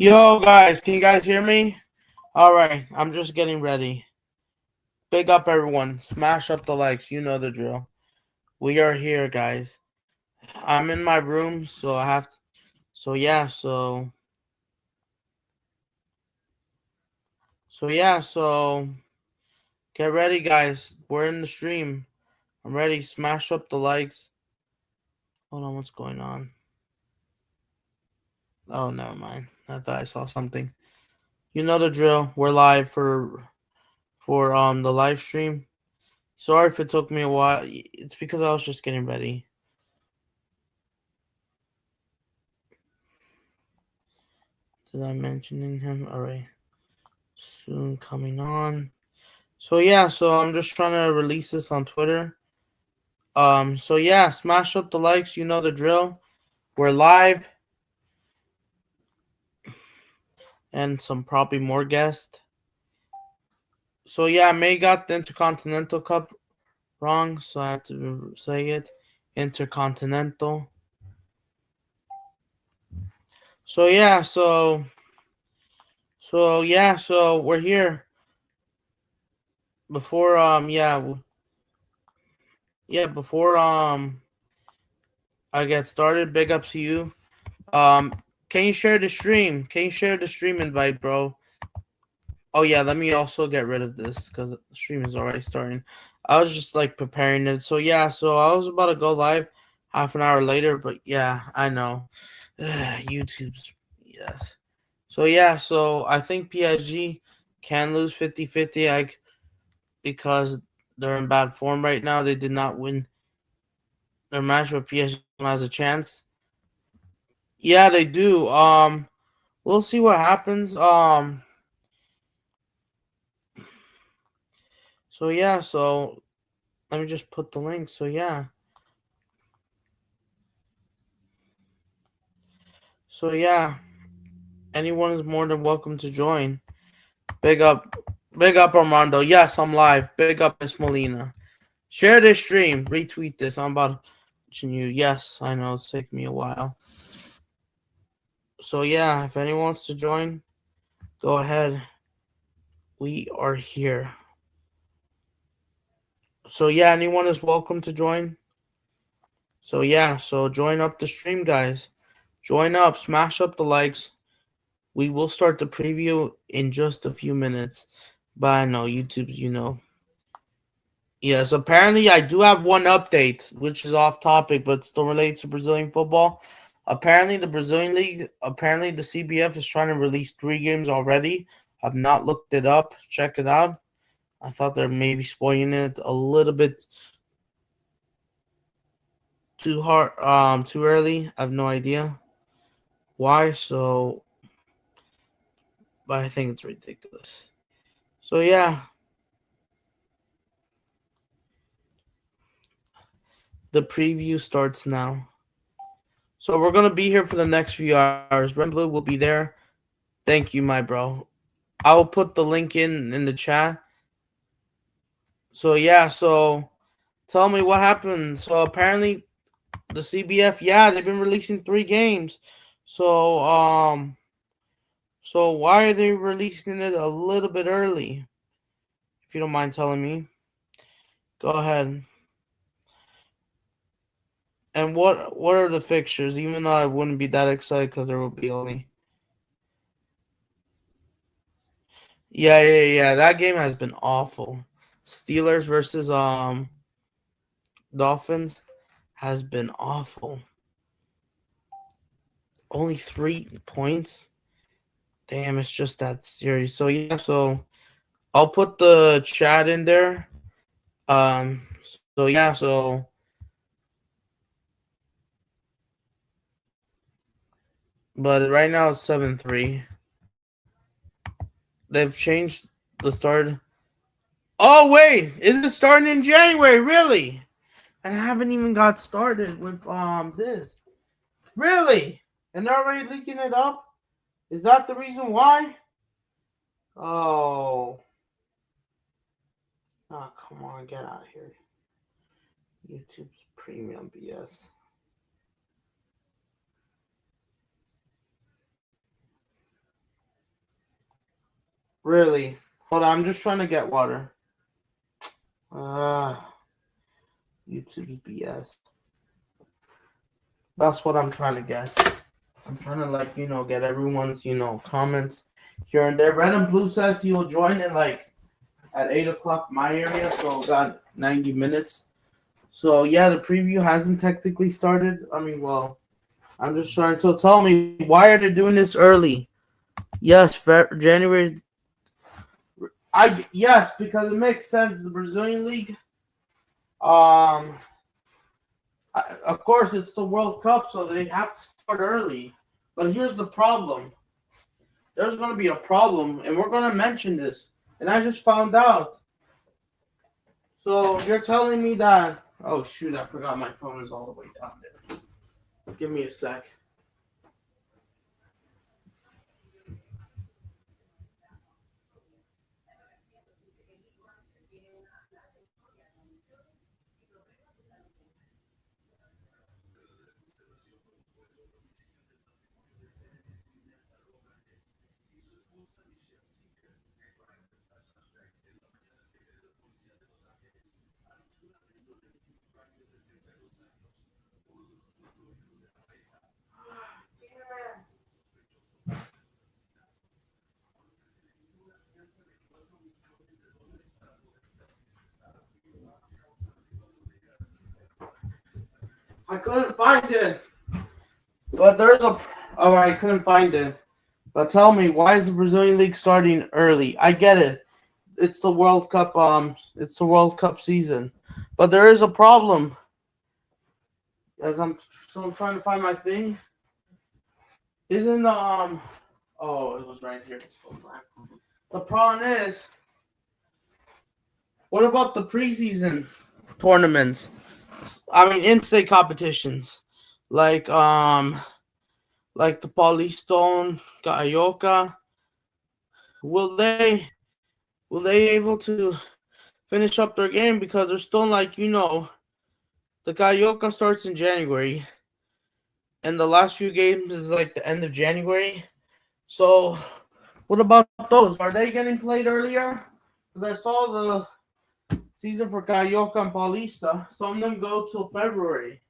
Yo, guys, can you guys hear me? All right, I'm just getting ready. Big up, everyone. Smash up the likes. You know the drill. We are here, guys. I'm in my room, so I have to. So, yeah, so get ready, guys. We're in the stream. I'm ready. Smash up the likes. Hold on, what's going on? Oh, never mind. I thought I saw something. You know the drill. We're live for the live stream. Sorry if it took me a while. It's because I was just getting ready. Did I mention him? Alright. Soon coming on. So yeah, so I'm just trying to release this on Twitter. So yeah, smash up the likes, you know the drill. We're live. And some probably more guests. So yeah, May got the Intercontinental Cup wrong, so I have to say it. Intercontinental. So yeah, so we're here. Before before I get started, big up to you. Can you share the stream? Can you share the stream invite, bro? Oh yeah, let me also get rid of this because the stream is already starting. I was just like preparing it. So yeah, so I was about to go live half an hour later, but yeah, I know. YouTube's yes. So yeah, so I think PSG can lose 50-50 because they're in bad form right now. They did not win their match, but PSG has a chance. Yeah, they do. We'll see what happens. So yeah, so let me just put the link. So yeah. So yeah, anyone is more than welcome to join. Big up Armando. Yes, I'm live. Big up Miss Molina. Share this stream. Retweet this. I'm about to continue. Yes, I know it's taking me a while. So yeah, if anyone wants to join, go ahead. We are here. So yeah, anyone is welcome to join. So yeah, so join up the stream, guys. Join up, smash up the likes. We will start the preview in just a few minutes. But I know YouTube's, you know. Yes, apparently I do have one update, which is off topic, but still relates to Brazilian football. Apparently the Brazilian League, apparently the CBF is trying to release 3 games already. I've not looked it up. Check it out. I thought they're maybe spoiling it a little bit too early. I have no idea why, so but I think it's ridiculous. So yeah. The preview starts now. So we're gonna be here for the next few hours. Red and Blue will be there. Thank you, my bro. I will put the link in the chat. So yeah, so tell me what happened. So apparently the CBF, yeah, they've been releasing 3 games. So why are they releasing it a little bit early? If you don't mind telling me. Go ahead. And what are the fixtures? Even though I wouldn't be that excited because there will be only. Yeah. That game has been awful. Steelers versus Dolphins has been awful. Only 3 points. Damn, it's just that series. So yeah, so I'll put the chat in there. So yeah, so but right now it's 7-3. They've changed the start. Oh wait, is it starting in January? Really? And I haven't even got started with this. Really? And they're already leaking it up? Is that the reason why? Oh. Oh, come on, get out of here. YouTube's premium BS. Really? Hold on, I'm just trying to get water. YouTube BS. That's what I'm trying to get. I'm trying to get everyone's comments here and there. Red and Blue says he will join in at 8 o'clock my area, so got 90 minutes. So yeah, the preview hasn't technically started. I mean, well, I'm just trying to tell me why are they doing this early? Yes, January. Yes, because it makes sense. The Brazilian league. Um, of course, it's the World Cup, so they have to start early. But here's the problem. There's going to be a problem, and we're going to mention this. And I just found out. So you're telling me that? Oh shoot! I forgot my phone is all the way down there. Give me a sec. I couldn't find it. But there's a. Oh, I couldn't find it. But tell me, why is the Brazilian league starting early? I get it. It's the World Cup. It's the World Cup season, but there is a problem. As I'm trying to find my thing. Isn't Oh, it was right here. The problem is, what about the preseason tournaments? I mean, in-state competitions, like like the Paulistone, Carioca. Will they able to finish up their game because they're still the Carioca starts in January, and the last few games is like the end of January. So, what about those? Are they getting played earlier? Because I saw the season for Carioca and Paulista. Some of them go till February.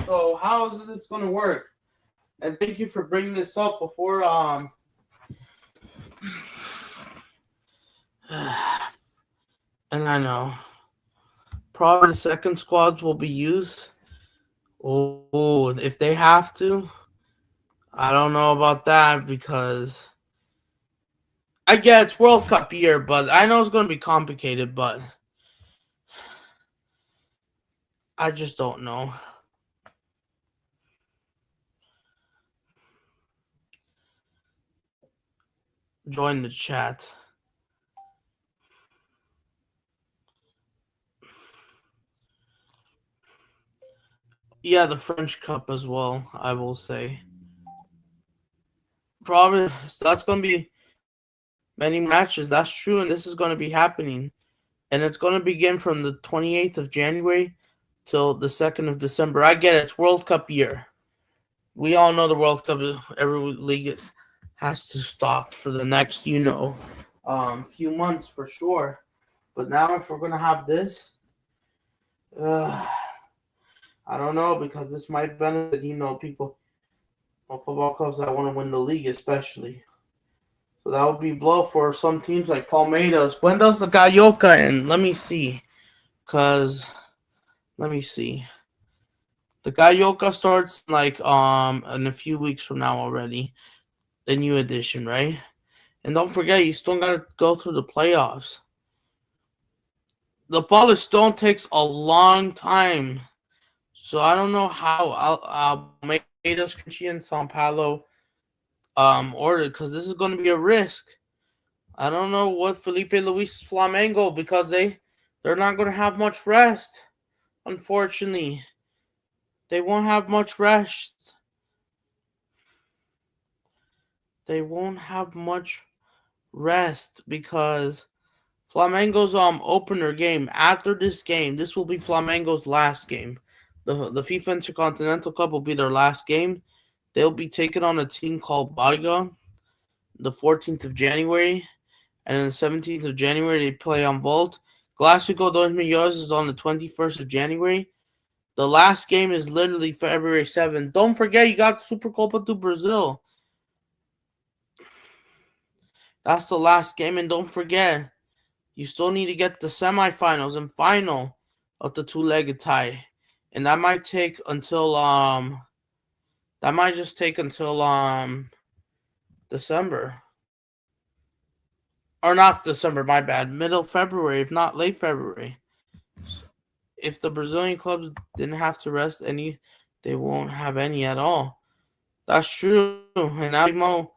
So how is this going to work? And thank you for bringing this up before and I know probably the second squads will be used. Oh, if they have to, I don't know about that because I get it's World Cup year, but I know it's going to be complicated, but I just don't know. Join the chat. Yeah, the French Cup as well, I will say. Probably that's going to be many matches. That's true, and this is going to be happening. And it's going to begin from the 28th of January till the 2nd of December. I get it. It's World Cup year. We all know the World Cup, every league has to stop for the next, few months for sure. But now if we're going to have this, I don't know, because this might benefit, people, football clubs that want to win the league especially. So that would be blow for some teams like Palmeiras. When does the Carioca end? Let me see. Let me see. The Carioca starts in a few weeks from now already. The new edition, right? And don't forget, you still gotta go through the playoffs. The Paulistone takes a long time. So I don't know how Almeida's and São Paulo ordered, because this is going to be a risk. I don't know what Felipe Luis Flamengo, because they're not going to have much rest. Unfortunately, they won't have much rest. They won't have much rest because Flamengo's opener game after this game. This will be Flamengo's last game. The FIFA Intercontinental Cup will be their last game. They'll be taking on a team called Barga. the 14th of January, and then the 17th of January they play on Volt. Clásico dos Milhões is on the 21st of January. The last game is literally February 7th. Don't forget, you got Supercopa do Brazil. That's the last game, and don't forget, you still need to get the semifinals and final of the two-legged tie, and that might take until that might just take until December, or not December. My bad, middle February, if not late February. If the Brazilian clubs didn't have to rest any, they won't have any at all. That's true. And now,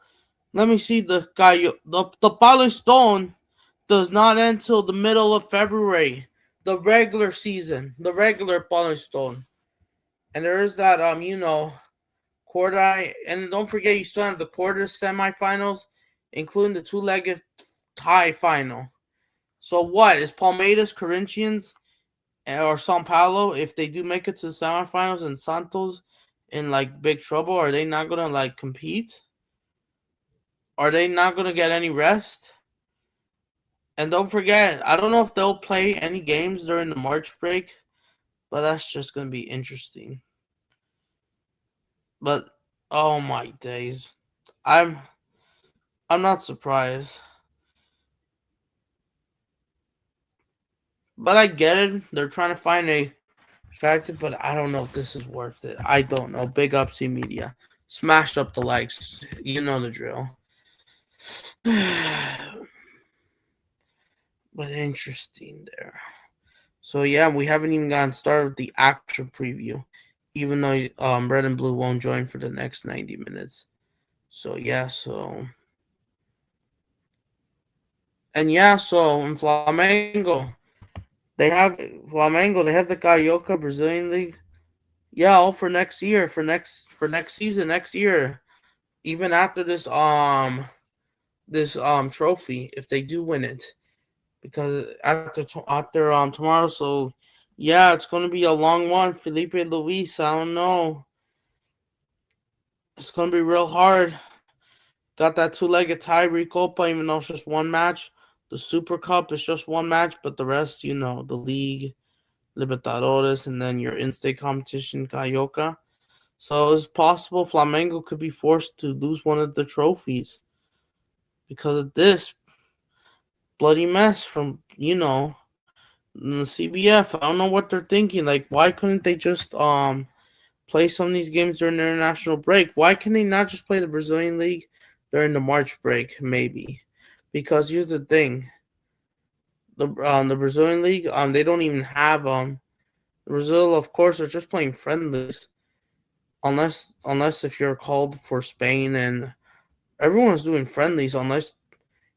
let me see the guy. The Paulistone does not end till the middle of February. The regular season, the regular Paulistone, and there is that quarter. And don't forget, you still have the quarter semifinals, including the two-legged tie final. So what is Palmeiras, Corinthians, or São Paulo, if they do make it to the semifinals, and Santos in like big trouble? Are they not gonna like compete? Are they not gonna get any rest? And don't forget, I don't know if they'll play any games during the March break, but that's just gonna be interesting. But oh my days, I'm I'm not surprised. But I get it. They're trying to find a strategy, but I don't know if this is worth it. I don't know. Big up C Media. Smashed up the likes. You know the drill. But interesting there. So yeah, we haven't even gotten started with the actual preview, even though Red and Blue won't join for the next 90 minutes. So yeah, so in Flamengo, they have the Carioca Brazilian League. Yeah, all for next year, for next season, next year. Even after this trophy, if they do win it, because after tomorrow, so yeah, it's gonna be a long one. Felipe Luis, I don't know. It's gonna be real hard. Got that two-legged tie Recopa, even though it's just one match. The Super Cup is just one match, but the rest, the league, Libertadores, and then your in-state competition, Carioca. So it's possible Flamengo could be forced to lose one of the trophies because of this bloody mess from, the CBF. I don't know what they're thinking. Like, why couldn't they just play some of these games during the international break? Why can they not just play the Brazilian League during the March break? Maybe because here's the thing: the Brazilian League they don't even have Brazil. Of course, they're just playing friendlies, unless if you're called for Spain, and everyone's doing friendlies unless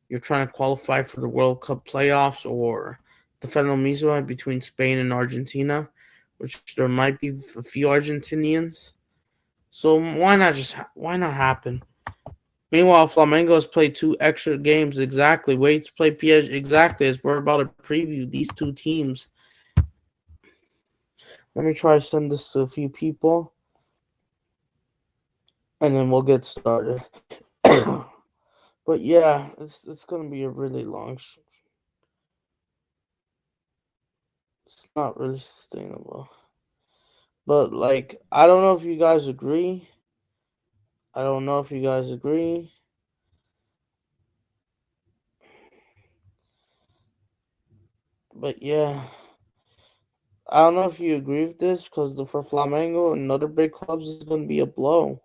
you're trying to qualify for the World Cup playoffs or the final misma between Spain and Argentina, which there might be a few Argentinians. So why not happen? Meanwhile, Flamengo has played 2 extra games exactly. Wait to play PSG exactly as we're about to preview these two teams. Let me try to send this to a few people, and then we'll get started. But yeah, it's gonna be a really long. It's not really sustainable. But like, I don't know if you guys agree. I don't know if you guys agree. But yeah, I don't know if you agree with this because for Flamengo and other big clubs is going to be a blow.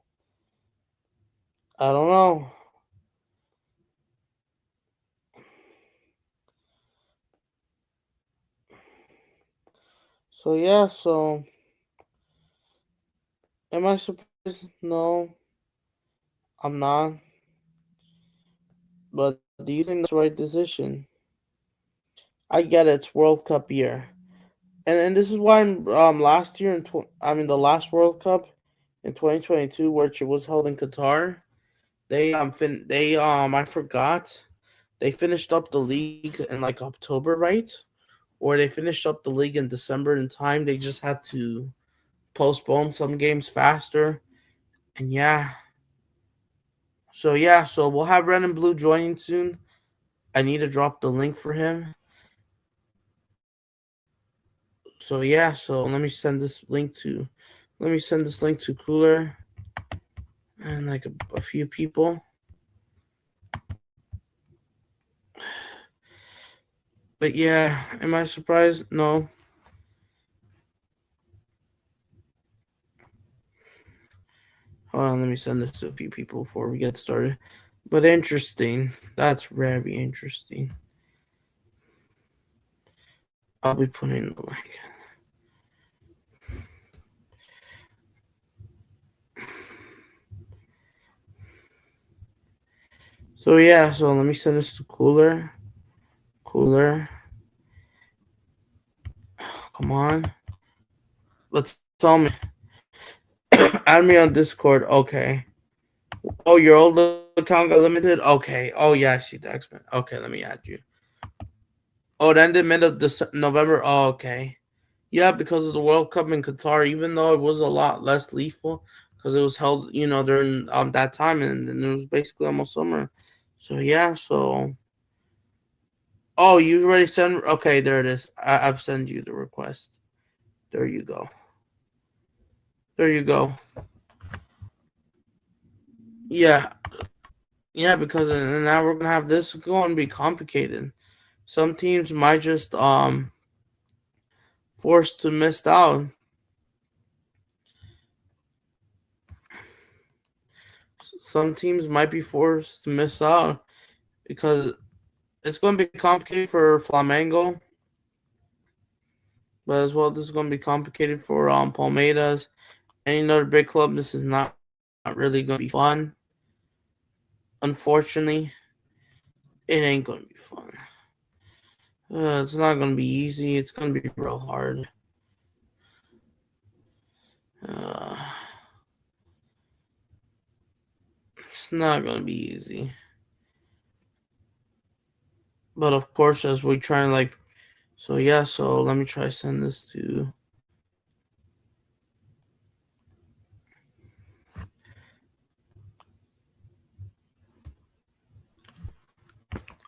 I don't know. So yeah, am I surprised? No, I'm not. But do you think that's the right decision? I get it. It's World Cup year, and this is why last year the last World Cup in 2022, which it was held in Qatar, I forgot they finished up the league in like October, right? Or they finished up the league in December in time. They just had to postpone some games faster. And yeah, So yeah, so we'll have Red and Blue joining soon. I need to drop the link for him. So yeah, so let me send this link to Cooler and like a few people. But yeah, am I surprised? No. Hold on, let me send this to a few people before we get started. But interesting. That's very interesting. I'll be putting the link. So yeah, so let me send this to Cooler. Cooler. Come on. Let's tell me. Add me on Discord. Okay. Oh, your old account got limited? Okay. Oh yeah, I see the X-Men. Okay, let me add you. Oh, it ended mid of November. Oh, okay. Yeah, because of the World Cup in Qatar, even though it was a lot less lethal, because it was held, during that time, and it was basically almost summer. So yeah, so oh, you already sent. Okay, there it is. I've sent you the request. There you go. There you go. Yeah, yeah, because and now we're gonna have this going to be complicated. Some teams might just forced to miss out. Some teams might be forced to miss out because it's going to be complicated for Flamengo, but as well, this is going to be complicated for Palmeiras. Any other big club, this is not really going to be fun. Unfortunately, it ain't going to be fun. It's not going to be easy. It's going to be real hard. Uh, it's not going to be easy. But of course, as we try and so yeah, so let me try send this to.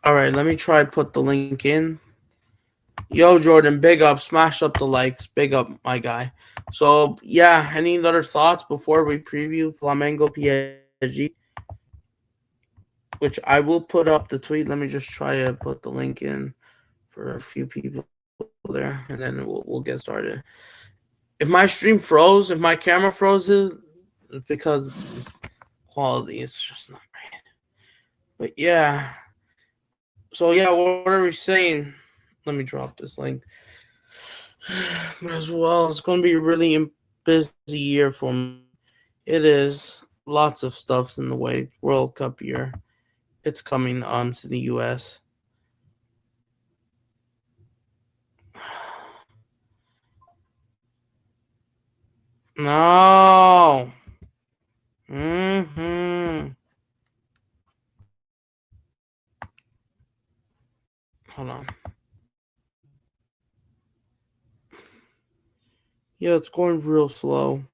All right, let me try put the link in. Yo, Jordan, big up, smash up the likes, big up, my guy. So yeah, any other thoughts before we preview Flamengo PSG? Which I will put up the tweet. Let me just try to put the link in for a few people there, and then we'll get started. If my stream froze, if my camera froze, it's because quality is just not great. But yeah, so yeah, what are we saying? Let me drop this link. But as well, it's going to be a really busy year for me. It is lots of stuff's in the way. World Cup year, it's coming to the U.S. No. Hmm. Hold on. Yeah, it's going real slow.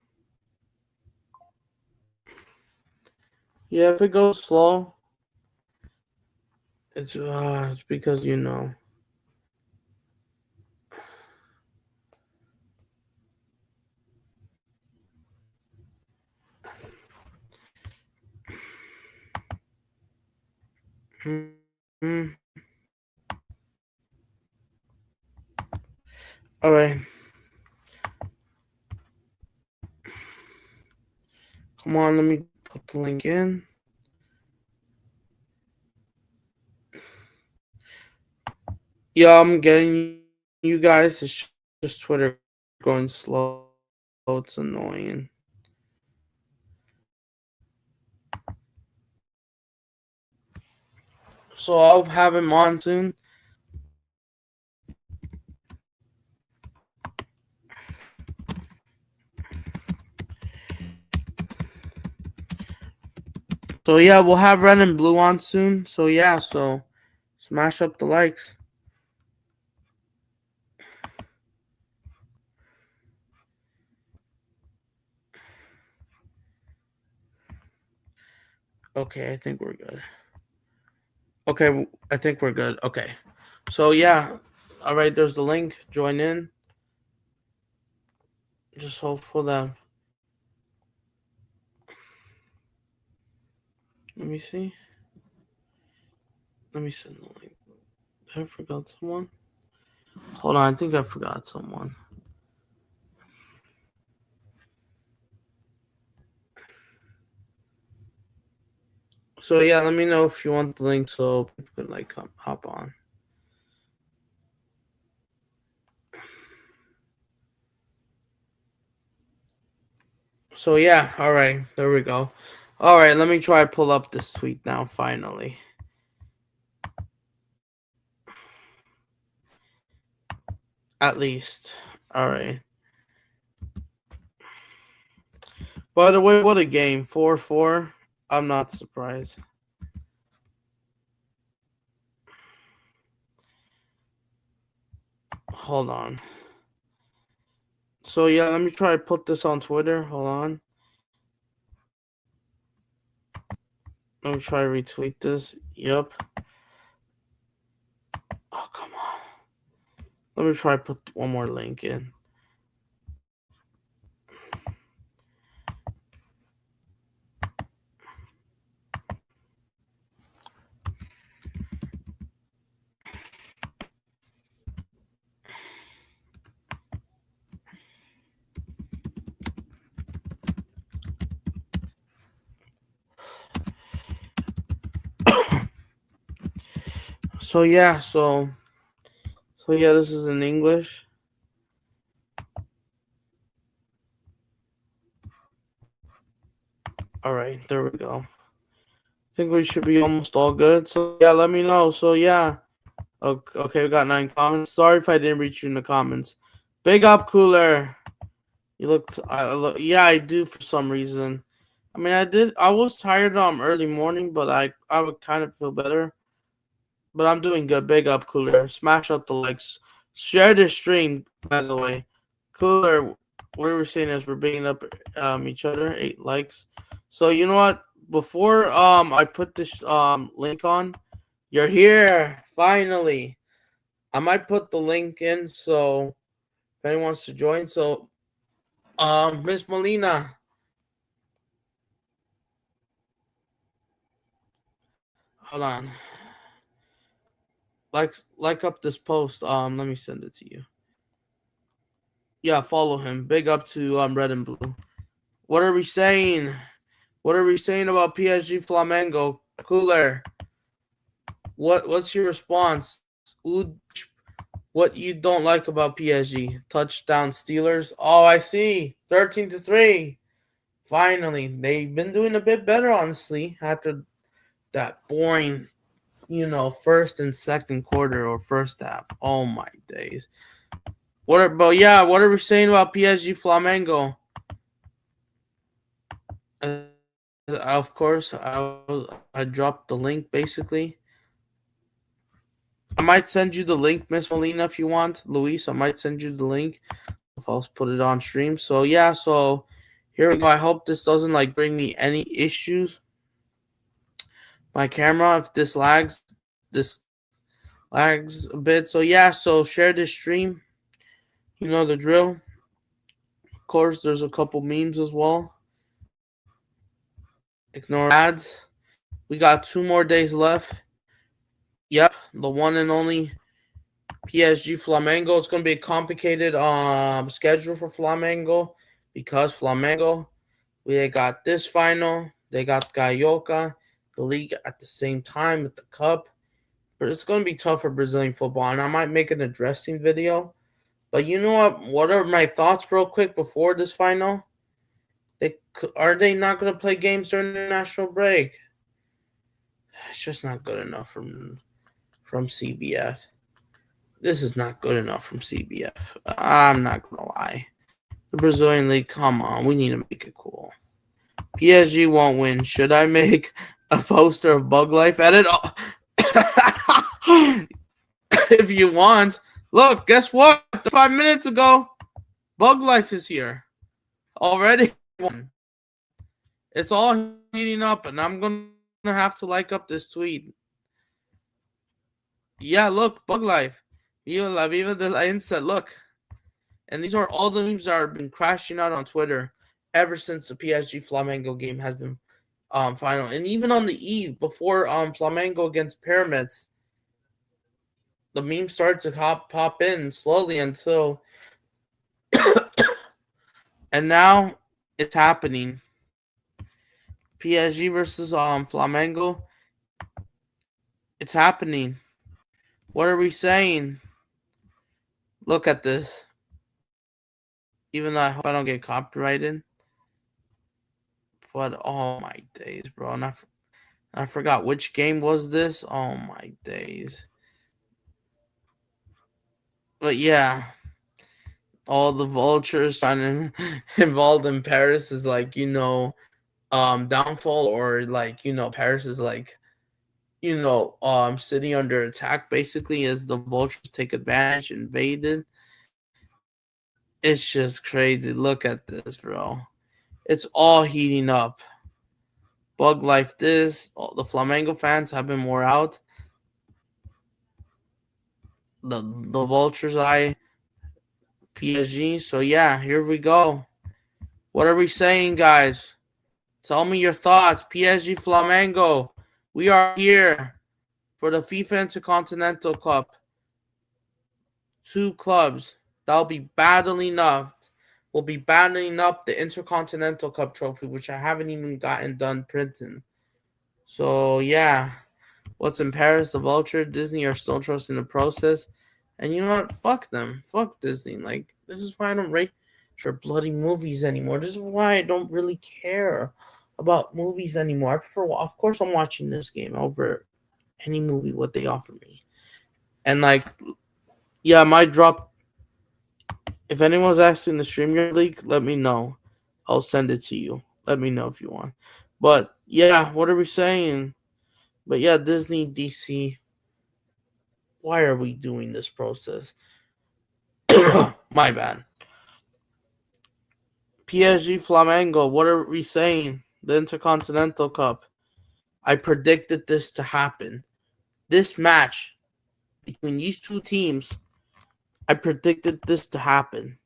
Yeah, if it goes slow, it's because you know. Mm-hmm. All right. Come on, let me put the link in. Yeah, I'm getting you guys. It's just Twitter going slow. It's annoying. So I'll have him on soon. So yeah, we'll have red and blue on soon. So yeah, so smash up the likes. Okay, I think we're good. Okay, I think we're good. Okay. So yeah. All right, there's the link. Join in. Just hopeful that. Let me see. Let me send the link. I forgot someone. Hold on, I think I forgot someone. So yeah, let me know if you want the link so people can like hop on. So yeah, all right, there we go. All right, let me try to pull up this tweet now. Finally, at least. All right. By the way, what a game! 4-4. I'm not surprised. Hold on. So yeah, let me try to put this on Twitter. Hold on. Let me try to retweet this. Yep. Oh come on. Let me try to put one more link in. So yeah, so yeah, this is in English. All right, there we go. I think we should be almost all good. So yeah, let me know. So yeah, okay, we got 9 comments. Sorry if I didn't reach you in the comments. Big up, Cooler. You looked. Yeah, I do for some reason. I mean, I was tired early morning, but I would kind of feel better. But I'm doing good. Big up, Cooler. Smash up the likes. Share this stream, by the way. Cooler, what we're saying is we're bringing up each other. 8 likes. So you know what? Before I put this link on, you're here finally. I might put the link in so if anyone wants to join. So Miss Molina. Hold on. Like up this post. Let me send it to you. Yeah, follow him. Big up to Red and Blue. What are we saying? What are we saying about PSG Flamengo? Cooler. What's your response? What you don't like about PSG? Touchdown Steelers. Oh, I see. 13-3. Finally, they've been doing a bit better, honestly, after that boring, first and second quarter or first half. Oh my days. What are we saying about PSG Flamengo? Of course, I dropped the link basically. I might send you the link, Miss Molina, if you want. Luis, I might send you the link if I'll put it on stream. So yeah, so here we go. I hope this doesn't bring me any issues. My camera, if this lags a bit. So yeah, so share this stream. You know the drill. Of course, there's a couple memes as well. Ignore ads. We got 2 more days left. Yep, the one and only PSG Flamengo. It's going to be a complicated schedule for Flamengo because Flamengo, they got this final. They got Gaioka, the league at the same time with the cup. But it's going to be tough for Brazilian football, and I might make an addressing video. But you know what? What are my thoughts real quick before this final? Are they not going to play games during the national break? It's just not good enough from CBF. This is not good enough from CBF. I'm not going to lie. The Brazilian League, come on. We need to make it cool. PSG won't win. Should I make a poster of Bug Life? Edit? If you want. Look, guess what? 5 minutes ago, Bug Life is here. Already won. It's all heating up, and I'm going have to like up this tweet. Yeah, look, Bug Life. Viva la Viva de la Insta. Look. And these are all the memes that have been crashing out on Twitter ever since the PSG Flamengo game has been final. And even on the eve before Flamengo against Pyramids, the memes started to pop in slowly until and now it's happening. PSG versus Flamengo. It's happening. What are we saying? Look at this. Even though I hope I don't get copyrighted. But oh my days, bro. And I forgot which game was this. Oh my days. But yeah, all the vultures trying to involved in Paris is like, downfall, or like, Paris is like, city under attack basically as the vultures take advantage, invaded. It's just crazy. Look at this, bro. It's all heating up. Bug Life this. The Flamengo fans have been more out. The vultures eye PSG. So yeah, here we go. What are we saying, guys? Tell me your thoughts. PSG Flamengo. We are here for the FIFA Intercontinental Cup. Two clubs that'll be battling up. Will be battling up the Intercontinental Cup trophy, which I haven't even gotten done printing. So yeah, what's in Paris? The Vulture, Disney are still trusting the process. And you know what? Fuck them. Fuck Disney. Like, this is why I don't rate for bloody movies anymore. This is why I don't really care about movies anymore. I prefer, of course, I'm watching this game over any movie what they offer me. And like, yeah, my drop. If anyone's asking the StreamYard link, let me know. I'll send it to you. Let me know if you want. But yeah, what are we saying? But yeah, Disney, DC. Why are we doing this process? My bad. PSG Flamengo, what are we saying? The Intercontinental Cup. I predicted this to happen. This match between these two teams, I predicted this to happen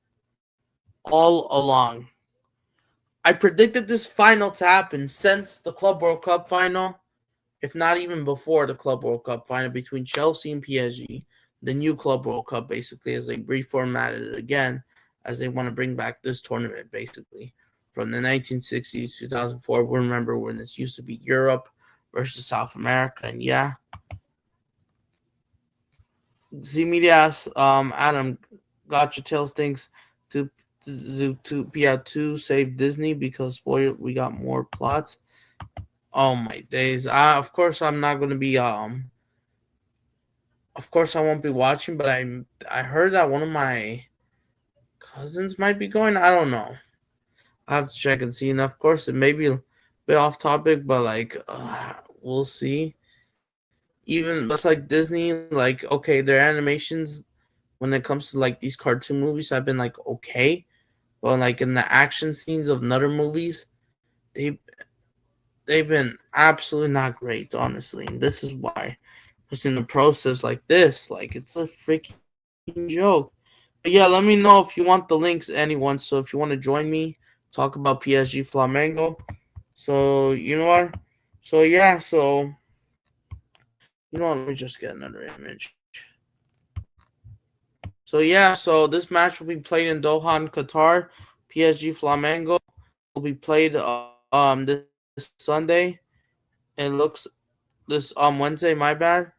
all along. I predicted this final to happen since the Club World Cup final, if not even before the Club World Cup final between Chelsea and PSG. The new Club World Cup, basically, as they reformatted it again, as they want to bring back this tournament, basically. From the 1960s, 2004, we remember when this used to be Europe versus South America, and yeah. Z Media, Adam, Gotcha Tales thinks to PL2 save Disney because, spoiler, we got more plots. Oh my days. Of course I'm not gonna be of course I won't be watching, but I heard that one of my cousins might be going. I don't know. I have to check and see. And of course it may be a bit off topic, but like we'll see. Even just like Disney, like okay, their animations when it comes to like these cartoon movies have been like okay. But like in the action scenes of other movies, they've been absolutely not great, honestly. And this is why it's in the process like this. Like, it's a freaking joke. But yeah, let me know if you want the links, anyone. So if you want to join me, talk about PSG Flamengo. So, you know what? So, yeah, so, you know what? Let me just get another image. So, yeah, so this match will be played in Doha, in Qatar. PSG Flamengo will be played this Sunday. It looks this Wednesday, my bad.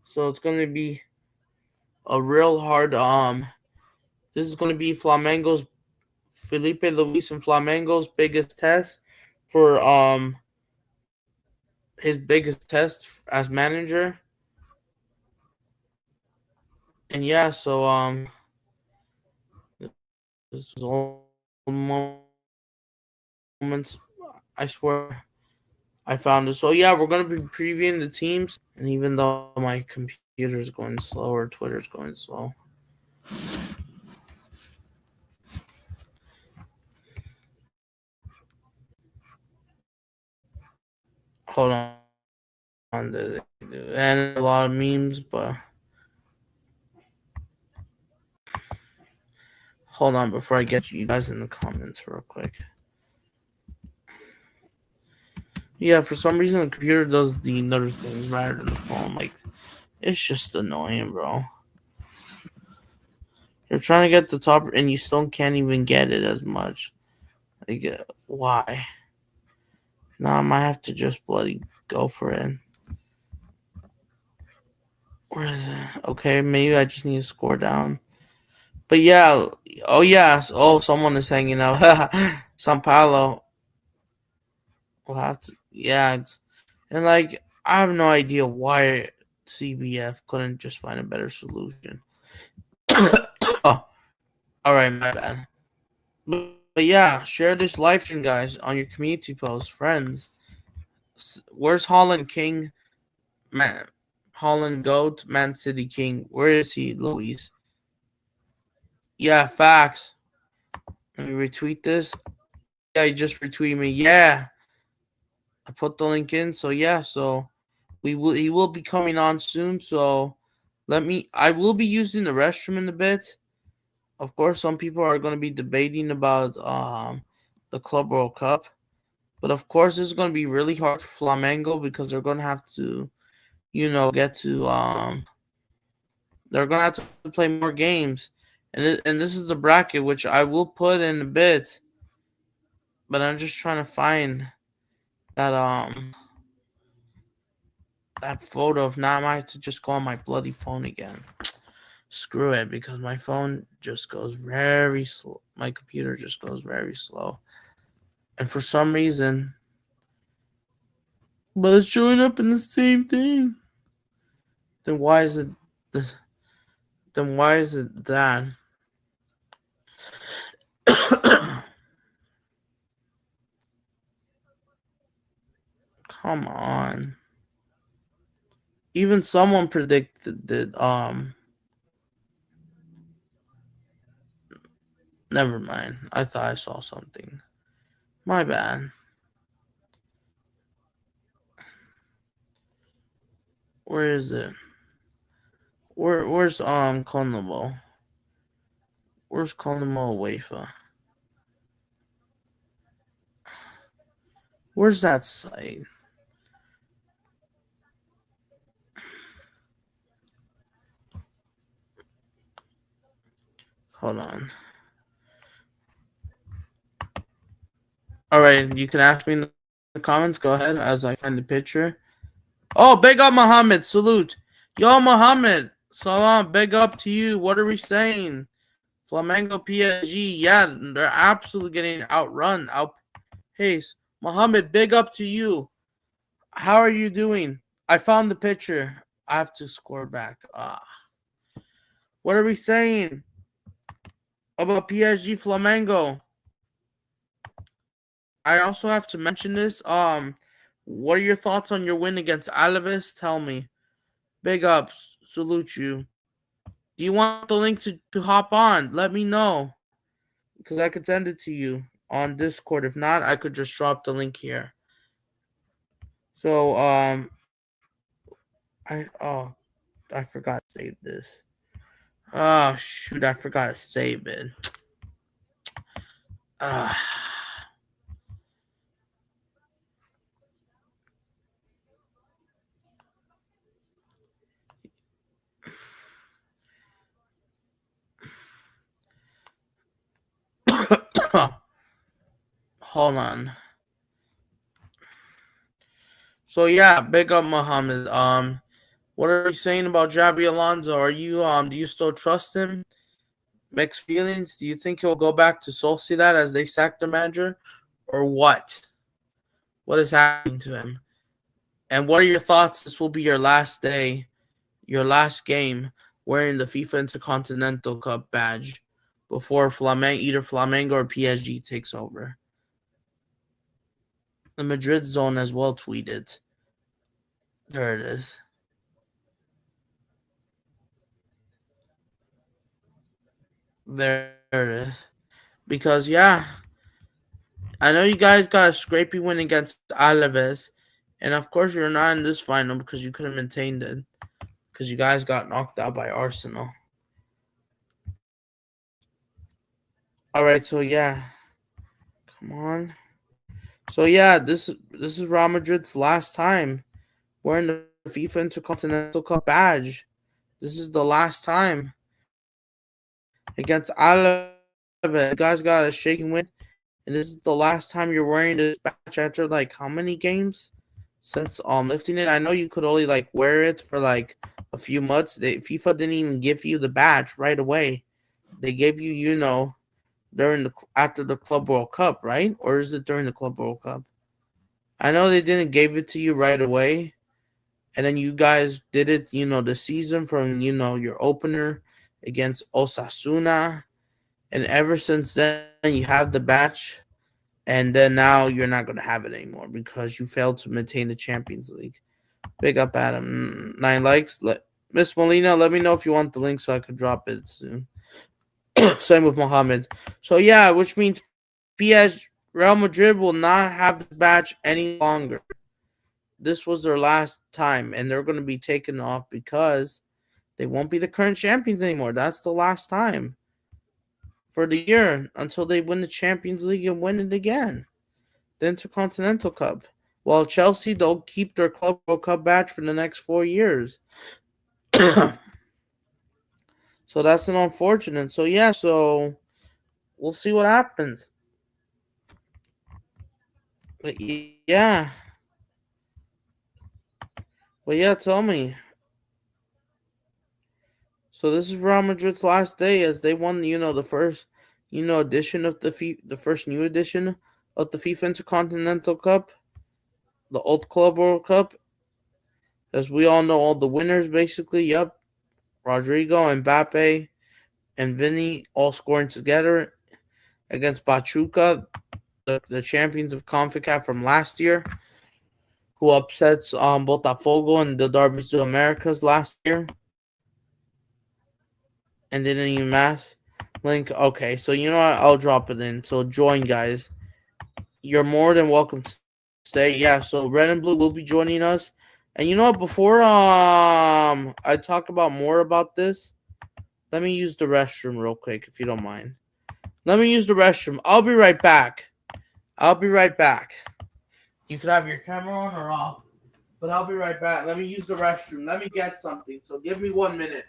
So it's gonna be a real hard this is gonna be Flamengo's Felipe Luis and Flamengo's biggest test for his biggest test as manager. And yeah, so this is all moments. I swear I found it. So yeah, we're gonna be previewing the teams, and even though my computer is going slow or Twitter's going slow. Hold on. Come on, and a lot of memes, but hold on before I get you guys in the comments real quick. Yeah, for some reason the computer does the other things rather than the phone. Like, it's just annoying, bro. You're trying to get the top, and you still can't even get it as much. Like, why? Nah, I might have to just bloody go for it. Where is it? Okay, maybe I just need to score down. But yeah, oh yeah, oh someone is hanging out. San Paulo. We'll have to, yeah, and like I have no idea why CBF couldn't just find a better solution. Oh, all right, my bad. But yeah, share this live stream, guys, on your community posts, friends. Where's Holland King? Man, Holland Goat, Man City King. Where is he, Luis? Yeah, facts. Let me retweet this. Yeah, he just retweeted me. Yeah, I put the link in. So yeah, so he will be coming on soon. So I will be using the restroom in a bit. Of course, some people are going to be debating about the Club World Cup, but of course, it's going to be really hard for Flamengo because they're going to have to, get to they're going to have to play more games, and this is the bracket which I will put in a bit, but I'm just trying to find that that photo. If not, I might have to just go on my bloody phone again. Screw it, because my phone just goes very slow. My computer just goes very slow. And for some reason, but it's showing up in the same thing. Then why is it then why is it that? Come on. Even someone predicted that never mind. I thought I saw something. My bad. Where is it? Where's Conlabo? Where's Conlabo Wafa? Where's that site? Hold on. Alright, you can ask me in the comments. Go ahead as I find the picture. Oh, big up Muhammad. Salute. Yo, Muhammad. Salam. Big up to you. What are we saying? Flamengo PSG. Yeah, they're absolutely getting outrun. Outpaced. Muhammad, big up to you. How are you doing? I found the picture. I have to score back. What are we saying about PSG Flamengo? I also have to mention this. What are your thoughts on your win against Alaves? Tell me. Big ups. Salute you. Do you want the link to hop on? Let me know. Because I could send it to you on Discord. If not, I could just drop the link here. So, I forgot to save this. Oh, shoot, I forgot to save it. Hold on. So yeah, big up Muhammad. What are you saying about Javi Alonso? Are you do you still trust him? Mixed feelings. Do you think he'll go back to Sociedad as they sack the manager, or what? What is happening to him? And what are your thoughts? This will be your last day, your last game wearing the FIFA Intercontinental Cup badge before either Flamengo or PSG takes over. The Madrid zone as well tweeted. There it is. There it is. Because yeah, I know you guys got a scrapey win against Alaves, And of course, you're not in this final because you couldn't maintain it because you guys got knocked out by Arsenal. All right, so yeah, come on. So yeah, this is Real Madrid's last time wearing the FIFA Intercontinental Cup badge. This is the last time against Alaves. You guys got a shaking win, and this is the last time you're wearing this badge after like how many games since lifting it. I know you could only like wear it for like a few months. FIFA didn't even give you the badge right away. They gave you, during the after the Club World Cup, right? Or is it during the Club World Cup? I know they didn't give it to you right away, and then you guys did it, the season from your opener against Osasuna, and ever since then you have the badge, and then now you're not gonna have it anymore because you failed to maintain the Champions League. Big up, Adam. 9 likes. Miss Molina, let me know if you want the link so I could drop it soon. Same with Mohammed. So yeah, which means Real Madrid will not have this badge any longer. This was their last time, and they're going to be taken off because they won't be the current champions anymore. That's the last time for the year until they win the Champions League and win it again, the Intercontinental Cup. While Chelsea, they'll keep their Club World Cup badge for the next 4 years. So that's an unfortunate. So yeah, so we'll see what happens. But yeah, tell me. So this is Real Madrid's last day as they won, the first, edition of the first new edition of the FIFA Intercontinental Cup, the Old Club World Cup. As we all know, all the winners basically. Yep, Rodrigo, Mbappe, and Vinny all scoring together against Pachuca, the champions of CONCACAF from last year, who upsets Botafogo in the Derbies of Americas last year. And didn't even mass link. Okay, so you know what? I'll drop it in. So join, guys. You're more than welcome to stay. Yeah, so Red and Blue will be joining us. And you know what? Before I talk about more about this, let me use the restroom real quick if you don't mind. Let me use the restroom. I'll be right back. I'll be right back. You could have your camera on or off, but I'll be right back. Let me use the restroom. Let me get something. So give me 1 minute.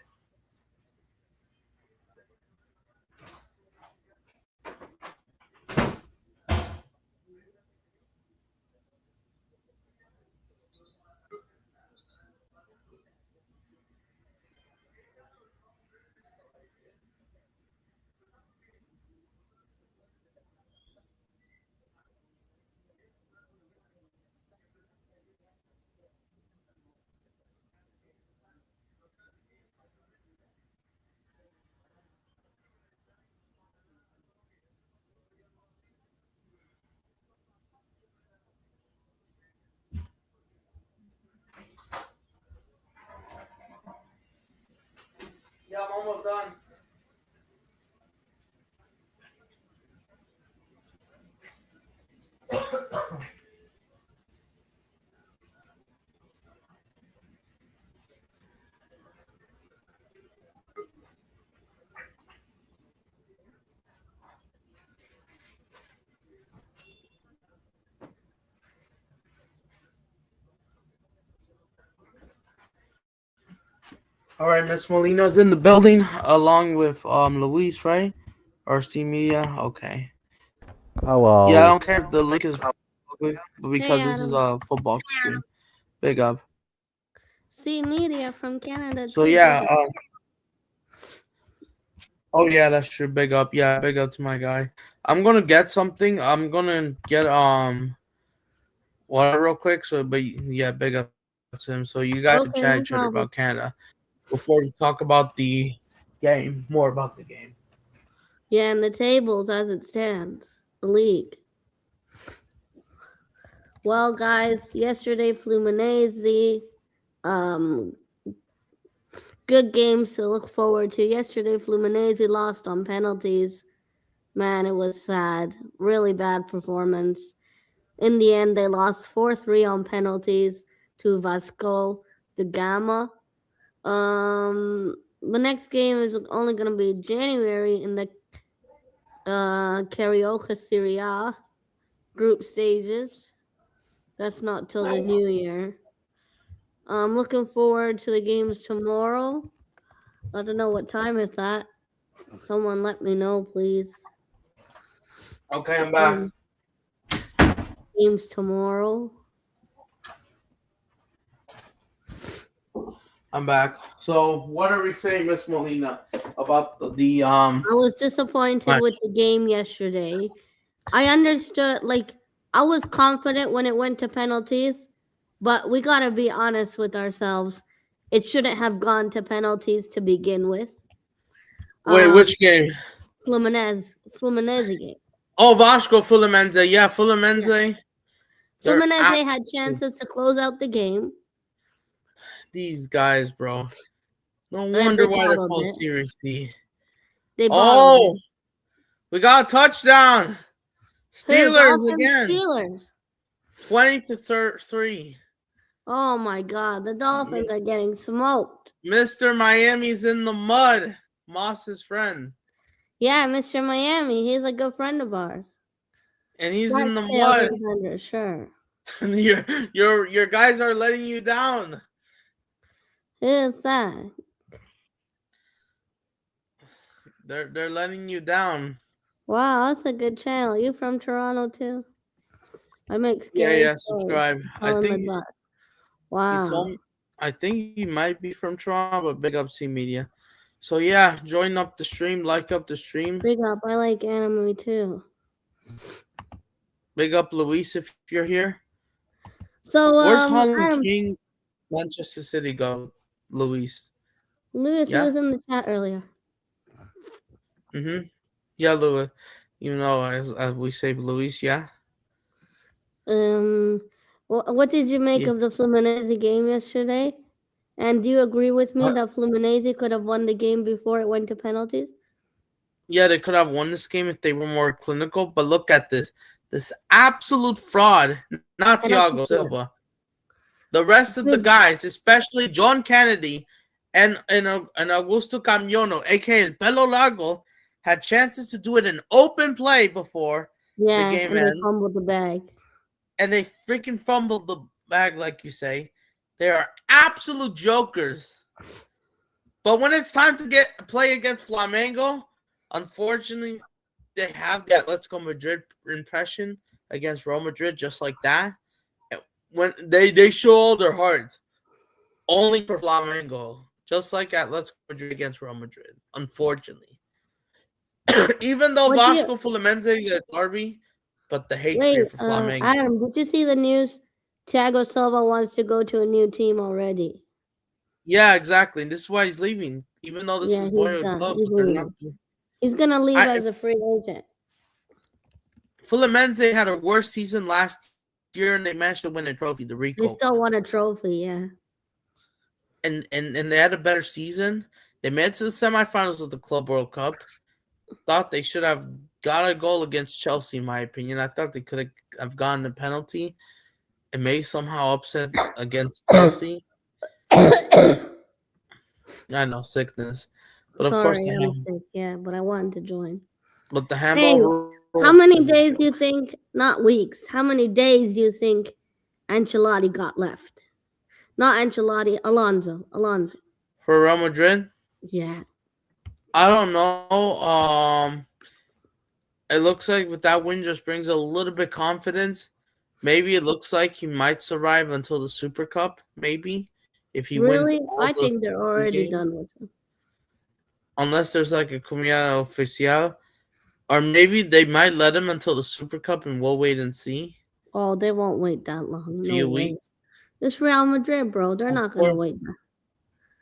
Yeah, I'm almost done. All right, Miss Molina's in the building along with Luis, right? Or C Media. Okay. Yeah, I Hello. don't care if the link is public, but Hey because this is Adam, a football stream. Big up. C Media from Canada So too, yeah. bro. Oh yeah, that's true. Big up. Yeah, big up to my guy. I'm gonna get something. I'm gonna get water real quick. So, but yeah, big up to him. So you guys can chat each other Okay, no about problem. Canada before we talk about the game. More about the game. Yeah, and the tables as it stands, the league. Well, guys, yesterday Fluminense, um, good games to look forward to. Yesterday Fluminense lost on penalties. Man, it was sad. Really bad performance. In the end, they lost 4-3 on penalties to Vasco da Gama. The next game is only going to be January in the Carioca Serie A group stages. That's not till the new year. I'm looking forward to the games tomorrow. I don't know what time it's at. Someone let me know, please. Okay, I'm back. Games tomorrow. I'm back. So, what are we saying, Miss Molina, about the I was disappointed match? with the game yesterday. I understood, like, I was confident when it went to penalties, but we gotta be honest with ourselves. It shouldn't have gone to penalties to begin with. Wait, which game? Fluminense game. Oh, Vasco Fluminense. Yeah, Yeah. Fluminense. They're Fluminense had chances to close out the game, these guys, bro. No and they wonder why they're bottled called it. Series D. They bottled Oh, it. we got a touchdown. Who? Steelers Dolphins, again. Steelers. 20-3. Oh my God, the Dolphins are getting smoked. Mr. Miami's in the mud. Moss's friend. Yeah, Mr. Miami, he's a good friend of ours. And he's Flash in the sales mud. and vendors, sure. your guys are letting you down. Who is that? They're letting you down. Wow, that's a good channel. You from Toronto too? I make scary Yeah, stories. subscribe. I All in the think dark. he Wow. told me, I think he might be from Toronto, but big up C Media. So yeah, join up the stream, like up the stream. Big up. I like anime too. Big up Luis if you're here. So Where's Holland Adam, King, Manchester City go, Luis? Lewis, he Yeah? was in the chat earlier. Yeah, Luis. You know, as we say Luis, yeah? What did you make Yeah. of the Fluminense game yesterday? And do you agree with me that Fluminense could have won the game before it went to penalties? Yeah, they could have won this game if they were more clinical, but look at this. This absolute fraud, not Thiago Silva. The rest of the guys, especially John Kennedy and Augusto Camiono, aka Pelo Largo, had chances to do it in open play before the game and ends. they fumbled the bag. And they freaking fumbled the bag, like you say. They are absolute jokers. But when it's time to play against Flamengo, unfortunately, they have that Let's Go Madrid impression against Real Madrid, just like that. When they show all their heart, only for Flamengo, just like at Let's Go Madrid against Real Madrid. Unfortunately, even though Vasco Fluminense is a derby, but the hate here for Flamengo. Adam, did you see the news? Thiago Silva wants to go to a new team already. Yeah, exactly. And this is why he's leaving, even though this is Boy Club. He's gonna leave as a free agent. Fluminense had a worse season last year, and they managed to win a trophy, the Rico. They still won a trophy, yeah. And they had a better season. They made it to the semifinals of the Club World Cup. Thought they should have got a goal against Chelsea, in my opinion. I thought they could have gotten a penalty and maybe somehow upset against Chelsea. I know, sickness. But Sorry, of course, I'm sick, yeah, but I wanted to join. But the handball. Hey, how many days do you think, not weeks, how many days do you think Ancelotti got left? Not Ancelotti, Alonso. For Real Madrid? Yeah. I don't know. It looks like with that win just brings a little bit confidence. Maybe it looks like he might survive until the Super Cup. Maybe if he wins. Really, I think they're already done with him. Unless there's like a Comunidad Oficial, or maybe they might let him until the Super Cup, and we'll wait and see. Oh, they won't wait that long. A few weeks. It's Real Madrid, bro. They're not gonna wait that.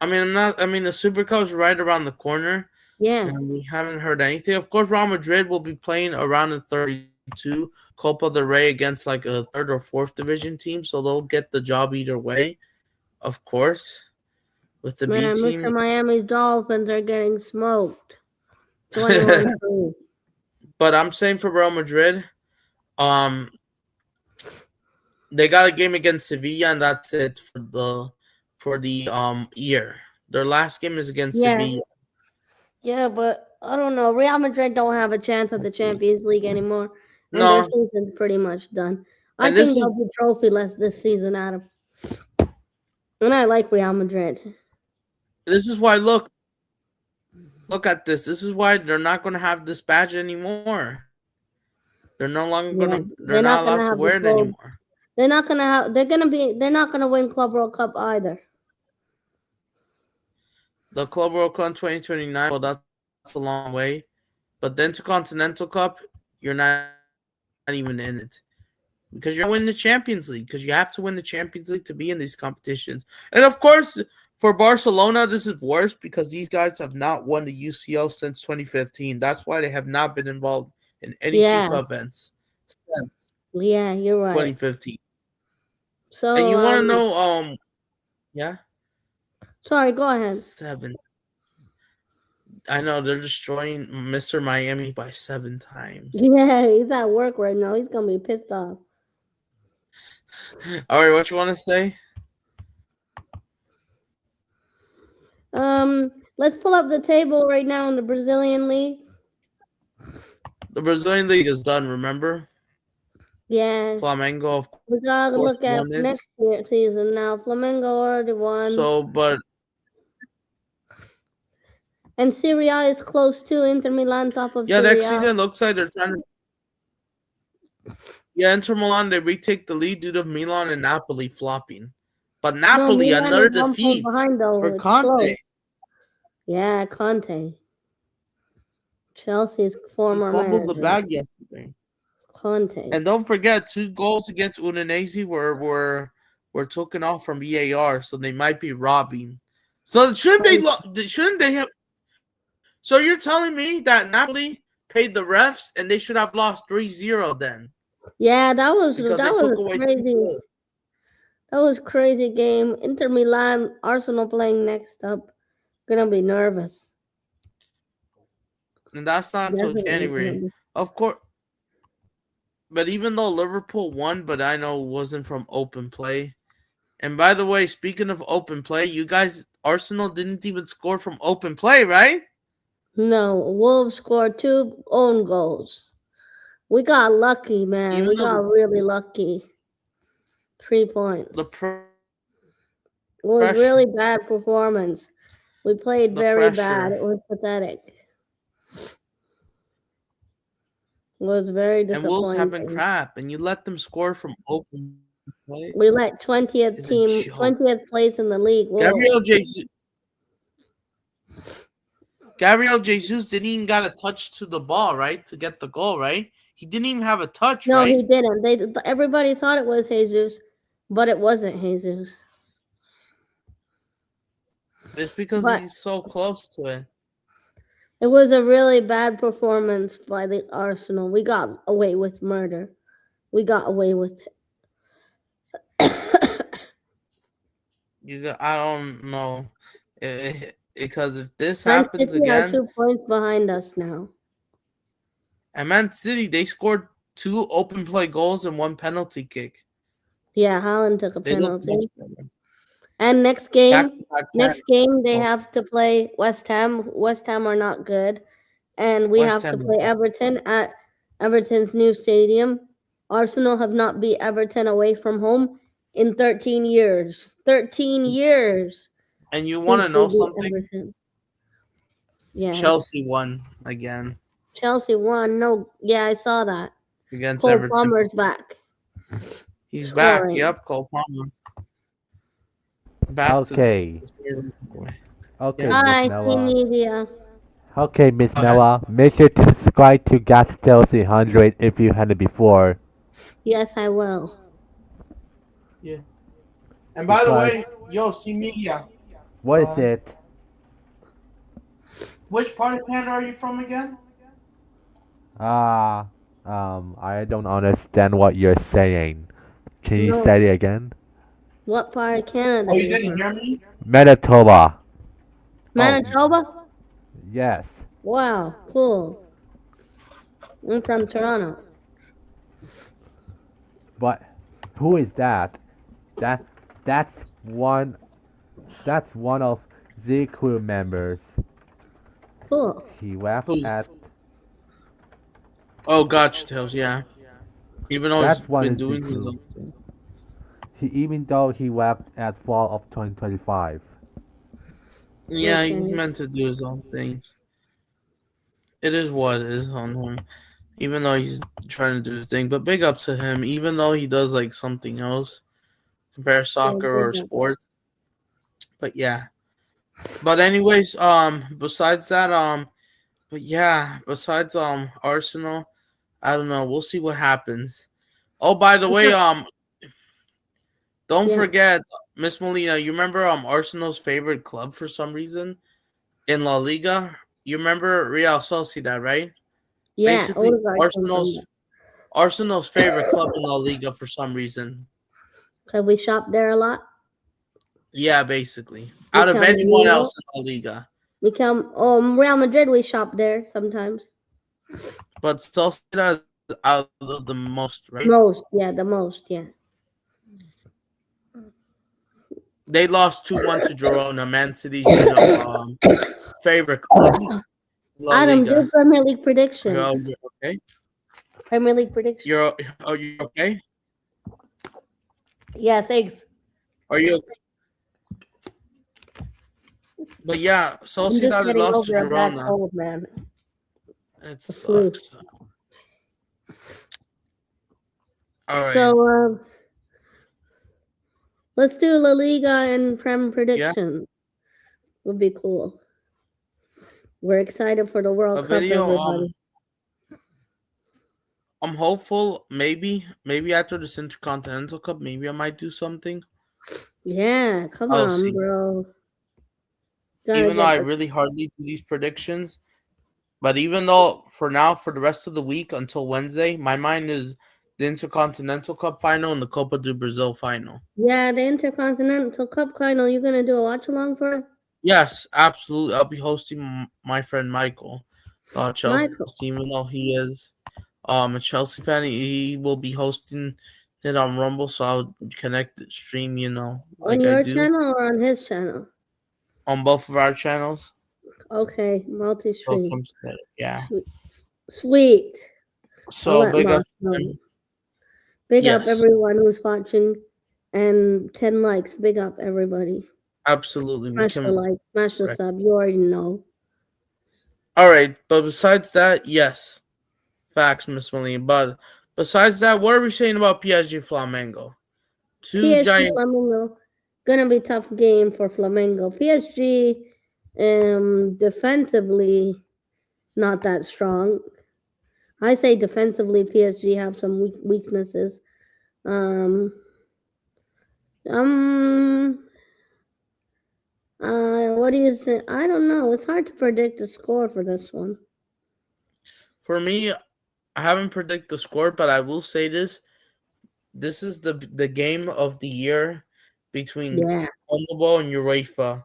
I mean, the Super Cup's right around the corner. Yeah. And we haven't heard anything. Of course, Real Madrid will be playing around the 32 Copa del Rey against like a third or fourth division team, so they'll get the job either way. Of course, with the B team. Mr. Miami's Dolphins are getting smoked. 21-3. But I'm saying for Real Madrid, They got a game against Sevilla, and that's it for the year. Their last game is against Yeah, Sevilla. yeah, but I don't know. Real Madrid don't have a chance at the Champions League anymore, and their No, season's pretty much done. I and think this they'll is be trophyless this season, Adam. And I like Real Madrid. this is why look at this. This is why they're not going to have this badge anymore. They're no longer Yeah, gonna. They're they're not not allowed gonna to have the wear it club. anymore. They're not gonna have. They're gonna be. They're not gonna win Club World Cup either. The Club World Cup 2029. Well, that's a long way. But then to Continental Cup, you're not even in it because you're not winning the Champions League. Because you have to win the Champions League to be in these competitions. And of course, for Barcelona, this is worse because these guys have not won the UCL since 2015. That's why they have not been involved in any FIFA Yeah, events since yeah, you're right. 2015. And So, you want to know, yeah, sorry, go ahead. 7. I know they're destroying Mr. Miami by 7 times. Yeah, he's at work right now. He's gonna be pissed off. All right, what you want to say? Let's pull up the table right now in the Brazilian league. The Brazilian league is done. Remember, Yeah, Flamengo, of we gotta course, look at won it. next year season now. Flamengo already won, So, but and Serie A is close to Inter Milan, top of yeah, next Serie A. season looks like they're trying to. Yeah, Inter Milan they retake the lead due to Milan and Napoli flopping. But No, Napoli Milan another is 1 point defeat behind though. for It's close. Conte. Yeah, Conte, Chelsea's He former fumbled the manager. bag yesterday. Conte. And don't forget, 2 goals against Udinese were taken off from VAR, so they might be robbing. So shouldn't they have? So you're telling me that Napoli paid the refs and they should have lost 3-0 then Yeah, that was because they took a away 2 crazy. goals. That was crazy game. Inter Milan, Arsenal playing next up. Gonna be nervous. And that's not until Definitely gonna January. be. Of course, but even though Liverpool won, but I know it wasn't from open play. And by the way, speaking of open play, you guys, Arsenal didn't even score from open play, right? No, Wolves scored 2 own goals. We got lucky, man. Even We though got really lucky. 3 points. the It was pressure, really bad performance. We played the very bad. pressure, It was pathetic. It was very and Wolves have been disappointing. crap, and you let them score from open play We let is a joke. 20th place in the league. Gabriel Wolves. Jesus, Gabriel Jesus didn't even got a touch to the ball, right, to get the goal, right? He didn't even have a touch, No, he right? didn't. Everybody thought it was Jesus, but it wasn't Jesus. It's because But he's so close to it. it was a really bad performance by the Arsenal. We got away with murder. We got away with it. I don't know, because if this Man happens City are again, 2 points behind us now. at Man City they scored 2 open play goals and 1 penalty kick. Yeah, Haaland took a They look penalty. much better. And Back to back. next game they Oh, have to play West Ham. West Ham are not good. And we West have to Ham. play Everton at Everton's new stadium. Arsenal have not beat Everton away from home in 13 years. 13 years And you want since to we know beat something? Everton. Yes. Chelsea won again Chelsea won. No, yeah, I saw that. against Cole Everton. Palmer's back. He's back. Scoring. Yep, Cole Palmer. Back Okay. to Okay, Yeah. Miss Hi, Team Mela. Media. Okay, Miss Go ahead. Mela. Make sure to subscribe to Gas Chelsea 100 if you hadn't before. Yes, I will. Yeah. And by the Because way, yo, see media. what is it? Which part of Canada are you from again? Ah, I don't understand what you're saying. Can you No. say it again? What part of Canada Oh, are you you didn't from? hear me? Manitoba. Manitoba? Yes. Wow, cool. I'm from Toronto. But Who is that? That that's one that's one of the crew members. Cool. He left Who? at Oh, gotcha, Tails. Yeah. Even though he's that's one been of the doing his crew. own thing. He even though he left at fall of 2025. Yeah, he's Okay. meant to do his own thing. It is what it is on him. Even though he's trying to do his thing. But big up to him, even though he does like something else, compare Yeah, soccer or big up. sports. But yeah. But anyways, besides that, but yeah, besides Arsenal, I don't know. We'll see what happens. Oh, by the way, don't Yeah. forget, Miss Molina, you remember Arsenal's favorite club for some reason in La Liga? You remember Real Sociedad, right? Yeah. Basically Odegaard came from there. Arsenal's favorite club in La Liga for some reason. Cause we shop there a lot. Yeah, basically. We Out of come anyone Rio. else in La Liga. We come Real Madrid. We shop there sometimes. But Sociedad is out of the most, right? Most. Yeah. The most. Yeah. They lost 2-1 to Girona, Man City's, favorite club, La Adam, do Liga. Premier League prediction. You're okay? Premier League prediction. You're okay? Yeah. Thanks. Are you okay? But yeah, I'm just Sociedad getting lost to over a bad Girona. cold, man. It A flu. sucks. All right. So let's do La Liga and Prem Yeah. prediction. Would be cool. We're excited for the A World Cup, video. everybody. I'm hopeful. Maybe after this Intercontinental Cup, maybe I might do something. Yeah, come I'll on, see. bro. Gotta Even though get I the really hardly do these predictions, but even though for now, for the rest of the week until Wednesday, my mind is the Intercontinental Cup final and the Copa do Brazil final. the Intercontinental Cup final. You gonna do a watch along for it? Yes, absolutely. I'll be hosting my friend Michael, Chelsea, Michael? even though he is a Chelsea fan. He will be hosting it on Rumble, so I'll connect the stream, On like I your do channel or on his channel? on both of our channels. Okay, So it multi-stream. comes to, yeah. Sweet. I'll So let big up. Mark know. Big up Yes, everyone who's watching, and 10 likes. Big up everybody. absolutely. We Smash the can. like, smash the Right. sub. You already know. All right, but besides that, yes, facts, Miss Molina. But besides that, what are we saying about PSG Flamengo? Two PSG giant. Flamengo, gonna be tough game for Flamengo. PSG, defensively, not that strong. I say defensively, PSG have some weaknesses. Um, what do you think? I don't know. It's hard to predict the score for this one. For me, I haven't predicted the score, but I will say this: this is the game of the year between Yeah. CONMEBOL and UEFA,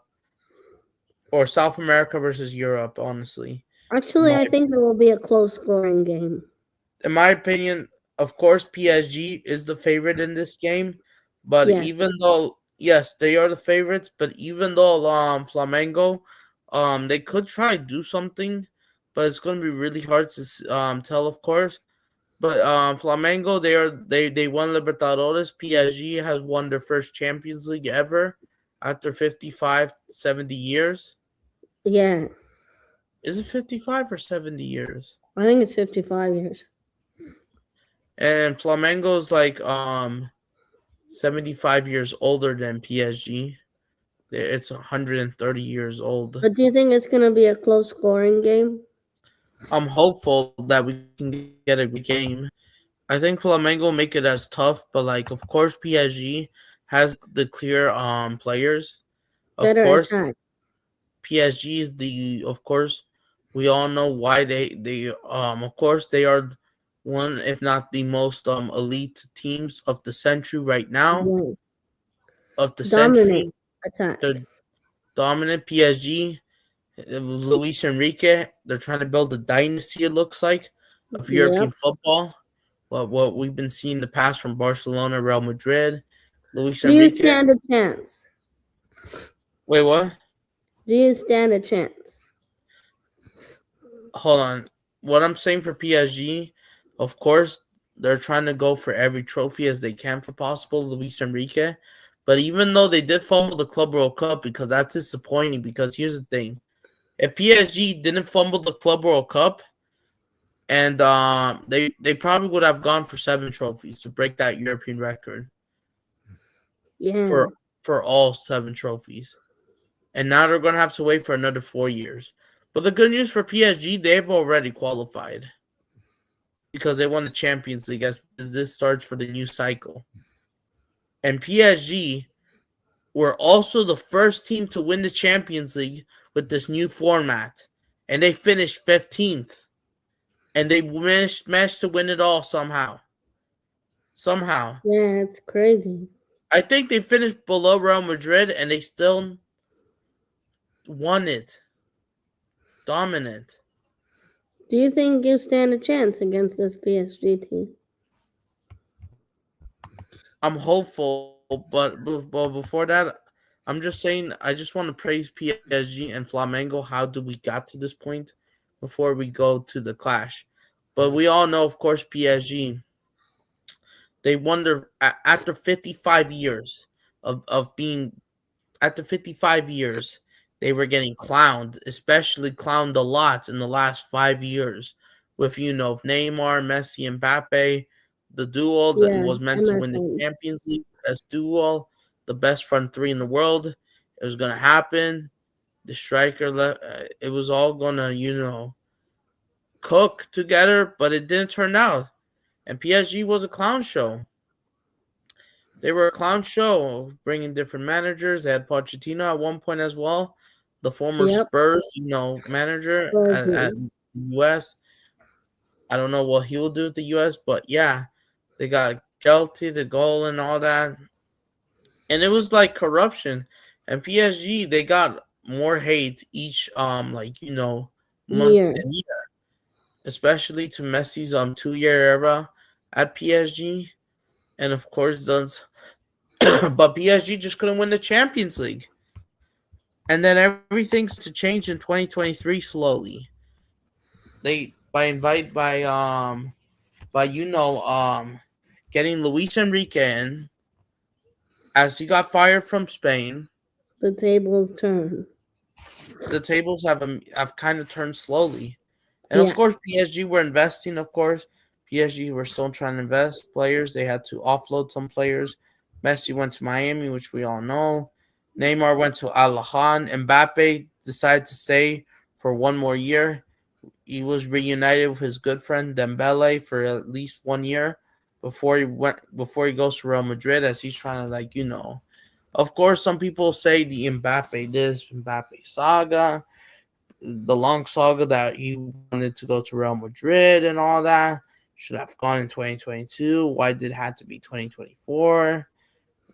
or South America versus Europe. Honestly, Actually, I think it will be a close scoring game. in my opinion, of course, PSG is the favorite in this game. But Yeah. even though, yes, they are the favorites, but even though Flamengo, they could try to do something, but it's going to be really hard to tell, of course. But Flamengo, they won Libertadores. PSG has won their first Champions League ever after 55, 70 years. Yeah. Is it 55 or 70 years? I think it's 55 years. And Flamengo is like 75 years older than PSG. It's 130 years old. But do you think it's going to be a close scoring game? I'm hopeful that we can get a great game. I think Flamengo will make it as tough, but like of course PSG has the clear players. Of Better course, attack. PSG is the of course we all know why they of course they are one if not the most elite teams of the century right now. Yeah. Of the Dominant century, attack. they're dominant. PSG, Luis Enrique, they're trying to build a dynasty. It looks like of Yep. European football. what we've been seeing in the past from Barcelona, Real Madrid, Luis Do you Enrique. stand a chance? Wait, what? Do you stand a chance? Hold on. What I'm saying for PSG, of course, they're trying to go for every trophy as they can for possible, Luis Enrique. But even though they did fumble the Club World Cup, because that's disappointing, because here's the thing. If PSG didn't fumble the Club World Cup, and they probably would have gone for 7 trophies to break that European record Yeah. for all 7 trophies. And now they're going to have to wait for another 4 years. But the good news for PSG, they've already qualified because they won the Champions League as this starts for the new cycle. And PSG were also the first team to win the Champions League with this new format. And they finished 15th. And they managed to win it all somehow. Somehow. Yeah, it's crazy. I think they finished below Real Madrid and they still won it. Dominant. Do you think you stand a chance against this PSG team? I'm hopeful, but before that, I'm just saying I just want to praise PSG and Flamengo. How do we got to this point before we go to the clash? But we all know, of course, PSG. They wonder after 55 years of being after 55 years, they were getting clowned, especially clowned a lot in the last 5 years with, Neymar, Messi, and Mbappe, the duo that Yeah, was meant to win the MSN. Champions League as duo, the best front three in the world. It was going to happen. The striker, it was all going to, cook together, but it didn't turn out. And PSG was a clown show. They were a clown show, bringing different managers. They had Pochettino at one point as well, the former Yep. Spurs, manager at Crazy. US. I don't know what he will do with the US, but yeah, they got guilty, the goal, and all that, and it was like corruption. And PSG, they got more hate each month Year. and year, especially to Messi's 2-year era at PSG, and of course those. But PSG just couldn't win the Champions League. And then everything's to change in 2023 slowly. They by getting Luis Enrique in as he got fired from Spain. The tables turn. The tables have kind of turned slowly. And of Yeah. course PSG were investing, of course. PSG were still trying to invest players. They had to offload some players. Messi went to Miami, which we all know. Neymar went to Al Ahly. Mbappe decided to stay for one more year. He was reunited with his good friend Dembele for at least 1 year before he goes to Real Madrid, as he's trying to Of course, some people say the Mbappe this, Mbappe saga, the long saga that he wanted to go to Real Madrid and all that. Should have gone in 2022. Why did it have to be 2024?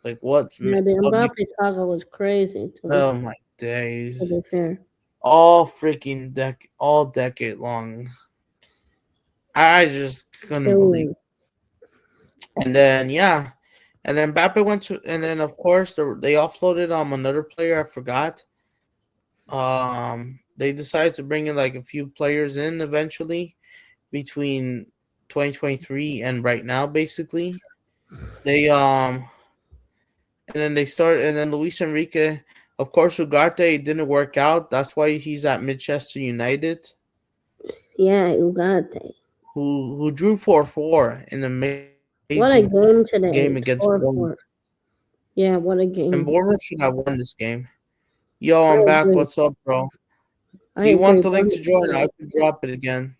Like what? Yeah, the Mbappe saga was crazy, Oh my to days! be fair. All freaking all decade long. I just couldn't believe. Killing. And then and then Mbappe went to, and then of course they offloaded another player. I forgot. They decided to bring in like a few players in eventually between 2023 and right now, basically. They and then Luis Enrique, of course, Ugarte didn't work out. That's why he's at Manchester United. Yeah, Ugarte. Who drew 4-4 in an amazing What a game today. game against 4-4. Bournemouth. Yeah, what a game. And Bournemouth should have won this game. Yo, I I'm back. agree. What's up, bro? I Do you want the agree. link to join? I can drop it again.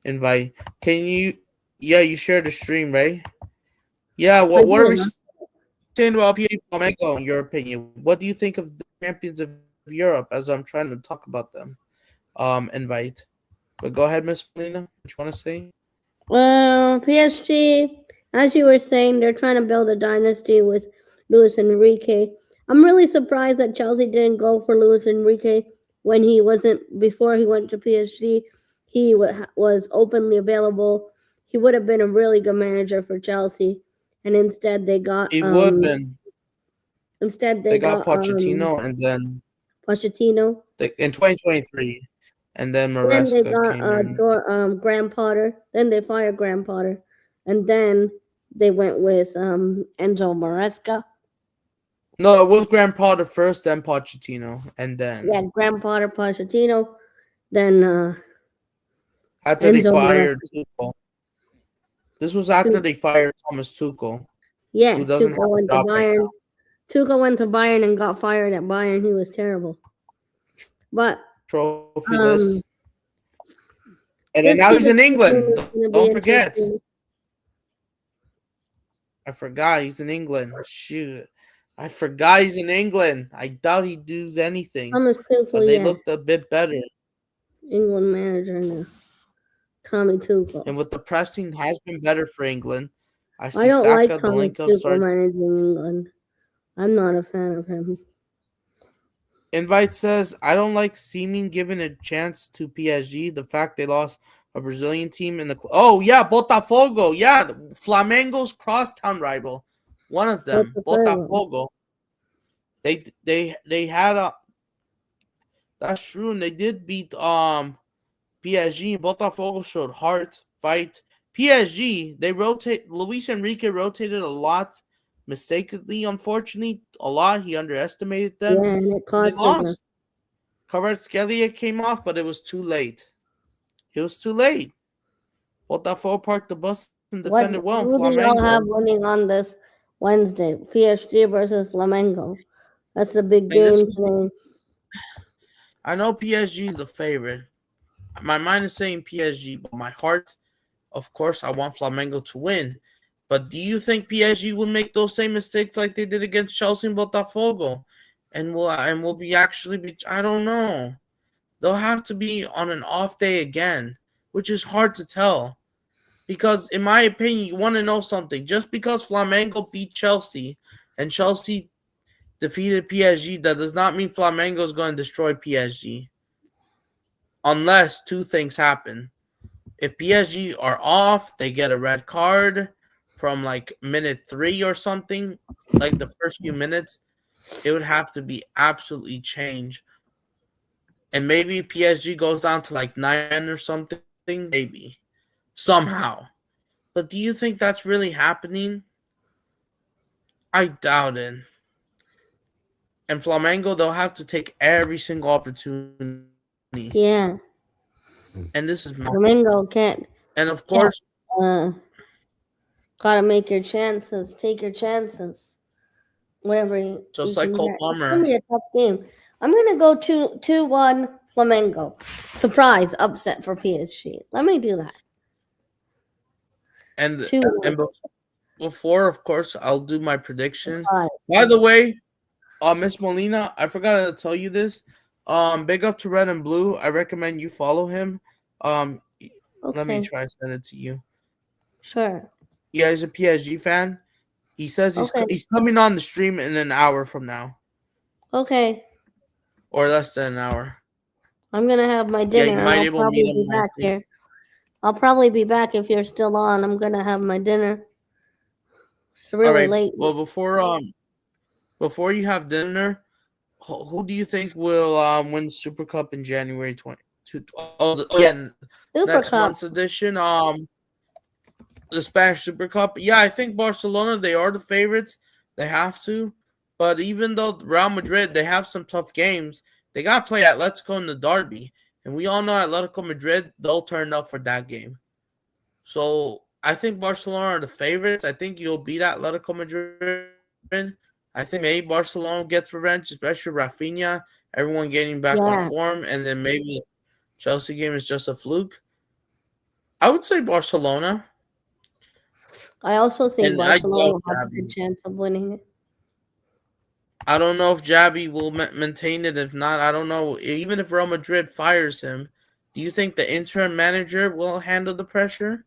Invite. Can you? Yeah, you share the stream, right? Yeah. What are we saying about PSG Flamengo? In your opinion, what do you think of the champions of Europe? As I'm trying to talk about them. Invite. But go ahead, Miss Melina. What you want to say? Well, PSG, as you were saying, they're trying to build a dynasty with Luis Enrique. I'm really surprised that Chelsea didn't go for Luis Enrique when before he went to PSG. He was openly available. he would have been a really good manager for Chelsea, and instead they got He would have been. instead They got Pochettino, and then Pochettino. in 2023, and then Then they Maresca got came in. Graham Potter. Then they fired Graham Potter, and then they went with Enzo Maresca. No, it was Graham Potter first, then Pochettino, and then Graham Potter, Pochettino, then after they Enzo fired Maresca. Tuchel. This was after Tu- they fired Thomas Tuchel, Yeah, who doesn't have Tuchel a went to job right Bayern. Tuchel went to Bayern and got fired at Bayern. He was terrible. But now. Trophyless. um, And then this now he's in PSG team England. is going to be Don't forget. interesting. I forgot he's in England. Shoot. I forgot he's in England. I doubt he does anything. Thomas But Tuchel, they yeah, looked a bit better. England manager now. Tommy Tuchel. And with the pressing has been better for England. I I see don't like Saka, the Thomas link up Tuchel starts. managing England. I'm not a fan of him. Invite says, I don't like Seeming giving a chance to PSG. The fact they lost a Brazilian team in the... Oh, yeah, Botafogo. Yeah, Flamengo's crosstown rival. One of them, Botafogo. They had a... That's true, and they did beat PSG. Botafogo showed heart, fight. PSG, they rotate... Luis Enrique rotated a lot. Mistakenly, unfortunately, a lot. He underestimated them. Yeah, and it They cost them. lost. Kvaratskhelia came off, but it was too late. It was too late. Botafogo parked the bus and defended well. Who do y'all have winning on this Wednesday? PSG versus Flamengo. That's the big game today. I know PSG is the favorite. My mind is saying PSG, but my heart, of course, I want Flamengo to win. But do you think PSG will make those same mistakes like they did against Chelsea and Botafogo? And will be actually be? I don't know. They'll have to be on an off day again, which is hard to tell. Because in my opinion, you want to know something. Just because Flamengo beat Chelsea and Chelsea defeated PSG, that does not mean Flamengo is going to destroy PSG. Unless two things happen. If PSG are off, they get a red card from like minute 3 or something, like the first few minutes, it would have to be absolutely changed. And maybe PSG goes down to like 9 or something, maybe. Somehow. But do you think that's really happening? I doubt it. And Flamengo, they'll have to take every single opportunity. Yeah. And this is Flamengo can't. And of course, gotta make your chances. Take your chances. Whatever you just like can Cole get. Palmer. It's gonna be a tough game. I'm gonna go 2-1 Flamengo. Surprise upset for PSG. Let me do that. And 2-1. before, of course, I'll do my prediction. Surprise. By the way, Miss Molina, I forgot to tell you this. Big up to Red and Blue. I recommend you follow him. Let me try to send it to you. Sure. Yeah, he's a PSG fan. He says he's coming on the stream in an hour from now. Okay. Or less than an hour. I'm gonna have my dinner. Yeah, you might I'll able probably to meet him be back here. I'll probably be back if you're still on. I'm gonna have my dinner. It's really late. Well, before you have dinner, who do you think will win Super Cup in January 2022? Next month's edition. The Spanish Super Cup. Yeah, I think Barcelona, they are the favorites. They have to. But even though Real Madrid, they have some tough games, they got to play Atletico in the derby. And we all know Atletico Madrid, they'll turn up for that game. So I think Barcelona are the favorites. I think you'll beat Atletico Madrid. I think maybe Barcelona gets revenge, especially Rafinha, everyone getting back on form. And then maybe the Chelsea game is just a fluke. I would say Barcelona. I also think Barcelona has a good chance of winning it. I don't know if Xavi will maintain it. If not, I don't know. Even if Real Madrid fires him, do you think the interim manager will handle the pressure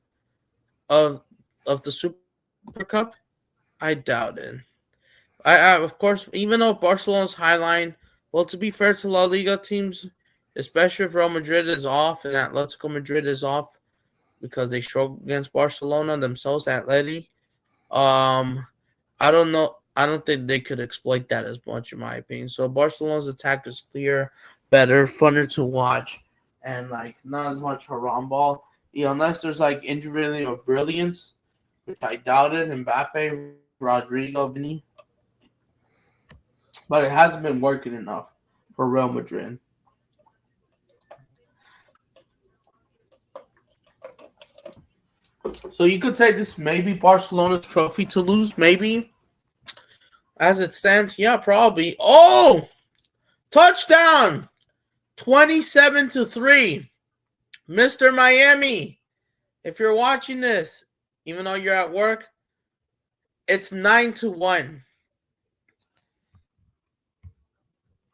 of the Super Cup? I doubt it. I of course, even though Barcelona's high line, well, to be fair to La Liga teams, especially if Real Madrid is off and Atletico Madrid is off, because they struggled against Barcelona themselves, Atleti. Um, I don't know. I don't think they could exploit that as much, in my opinion. So Barcelona's attack is clear, better, funner to watch, and like not as much haram ball. Unless there's like injury or brilliance, which I doubted. Mbappe, Rodrigo, Vinny, but it hasn't been working enough for Real Madrid. So you could say this may be Barcelona's trophy to lose, maybe. As it stands, yeah, probably. Oh, touchdown! 27-3. Mr. Miami. If you're watching this, even though you're at work, it's 9-1.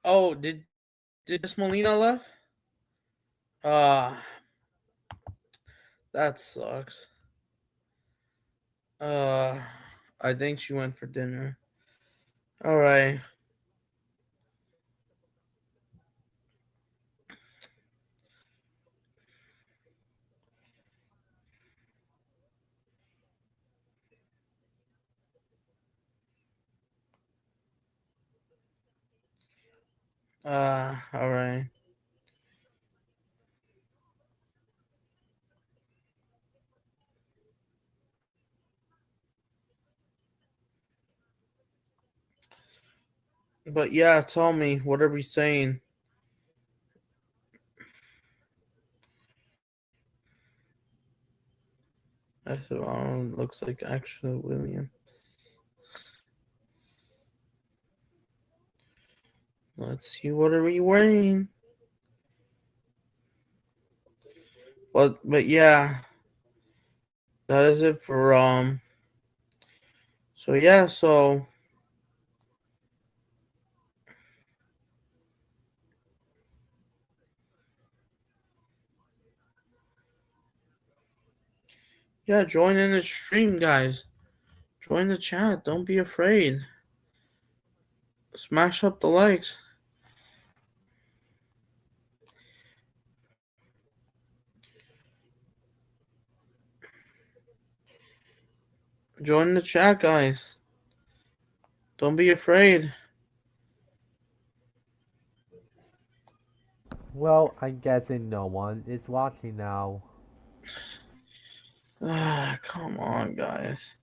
Oh, did Miss Molina left? Uh that sucks. Uh I think she went for dinner. All right. All right. But yeah, tell me, what are we saying? That's looks like actually William. Let's see, what are we wearing? But yeah, that is it for So yeah, so yeah, join in the stream, guys. Join the chat. Don't be afraid. Smash up the likes. Join the chat, guys. Don't be afraid. Well, I'm guessing no one is watching now. Come on, guys.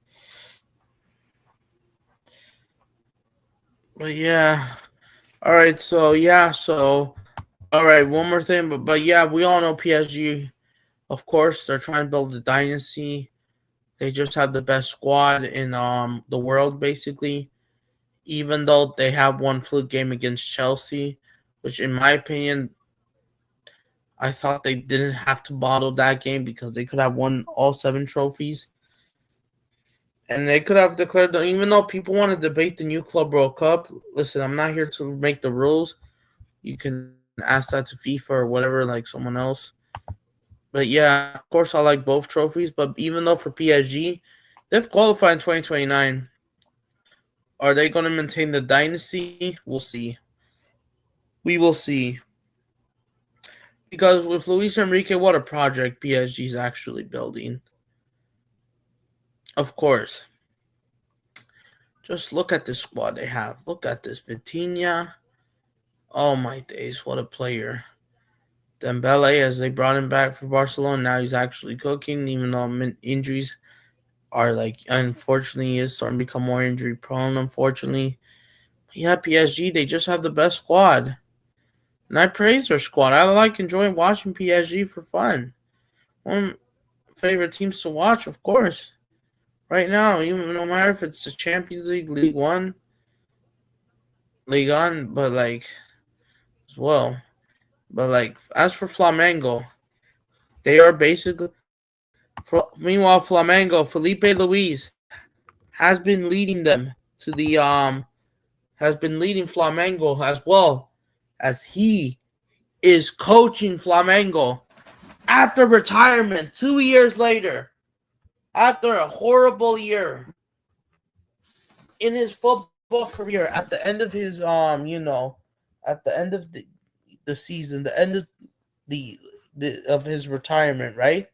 But yeah. All right, so yeah, so all right, one more thing, but yeah, we all know PSG. Of course, they're trying to build a dynasty. They just have the best squad in the world, basically. Even though they have one fluke game against Chelsea, which in my opinion, I thought they didn't have to bottle that game because they could have won all 7 trophies. And they could have declared, even though people want to debate the new Club World Cup, listen, I'm not here to make the rules. You can ask that to FIFA or whatever, like someone else. But yeah, of course, I like both trophies. But even though for PSG, they've qualified in 2029. Are they going to maintain the dynasty? We'll see. We will see. Because with Luis Enrique, what a project PSG is actually building. Of course. Just look at this squad they have. Look at this. Vitinha. Oh my days, what a player. Dembele, as they brought him back for Barcelona, now he's actually cooking, even though injuries are like, unfortunately, is starting to become more injury prone, unfortunately. But yeah, PSG, they just have the best squad. And I praise their squad. I like enjoying watching PSG for fun. One of my favorite teams to watch, of course. Right now, even no matter if it's the Champions League, League One, League On, but like as well. But like as for Flamengo, they are basically. Meanwhile, Flamengo, Felipe Luis has been leading them to the has been leading Flamengo as well as he is coaching Flamengo after retirement 2 years later, after a horrible year in his football career, at the end of his at the end of the season, the end of the of his retirement, right?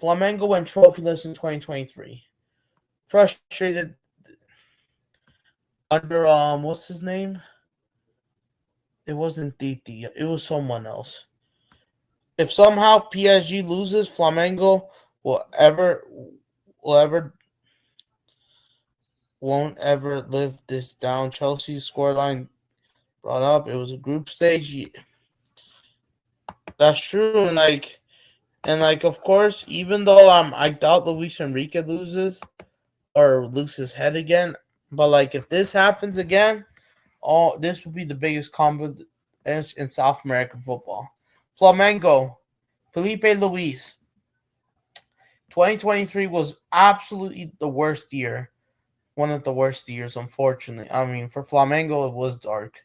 Flamengo went trophyless in 2023. Frustrated under what's his name? It wasn't Titi. It was someone else. If somehow PSG loses, Flamengo will ever will ever won't ever live this down. Chelsea's scoreline brought up. It was a group stage. That's true, and of course, even though I doubt Luis Enrique loses or loses his head again, but if this happens again, this would be the biggest combo in South American football. Flamengo, Felipe Luis. 2023 was absolutely the worst year. One of the worst years, unfortunately. I mean, for Flamengo, it was dark.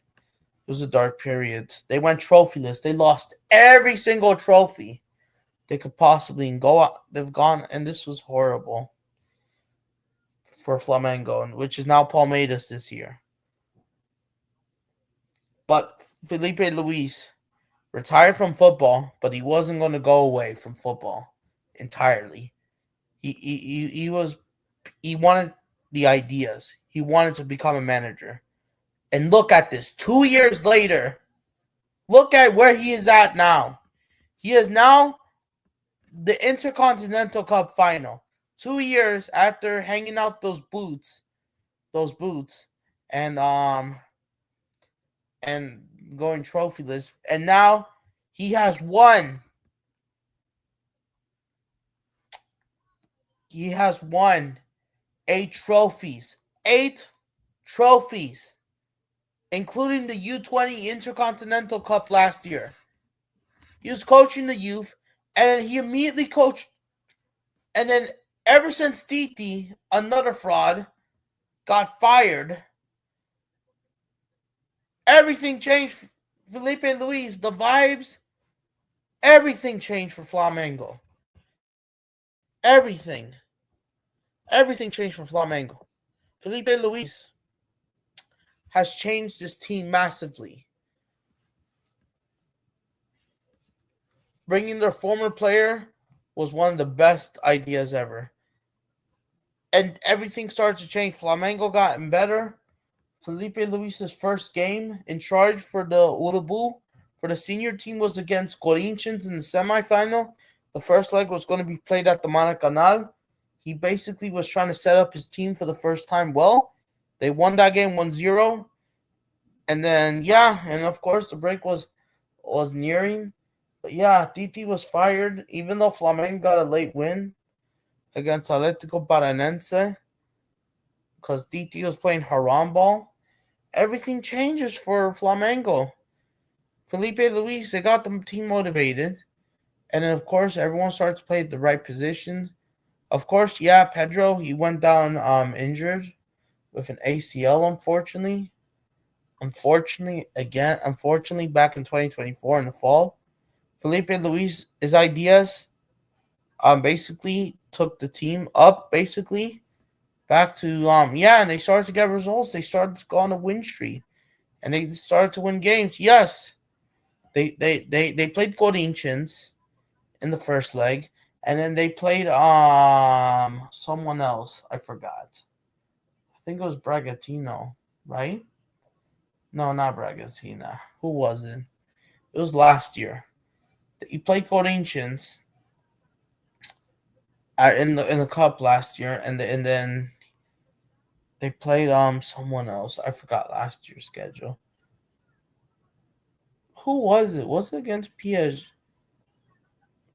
It was a dark period. They went trophyless. They lost every single trophy they could possibly go out. They've gone, and this was horrible for Flamengo, which is now Palmeiras this year. But Felipe Luis retired from football, but he wasn't going to go away from football entirely. He wanted the ideas. He wanted to become a manager. And look at this. 2 years later, look at where he is at now. He is now the Intercontinental Cup final. 2 years after hanging out those boots, and going trophyless. And now he has won. He has won 8 trophies. 8 trophies. Including the U20 Intercontinental Cup last year. He was coaching the youth, and he immediately coached. And then ever since Titi, another fraud, got fired, everything changed. Felipe Luis, the vibes, everything changed for Flamengo. Everything changed for Flamengo. Felipe Luis has changed this team massively. Bringing their former player was one of the best ideas ever. And everything started to change. Flamengo gotten better. Felipe Luis's first game in charge for the Urubu for the senior team was against Corinthians in the semifinal. The first leg was going to be played at the Maracanã. He basically was trying to set up his team for the first time well. They won that game 1-0. And then, and of course the break was nearing. But Titi was fired, even though Flamengo got a late win against Atlético Paranense because Titi was playing haram ball. Everything changes for Flamengo. Felipe Luis, they got the team motivated. And then, of course, everyone starts to play the right positions. Of course, Pedro, he went down injured with an ACL, unfortunately. Unfortunately, back in 2024 in the fall. Felipe Luis, his ideas basically took the team up, back to, and they started to get results. They started to go on a win streak, and they started to win games. Yes, they played Corinthians in the first leg, and then they played someone else. I forgot. I think it was Bragantino, right? No, not Bragantino. Who was it? It was last year. He played Corinthians in the cup last year, and then they played someone else. I forgot last year's schedule. Who was it? Was it against PSG?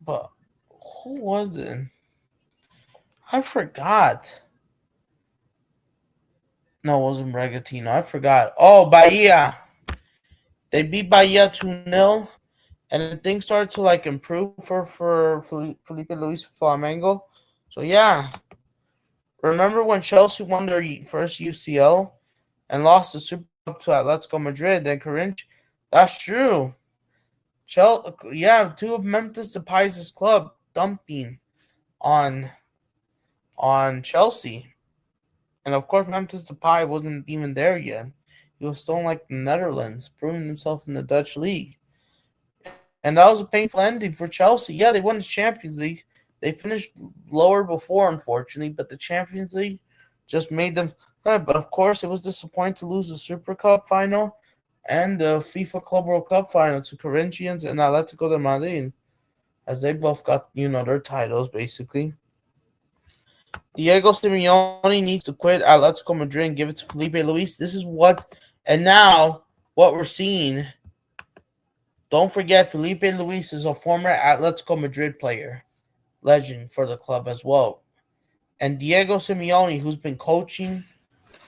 But who was it? I forgot. No, it wasn't Bragantino. I forgot. Oh, Bahia. They beat Bahia 2-0. And things started to improve for Felipe Luis Flamengo. So remember when Chelsea won their first UCL and lost the Super Cup to Atletico Madrid, then Corinthians? That's true. Two of Memphis Depay's club dumping on Chelsea, and of course Memphis Depay wasn't even there yet. He was still in the Netherlands, proving himself in the Dutch league. And that was a painful ending for Chelsea. Yeah, they won the Champions League, They finished lower before, unfortunately, but the Champions League just made them good. But of course, it was disappointing to lose the Super Cup final and the FIFA Club World Cup final to Corinthians and Atletico de Madrid, as they both got their titles basically. Diego Simeone needs to quit Atletico Madrid and give it to Felipe Luis. This is and now what we're seeing. Don't forget, Felipe Luis is a former Atletico Madrid player, legend for the club as well. And Diego Simeone, who's been coaching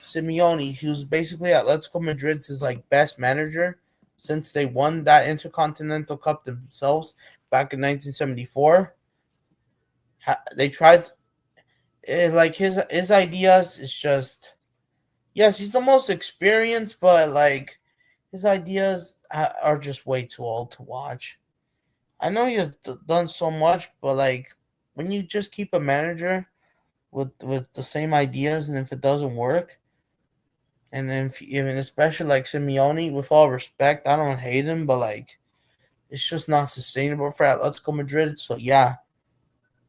Simeone, who's basically Atletico Madrid's best manager since they won that Intercontinental Cup themselves back in 1974. They tried his ideas is just, yes, he's the most experienced, but his ideas are just way too old to watch. I know he has done so much, but when you just keep a manager with the same ideas, and if it doesn't work, and then even especially Simeone, with all respect, I don't hate him, but it's just not sustainable for Atletico Madrid. So yeah,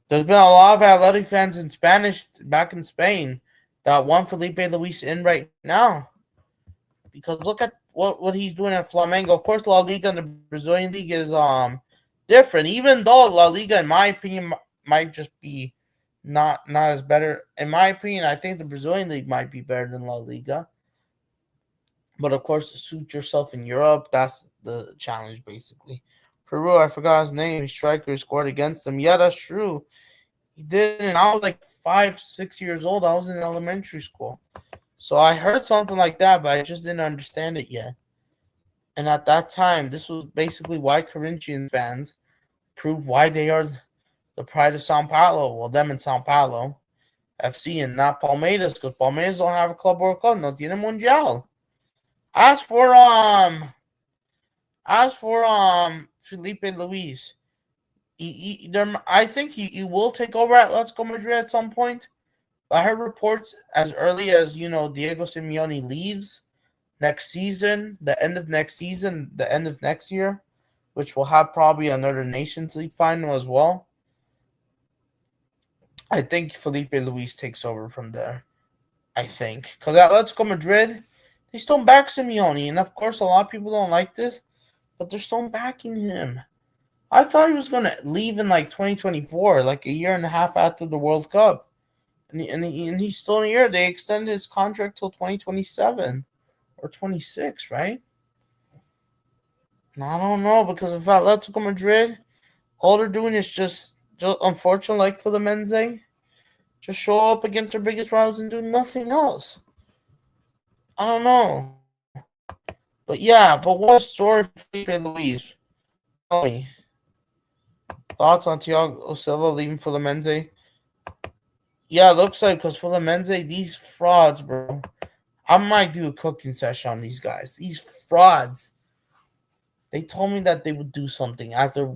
there's been a lot of Athletic fans in Spanish back in Spain that want Felipe Luis in right now, because look at what he's doing at Flamengo. Of course, La Liga and the Brazilian league is different. Even though La Liga, in my opinion, might just be not as better. In my opinion, I think the Brazilian league might be better than La Liga. But of course, to suit yourself in Europe, that's the challenge basically. Peru, I forgot his name. Striker scored against them. Yeah, that's true. He did, and I was 5, 6 years old. I was in elementary school. So I heard something like that, but I just didn't understand it yet. And at that time, this was basically why Corinthians fans prove why they are the pride of Sao Paulo. Well, them in Sao Paulo FC and not Palmeiras, because Palmeiras don't have a Club World Cup. No tiene Mundial. As for Felipe Luis, I think he will take over at Atletico Madrid at some point. I heard reports as early as Diego Simeone leaves next season, the end of next season, the end of next year, which will have probably another Nations League final as well. I think Felipe Luis takes over from there. I think because Atletico Madrid, they still back Simeone, and of course a lot of people don't like this, but they're still backing him. I thought he was gonna leave in 2024, a year and a half after the World Cup, and he's still in here. They extended his contract till 2027 or 26, right? And I don't know, because if Atletico Madrid, all they're doing is just unfortunately, for the Menze, just show up against their biggest rivals and do nothing else. I don't know. But yeah, but what a story for Felipe Luis. Tell me. Thoughts on Thiago Silva leaving Fluminense? Yeah, it looks like, because Fluminense, these frauds, bro. I might do a cooking session on these guys. These frauds. They told me that they would do something after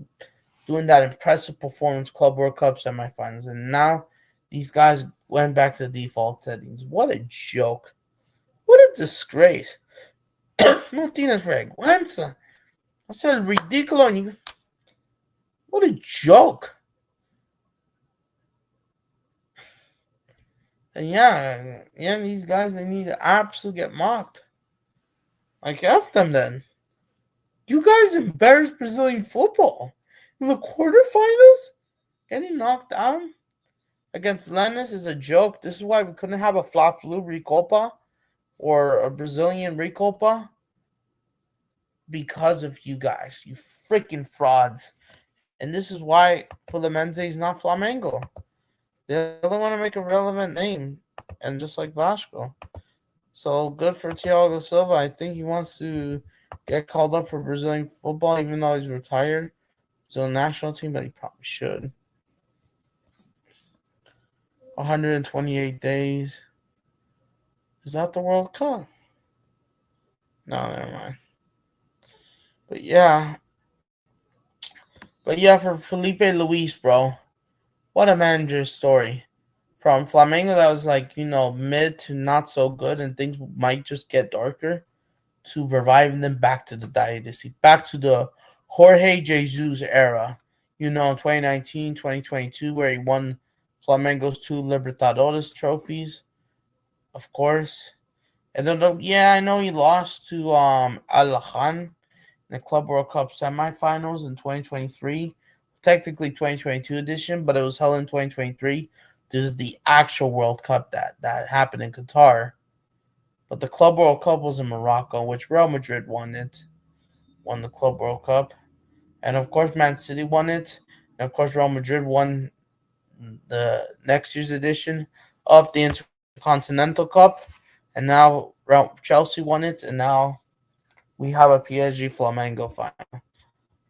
doing that impressive performance, Club World Cup semifinals, and now these guys went back to default settings. What a joke. What a disgrace. No tienes vergüenza. I said ridiculous. What a joke. And yeah, these guys, they need to absolutely get mocked. F them then. You guys embarrassed Brazilian football. In the quarterfinals? Getting knocked down against Lannis is a joke. This is why we couldn't have a Fla-Flu Recopa or a Brazilian Recopa. Because of you guys. You freaking frauds. And this is why Fluminense is not Flamengo. They only want to make a relevant name. And just like Vasco. So good for Thiago Silva. I think he wants to get called up for Brazilian football, even though he's retired. Brazilian national team, but he probably should. 128 days. Is that the World Cup? No, never mind. But yeah, for Felipe Luis, bro, what a manager's story. From Flamengo that was mid to not so good, and things might just get darker, to reviving them back to the dynasty, back to the Jorge Jesus era. 2019, 2022, where he won Flamengo's two Libertadores trophies, of course. And then, yeah, I know he lost to Al in the Club World Cup semifinals in 2023, technically 2022 edition, but it was held in 2023. This is the actual World Cup that happened in Qatar. But the Club World Cup was in Morocco, which Real Madrid won the Club World Cup. And of course, Man City won it. And of course, Real Madrid won the next year's edition of the Intercontinental Cup. And now Chelsea won it. And now we have a PSG Flamengo final.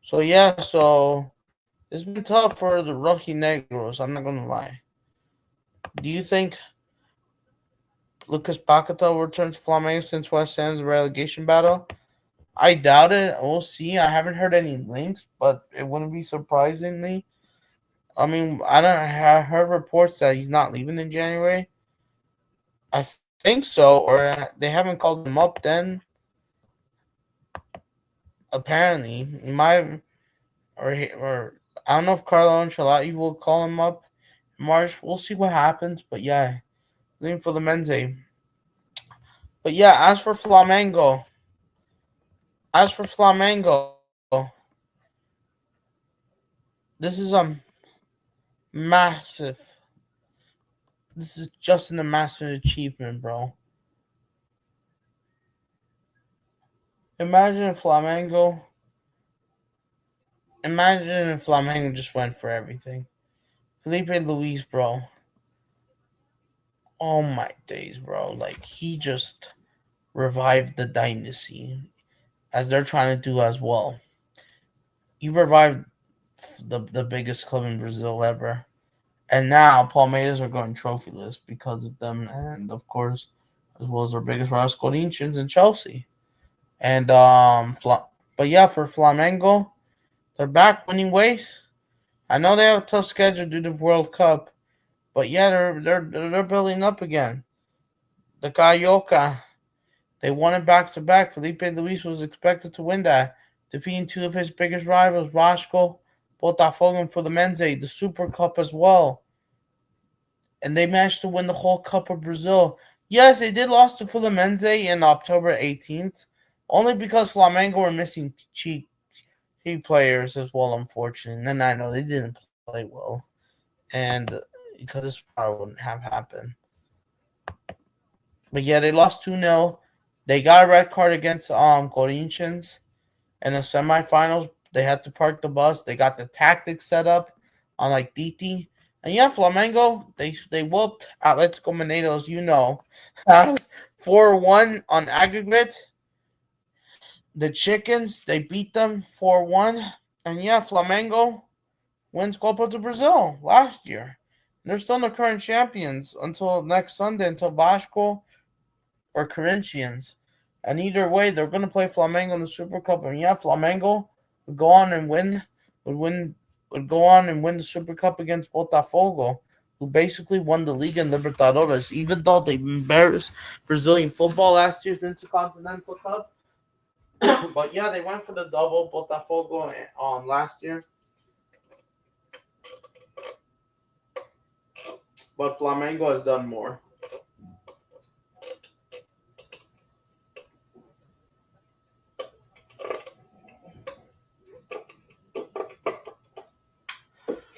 So, yeah, so it's been tough for the Rojinegros. I'm not going to lie. Do you think Lucas Paqueta will return to Flamengo since West Ham's relegation battle? I doubt it. We'll see. I haven't heard any links, but it wouldn't be surprisingly. I mean, I heard reports that he's not leaving in January. I think so, or they haven't called him up then. Apparently, he might, or I don't know if Carlo Ancelotti will call him up in March. We'll see what happens. But yeah, leaving for the Menze. But yeah, as for Flamengo, this is massive. This is just an massive achievement, bro. Imagine if Flamengo, imagine if Flamengo just went for everything. Felipe Luis, bro. Oh my days, bro. Like he just revived the dynasty as they're trying to do as well. He revived the biggest club in Brazil ever. And now Palmeiras are going trophyless because of them, and of course, as well as their biggest rivals, Corinthians and Chelsea. And but yeah, for Flamengo, they're back winning ways. I know they have a tough schedule due to the World Cup, but yeah, they're building up again. The Carioca, they won it back to back. Felipe Luis was expected to win that, defeating two of his biggest rivals, Vasco, Botafogo, and Fluminense, the Super Cup as well. And they managed to win the whole Cup of Brazil. Yes, they did lose to Fluminense in October 18th, only because Flamengo were missing key players as well, unfortunately. And then I know they didn't play well, and because this probably wouldn't have happened. But yeah, they lost 2-0. They got a red card against Corinthians in the semifinals. They had to park the bus. They got the tactics set up on like DT. And yeah, Flamengo, they whooped Atletico Mineiro, as you know, 4-1 on aggregate. The Chickens, they beat them 4-1. And yeah, Flamengo wins Copa do Brazil last year. They're still the current champions until next Sunday, until Vasco or Corinthians. And either way, they're going to play Flamengo in the Super Cup. And yeah, Flamengo would go on and would go on and win the Super Cup against Botafogo, who basically won the league in Libertadores, even though they embarrassed Brazilian football last year's Intercontinental Cup. But yeah, they went for the double Botafogo last year. But Flamengo has done more.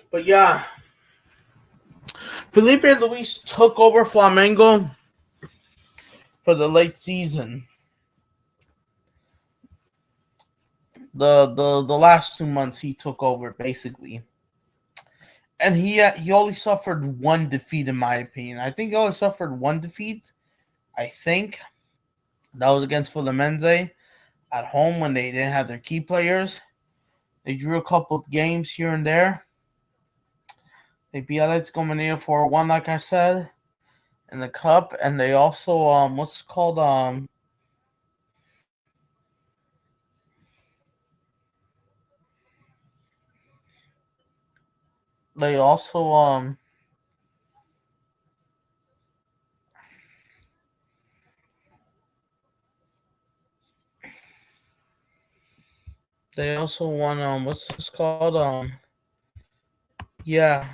But yeah, Felipe Luis took over Flamengo for the late season. The last 2 months he took over basically, and he only suffered one defeat in my opinion. I think he only suffered one defeat. I think that was against Fluminense at home when they didn't have their key players. They drew a couple of games here and there. They beat Atletico Mineiro 4-1, like I said, in the cup, and they also what's it called they also won what's this called Yeah.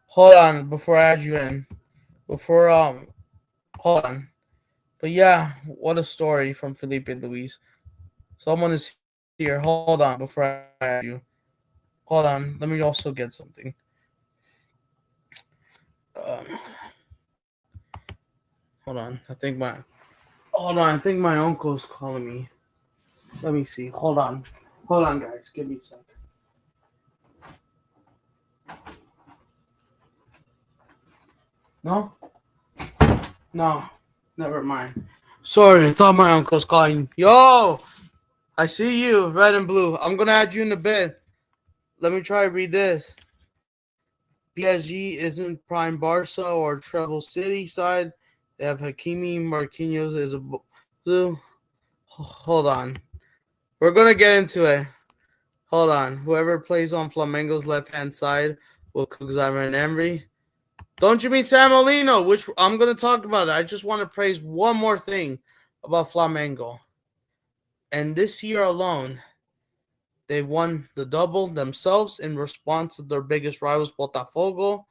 Hold on before I add you in. Before hold on. But yeah, what a story from Felipe Luis. Someone is here. Hold on before I add you. Hold on. Let me also get something. Um, hold on. I think my uncle's calling me. Let me see. Hold on. Hold on, guys. Give me a sec. No? No. Never mind. Sorry, I thought my uncle's calling. Yo! I see you, red and blue. I'm gonna add you in a bit. Let me try to read this. PSG isn't prime Barca or treble City side. They have Hakimi, Marquinhos is a blue. Hold on. We're gonna get into it. Hold on. Whoever plays on Flamengo's left-hand side will cook Zaire and Emery. Don't you mean Sam Molino? Which I'm gonna talk about it. I just want to praise one more thing about Flamengo. And this year alone, they won the double themselves in response to their biggest rivals, Botafogo.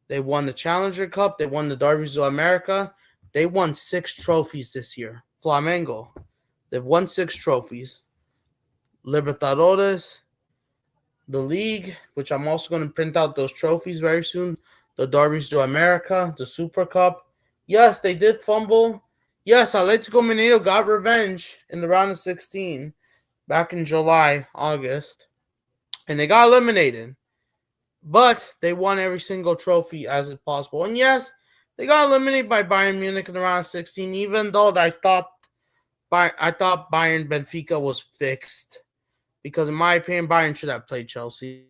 They won the Challenger Cup. They won the Derby of America. They won 6 trophies this year. Flamengo. They've won 6 trophies. Libertadores, the league, which I'm also going to print out those trophies very soon. The Derbies of America, the Super Cup. Yes, they did fumble. Yes, Atletico Mineiro got revenge in the round of 16 back in July, August. And they got eliminated. But they won every single trophy as is possible. And yes, they got eliminated by Bayern Munich in the round of 16, even though I thought Bayern Benfica was fixed. Because in my opinion, Bayern should have played Chelsea.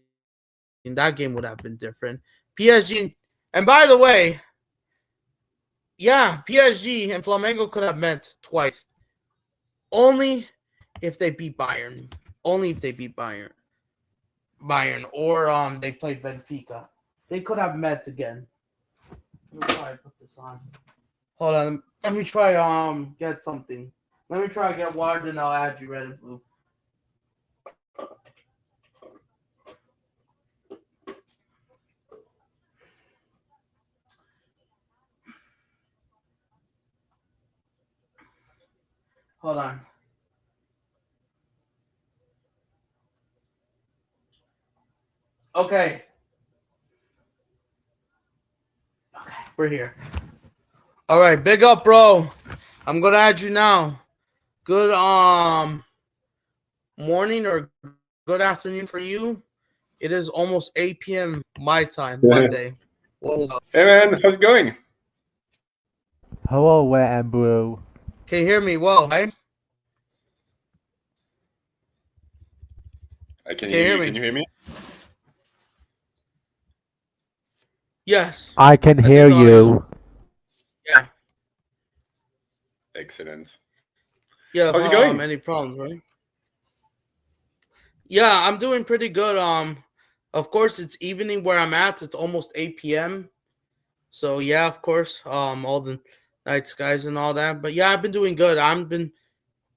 And that game would have been different. PSG, and by the way, yeah, PSG and Flamengo could have met twice. Only if they beat Bayern. Only if they beat Bayern. Or they played Benfica. They could have met again. Let me try to put this on. Hold on. Let me try get something. Let me try to get water and I'll add you red and blue. Hold on. Okay. Okay, we're here. All right, big up, bro. I'm gonna add you now. Good morning or good afternoon for you. It is almost 8 p.m. my time, Monday. What is up? Hey man, how's it going? Hello, red and blue. Can you hear me well, right? I can Can hear you hear you. me? Can you hear me? Yes. I can hear you. Yeah. Excellent. Yeah. How's it going? Any problems, right? Yeah, I'm doing pretty good. Of course, it's evening where I'm at. It's almost 8 p.m. So yeah, of course, all the night skies and all that. But yeah, I've been doing good. I've been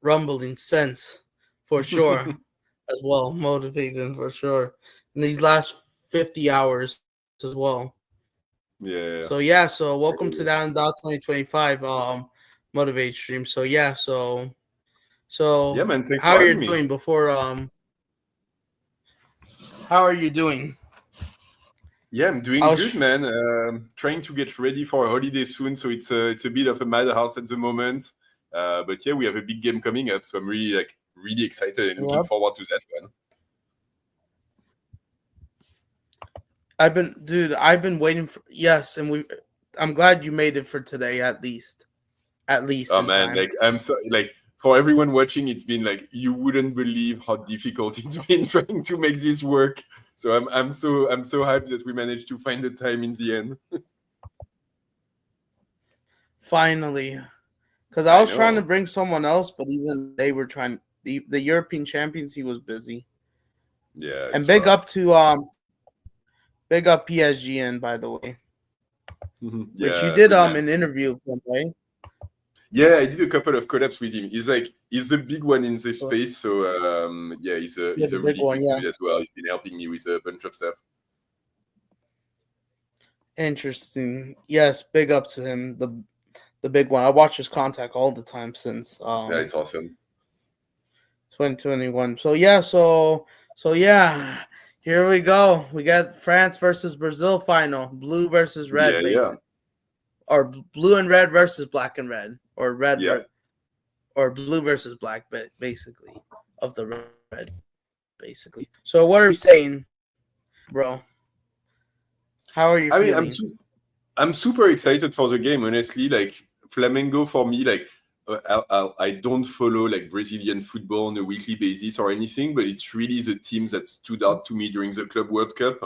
rumbling since, for sure, as well, motivating for sure in these last 50 hours as well. Yeah. So yeah, so welcome to Down and Dot 2025 motivate stream. So yeah, so Yeah, man. Thanks how for are you having me. doing before how are you doing? Yeah, I'm doing I was good, man. Trying to get ready for a holiday soon, so it's a bit of a madhouse at the moment. But yeah, we have a big game coming up, so I'm really excited and looking Yep. forward to that one. I've been waiting for yes, and I'm glad you made it for today at least. At least Oh in man, time. like I'm so like for everyone watching, it's been like you wouldn't believe how difficult it's been trying to make this work. So I'm so hyped that we managed to find the time in the end. Finally. Because I I was trying to know. bring someone else, but even they were trying the European champions, he was busy. Yeah, And it's rough. big up PSG in, by the way. Which you Yeah, did good man. an interview with him, right? Yeah, I did a couple of collabs with him. He's a big one in the space, so yeah, he's Yeah, a the big really one, good yeah. dude as well. He's been helping me with a bunch of stuff. Interesting. Yes, big up to him. The big one. I watch his contact all the time since Yeah, it's awesome. 2021. So yeah, here we go. We got France versus Brazil final. Blue versus red, Yeah, basically. Or blue and red versus black and red. Or or blue versus black, but basically. Of the red, basically. So what are we saying, bro? How are you feeling? I'm super excited for the game. Honestly, like Flamengo for me, like I don't follow like Brazilian football on a weekly basis or anything, but it's really the team that stood out to me during the Club World Cup.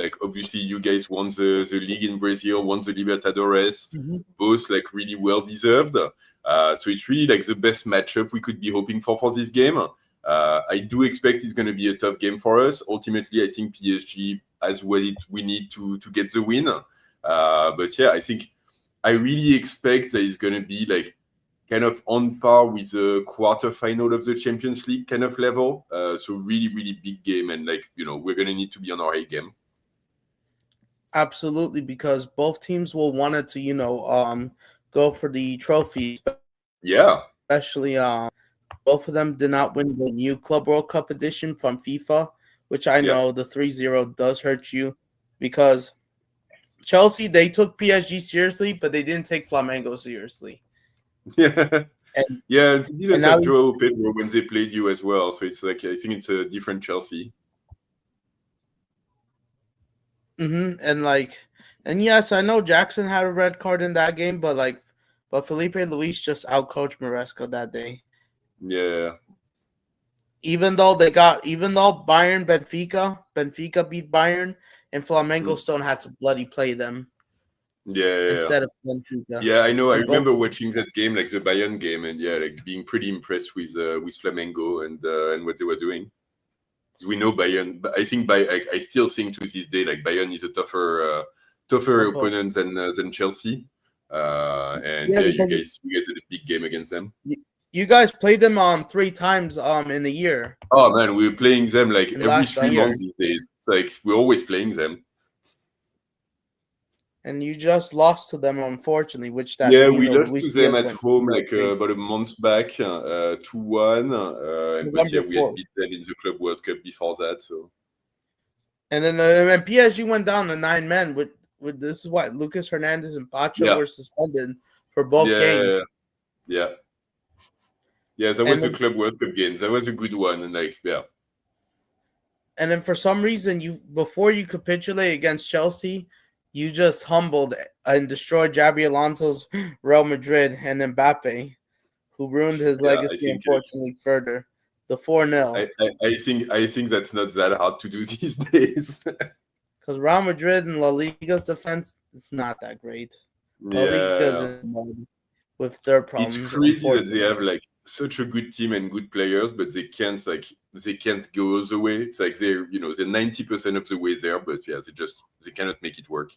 Like obviously you guys won the league in Brazil, won the Libertadores, both like really well deserved. So it's really like the best matchup we could be hoping for this game. I do expect it's going to be a tough game for us. Ultimately, I think PSG has what we need to get the win. But yeah, I really expect that it's going to be like kind of on par with the quarterfinal of the Champions League kind of level. So really, really big game. And like, we're going to need to be on our A game. Absolutely, because both teams will want to, go for the trophy. Yeah. Especially, both of them did not win the new Club World Cup edition from FIFA, which I know the 3-0 does hurt you because Chelsea, they took PSG seriously, but they didn't take Flamengo seriously. Yeah. And they didn't have Joao Pedro when they played you as well. So it's like, I think it's a different Chelsea. And yes, I know Jackson had a red card in that game, but Felipe Luis just outcoached Maresca that day. Yeah. Even though Bayern Benfica beat Bayern, and Flamengo still had to bloody play them. Yeah. Instead of Benfica. Yeah, I know. I remember watching that game, like the Bayern game, and like being pretty impressed with Flamengo and what they were doing. We know Bayern, but I think I still think to this day like Bayern is a tougher opponent than Chelsea. You guys had a big game against them. You guys played them 3 times in the year. Oh man, we were playing them like every 3 months these days. It's like we're always playing them. And you just lost to them, unfortunately. We lost to them at home like about a month back, 2-1. But yeah, we had beat them in the Club World Cup before that. So. And then when PSG went down to 9 men, with this is what Lucas Hernandez and Pacho were suspended for both games. Yeah, that was the Club World Cup games. That was a good one, and And then for some reason, before you capitulate against Chelsea, you just humbled and destroyed Xabi Alonso's Real Madrid and Mbappe, who ruined his legacy, unfortunately, further. The 4-0. I think that's not that hard to do these days. Because Real Madrid and La Liga's defense, it's not that great. La Liga's with their problems. It's crazy that they have like such a good team and good players, but they can't go all the way. It's like they're 90% of the way there, but they cannot make it work.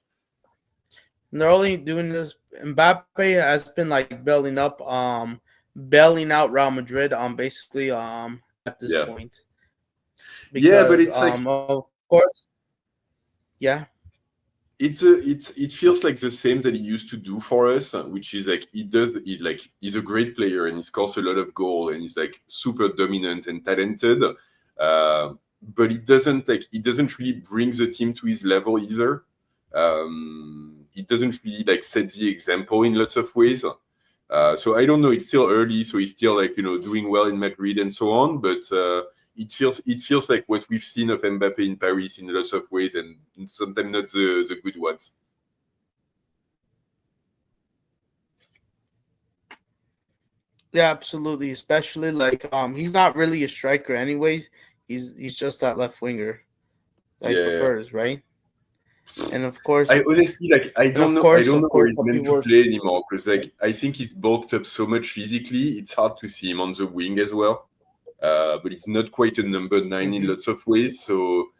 And they're only doing this. Mbappe has been like bailing out Real Madrid basically at this point. Because, but it's of course. Yeah. It feels like the same that he used to do for us, which is like he's a great player and he scores a lot of goals and he's like super dominant and talented, but he doesn't really bring the team to his level either. He doesn't really like set the example in lots of ways. So I don't know. It's still early, so he's still like doing well in Madrid and so on, but. It feels like what we've seen of Mbappe in Paris in lots of ways, and sometimes not the good ones. Yeah, absolutely. Especially like he's not really a striker, anyways. He's just that left winger, prefers, right? And of course, I honestly I don't know where he's meant to play anymore because I think he's bulked up so much physically. It's hard to see him on the wing as well. But it's not quite a number 9 in lots of ways. So,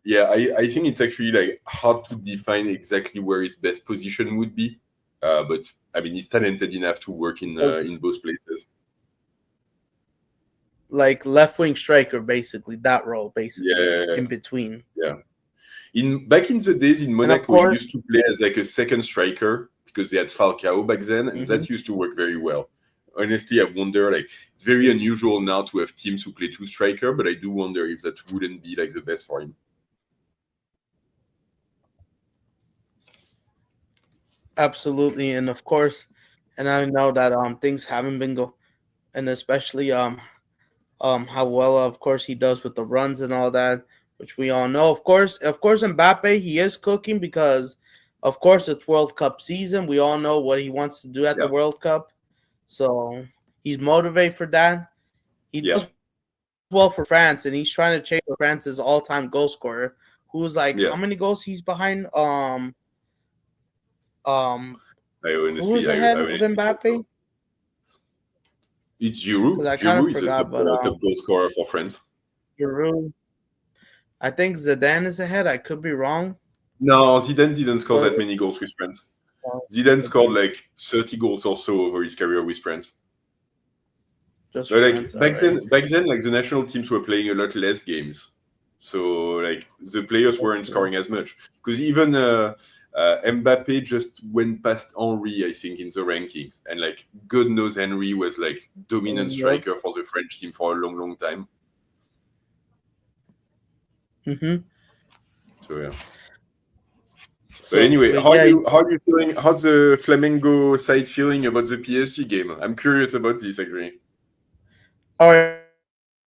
yeah, I think it's actually like hard to define exactly where his best position would be. But I mean, he's talented enough to work in both places. Like left wing striker, basically that role, basically in between. Back in the days in And of Monaco, he course, used to play as like a second striker because they had Falcao back then, and mhm. that used to work very well. Honestly, I wonder, like, it's very unusual now to have teams who play two striker, but I do wonder if that wouldn't be like the best for him. Absolutely, and of course, and I know that things haven't been and especially how well of course he does with the runs and all that, which we all know. Of course, Mbappe, he is cooking because of course it's World Cup season. We all know what he wants to do at the Yeah, World Cup, so he's motivated for that. He yeah, does well for France, and he's trying to chase France's all-time goal scorer, who's like yeah. how many goals he's behind? Um, I who is honestly, ahead I of honestly don't know. Mbappe? It's Because Giroud. I kind of Giroud is the forgot, but top goal scorer for France. Giroud. I think Zidane is ahead. I could be wrong, No, Zidane didn't score but that many goals with France. Zidane scored like 30 goals or so over his career with France. just But like France. All right. back then, like the national teams were playing a lot less games, so like the players weren't scoring as much. Because even Mbappe just went past Henry, I think, in the rankings, and like God knows Henry was like dominant Yep. striker for the French team for a long, long time. Mm-hmm. So yeah. But So, anyway, but yeah, he's, how are you feeling? How's the Flamengo side feeling about the PSG game? I'm curious about this actually. all right.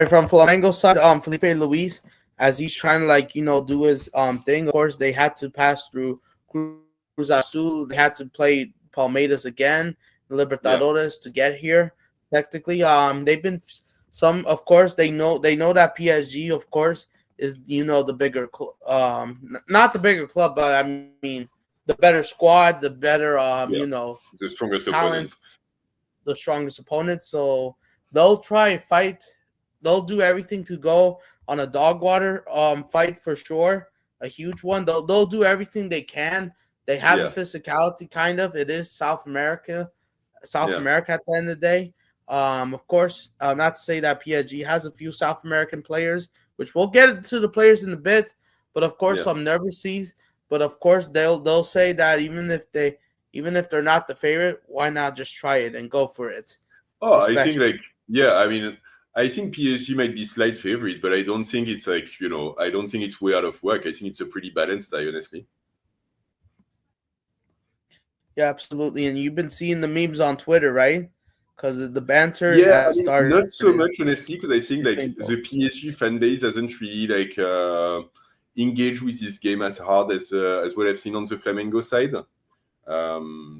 From Flamengo side, Felipe Luis, as he's trying to do his thing. Of course, they had to pass through Cruz Azul. They had to play Palmeiras again, Yeah, Libertadores to get here. Technically, they've been some. Of course, they know that PSG, of course, is the bigger not the bigger club, but I mean the better squad, the better yeah, the strongest talent, opponent. the strongest opponent. So they'll try fight. They'll do everything to go on a dog water fight for sure. A huge one. They'll do everything they can. They have a Yeah, physicality, kind of. It is South America. South yeah, America at the end of the day. Of course, not to say that PSG has a few South American players, which we'll get to the players in a bit. But of course, yeah. some nervousies. But of course, they'll say that even if they're not the favorite, why not just try it and go for it? Oh, I think Especially, like yeah. I mean, I think PSG might be slight favorite, but I don't think it's like I don't think it's way out of whack. I think it's a pretty balanced tie, honestly. yeah, absolutely. And you've been seeing the memes on Twitter, right? Because the banter Yeah, I has mean, started. not so much honestly, because I think like Insane, bro. the PSG fan base hasn't really like engaged with this game as hard as what I've seen on the Flamengo side.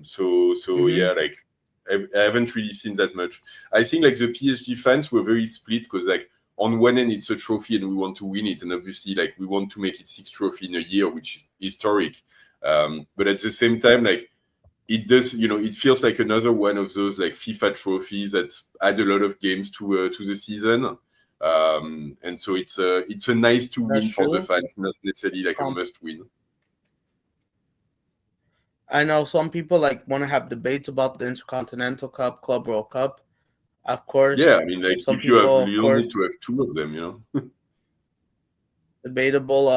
So Mm-hmm. yeah, like I haven't really seen that much. I think like the PSG fans were very split because like on one end it's a trophy and we want to win it, and obviously like we want to make it 6 trophy in a year, which is historic. But at the same time, like it does, it feels like another one of those like FIFA trophies that add a lot of games to the season. And so it's a nice to That's win for the true. fans, not necessarily like a Um, must win. I know some people want to have debates about the Intercontinental Cup, Club World Cup. Of Yeah, course, I mean, like some if you have, people, of you don't need course, to have two of them, debatable.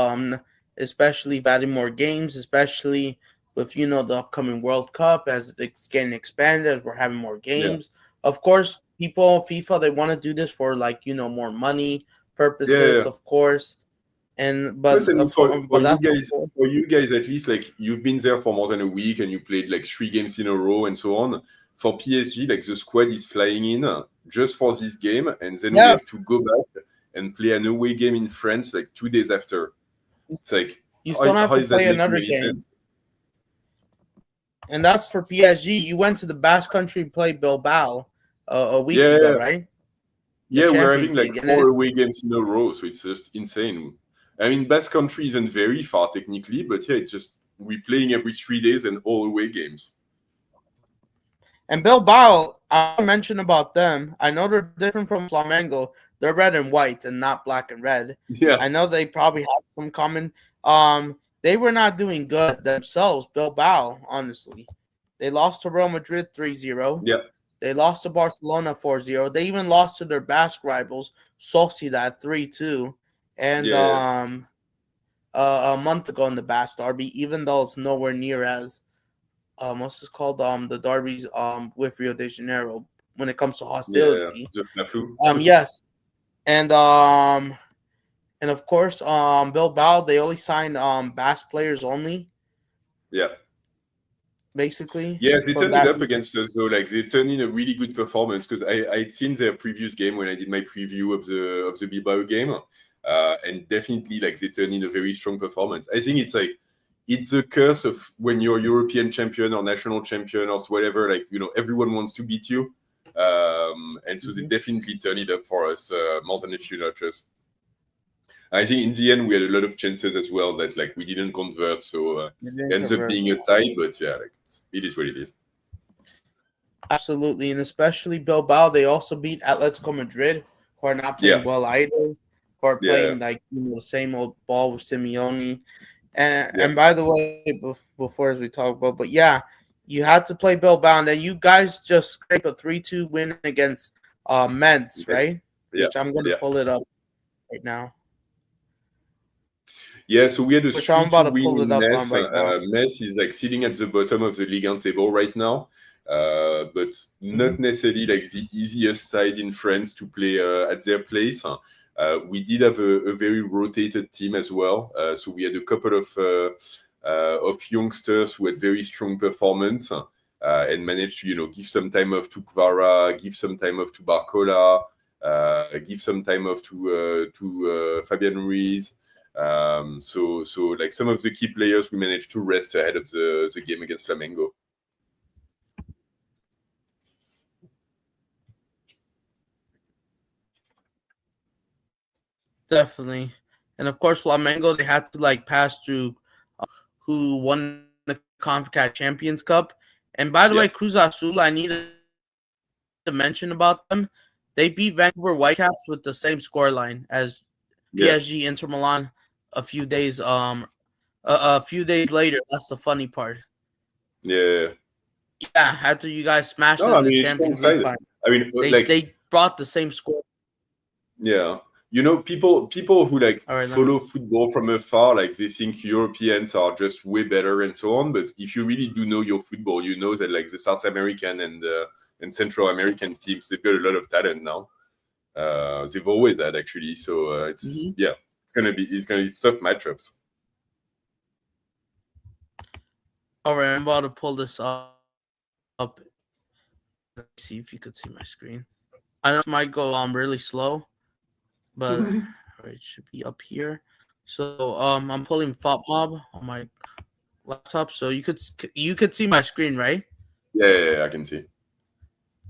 Especially adding more games, especially with the upcoming World Cup as it's getting expanded, as we're having more Yeah, games. Of course, people FIFA they want to do this for more money yeah, yeah. purposes, of course. And Plus, I mean, but that's of course. for you guys at least, like you've been there for more than a week and you played like 3 games in a row and so on. For PSG, like the squad is flying in just for this game, and then we Yeah, have to go back and play an away game in France like 2 days after. It's like you still have how to is that play making another any game. sense? And that's for PSG. You went to the Basque Country to play Bilbao a week Yeah, ago, yeah, right? The yeah. We're having Champions like League, and four away games in a row, so it's just insane. I mean, Basque Country isn't very far technically, but yeah, it's just we're playing every 3 days and all away games. Bilbao. I mentioned about them. I know they're different from Flamengo. They're red and white and not black and red. Yeah, I know they probably have some common. They were not doing good themselves. Bilbao, honestly, they lost to Real Madrid 3-0. yeah, They lost to Barcelona 4-0. They even lost to their Basque rivals, Sociedad 3-2. And yeah. a month ago in the Bass Derby, even though it's nowhere near as what's this called, the derbies with Rio de Janeiro when it comes to Yeah, hostility. the Fla-Flu. Yes, and of course Bilbao, they only signed Bass players only, Yeah. basically. Yes, they For turned it that up reason. against us, though. Like they turned in a really good performance because I'd seen their previous game when I did my preview of the Bilbao game, and definitely like they turned in a very strong performance. I think it's a curse of when you're European champion or national champion or whatever. Like everyone wants to beat you, and so they definitely turned it up for us more than a few notches. I think in the end we had a lot of chances as well that like we didn't convert, so it ends up being a tie. But yeah, like it is what it is. Absolutely, and especially Bilbao, they also beat Atletico Madrid, who are not playing well either, who are playing like the same old ball with Simeone. And by the way, before as we talk about, but yeah, you had to play Bilbao, and then you guys just scrape a 3-2 win against Mentz, right? Yeah, Which I'm going to pull it up right now. Yeah, so we had a Which I'm about 3-2 to win pull it in up Metz. right now. Metz is like sitting at the bottom of the Ligue 1 table right now, but not necessarily like the easiest side in France to play at their place. We did have a very rotated team as well, so we had a couple of youngsters who had very strong performance and managed to give some time off to Kvara, give some time off to Barcola, give some time off to Fabian Ruiz. So like some of the key players we managed to rest ahead of the game against Flamengo. Definitely. And of course, Flamengo, they had to like pass through who won the CONCACAF Champions Cup. And by the way, Cruz Azul, I need to mention about them. They beat Vancouver Whitecaps with the same scoreline as PSG Inter Milan a few days later. That's the funny part. Yeah. Yeah, after you guys smashed No, I the mean, Champions League final. I mean, They brought the same score. Yeah. People who follow football from afar, like they think Europeans are just way better and so on. But if you really do know your football, you know that like the South American and Central American teams, they've got a lot of talent now. They've always had actually. So it's gonna be tough matchups. All right, I'm about to pull this up. Let's see if you could see my screen. I know it might go really slow, but it should be up here. So I'm pulling FOPMob on my laptop, so you could see my screen, right? Yeah, I can see.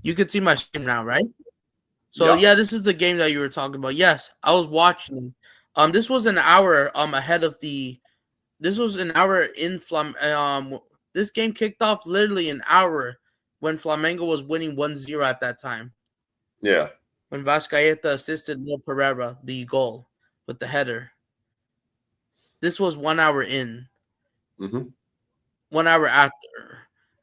You could see my screen now, right? So yeah, this is the game that you were talking about. Yes, I was watching. This was an hour ahead of the. This was an hour in this game kicked off literally an hour when Flamengo was winning 1-0 at that time. Yeah. When Vascaeta assisted Lil Pereira the goal with the header. This was 1 hour in. 1 hour after.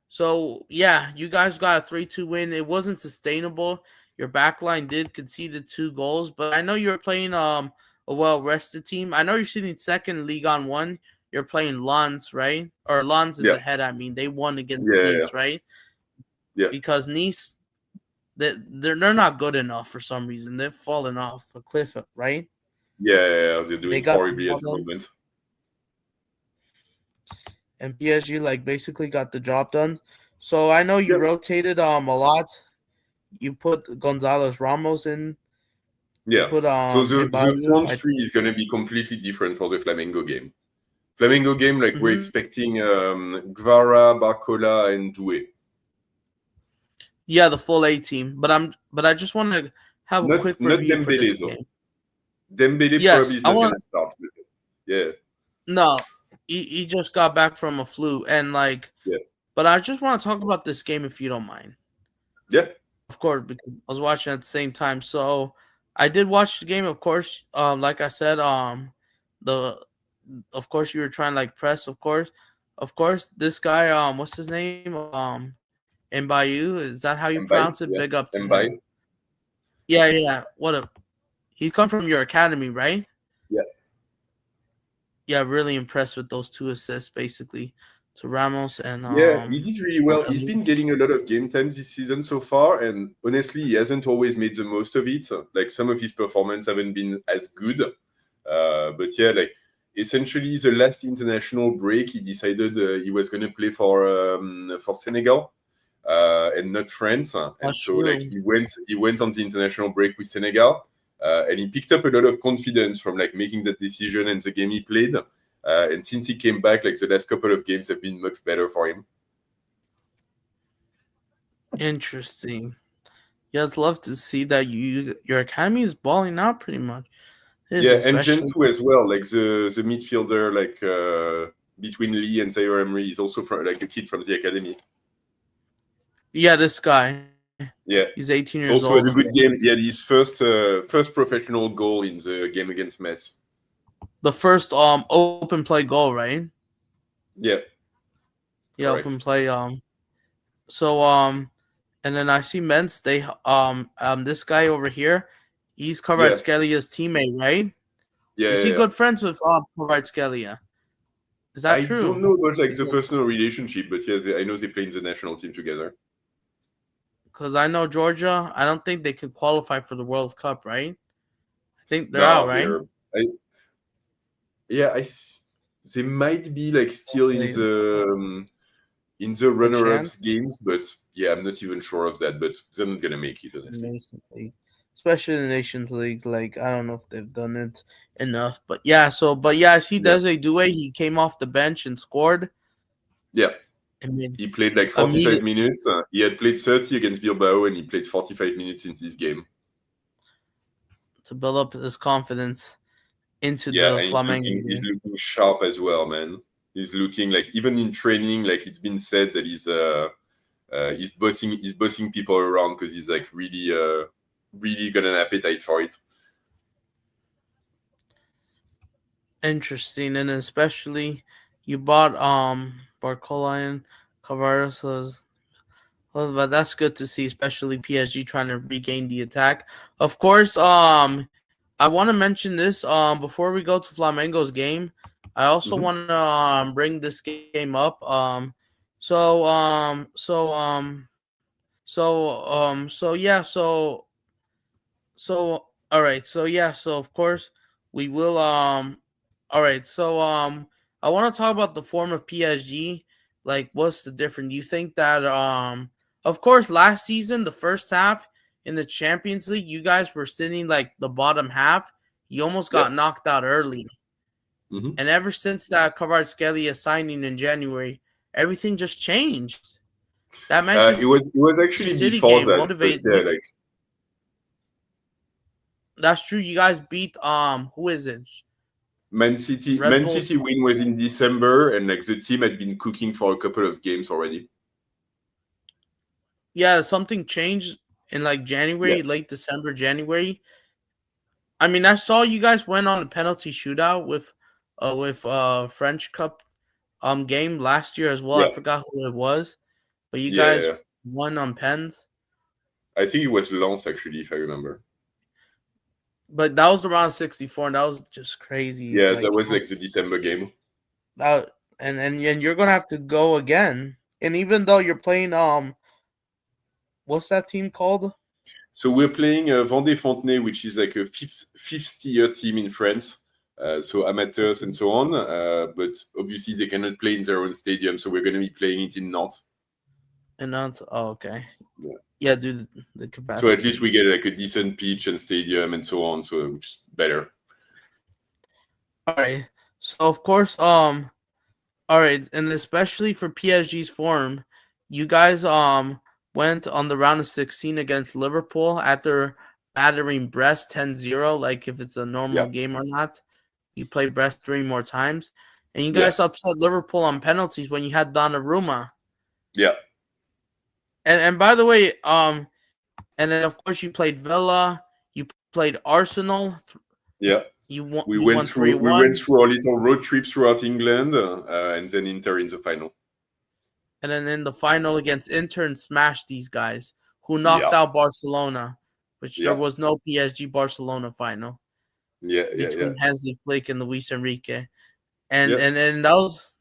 So, yeah, you guys got a 3-2 win. It wasn't sustainable. Your backline did concede 2 goals, but I know you're playing a well-rested team. I know you're sitting second in Ligue 1. You're playing Lens, right? Or Lens is ahead, I mean. They won against Nice, right? Yeah. Because Nice, they're not good enough for some reason. They've fallen off a cliff, right? Yeah, they're doing horribly at the moment. And PSG basically got the job done. So I know you rotated a lot. You put Gonzalez Ramos in. Yeah. Put, so the front three is going to be completely different for the Flamengo game. Flamengo game, we're expecting Kvara, Barcola, and Doué. Yeah, the full A team. But I just want to have a quick review for this game. Dembele probably is not going to start with it. Yeah. No, he just got back from a flu, and but I just want to talk about this game if you don't mind. Yeah. Of course, because I was watching at the same time. So I did watch the game, of course. Like I said, of course you were trying to press, of course. This guy, what's his name? Mbayu, is that how you pronounce it? Yeah. Big up to him. Yeah. He's come from your academy, right? Yeah. Yeah, really impressed with those 2 assists basically to Ramos and Yeah, he did really well. He's Elliott. been getting a lot of game time this season so far, and honestly, he hasn't always made the most of it. Like some of his performance haven't been as good, but yeah, like essentially the last international break, he decided he was going to play for Senegal and not France, and That's so like true. he went on the international break with Senegal, and he picked up a lot of confidence from like making that decision and the game he played. And since he came back, like the last couple of games have been much better for him. Interesting. Yeah, I'd love to see that your academy is balling out pretty much. It is Yeah, and especially Gentoo as well, like the midfielder, like between Lee and Zaire Emery, is also from like a kid from the academy. yeah, this guy. Yeah, He's 18 years also had a old. good game. He had his first professional goal in the game against Metz. The first open play goal, right? Yeah, Yeah, open correct. play so and then I see Mens they this guy over here, he's Yeah, Kvaratskhelia teammate, right? yeah, Is yeah, he yeah. good friends with Kvaratskhelia? Is that I don't true? know about like the personal relationship, but yes, I know they play in the national team together. Because I know Georgia, I don't think they could qualify for the World Cup, right? I think they're out, No, right? I, yeah, they might be like still in the A runner-ups chance. games, but yeah, I'm not even sure of that. But they're not gonna make it, The honestly. Nations League, especially the Nations League. Like I don't know if they've done it enough, but yeah. So, but yeah, I see Yeah, Desiree Doué. He came off the bench and scored. yeah. I mean, He played like 45 immediate minutes. He had played 30 against Bilbao, and he played 45 minutes in this game. to build up his confidence into Yeah, the and Flamengo he's game. looking sharp as well, man. He's looking like even in training, like it's been said that he's bossing people around because he's like really got an appetite for it. Interesting, and especially you bought Barcola and Cavaras. Well, but that's good to see, especially PSG trying to regain the attack. Of course, I want to mention this before we go to Flamengo's game. I also Mhm. want to bring this game up. So so yeah, so all right, so yeah, so of course we will all right, so I want to talk about the form of PSG. Like what's the difference? You think that of course last season the first half in the Champions League you guys were sitting like the bottom half. You almost Yeah. got knocked out early. Mhm. And ever since that Kvaratskhelia signing in January, everything just changed. That It Manchester was actually City before game that, but motivate. yeah, like That's true. You guys beat who is it? Man City, Red Man Bulls. City win was in December, and like the team had been cooking for a couple of games already. Yeah, something changed in like Yeah, January, late December, January. I mean, I saw you guys went on a penalty shootout with French Cup game last year as well. I yeah, forgot who it was, but you yeah, guys yeah. won on pens. I think it was Lens actually, if I remember. But that was the round 64, and that was just crazy. Yeah, that Like was like the December game. that, and you're gonna have to go again. And even though you're playing what's that team called? So we're playing Vendée Fontenay, which is like a fifth tier team in France. So amateurs and so on. But obviously they cannot play in their own stadium, so we're going to be playing it in Nantes. And that's okay. Yeah. Yeah, do the So at least capacity. we get like a decent pitch and stadium and so on, so which is better. All right. So of course, all right, and especially for PSG's form, you guys went on the round of 16 against Liverpool after battering Brest 10-0, like if it's a normal Yeah, game or not. You play Brest 3 more times. And you yeah, guys upset Liverpool on penalties when you had Donnarumma. yeah, And by the way, and then of course you played Villa, you played Arsenal, yeah. We you went won through we went 3-1. through our little road trip throughout England, and then Inter in the final. And then in the final against Inter and smashed these guys who knocked Yeah, out Barcelona, which there yeah, was no PSG Barcelona final yeah, yeah, yeah. between Hansi Flick and Luis Enrique. and Yep. and that was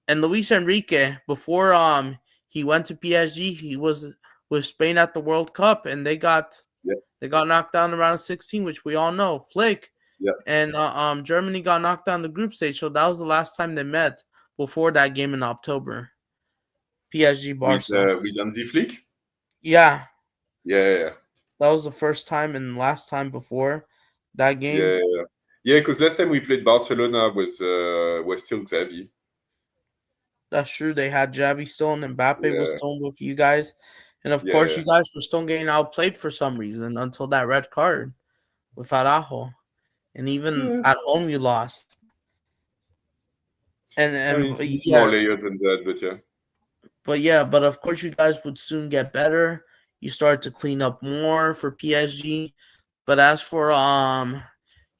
and Luis Enrique before he went to PSG, he was with Spain at the World Cup, and they got Yep. knocked down in round of 16, which we all know. Flick Yep. and Germany got knocked down the group stage, so that was the last time they met before that game in October. PSG Barca. With Hansi Flick. Yeah, Yeah. that was the first time and last time before that game. Yeah. Because last time we played Barcelona was still Xavi. That's true. They had Javi still, and Mbappe was Yeah. still with you guys. And of Yeah, course, yeah. you guys were still getting outplayed for some reason until that red card with Araujo. And even at home, you lost. And It's yeah, more layered than that, but yeah. but of course, you guys would soon get better. You start to clean up more for PSG. But as for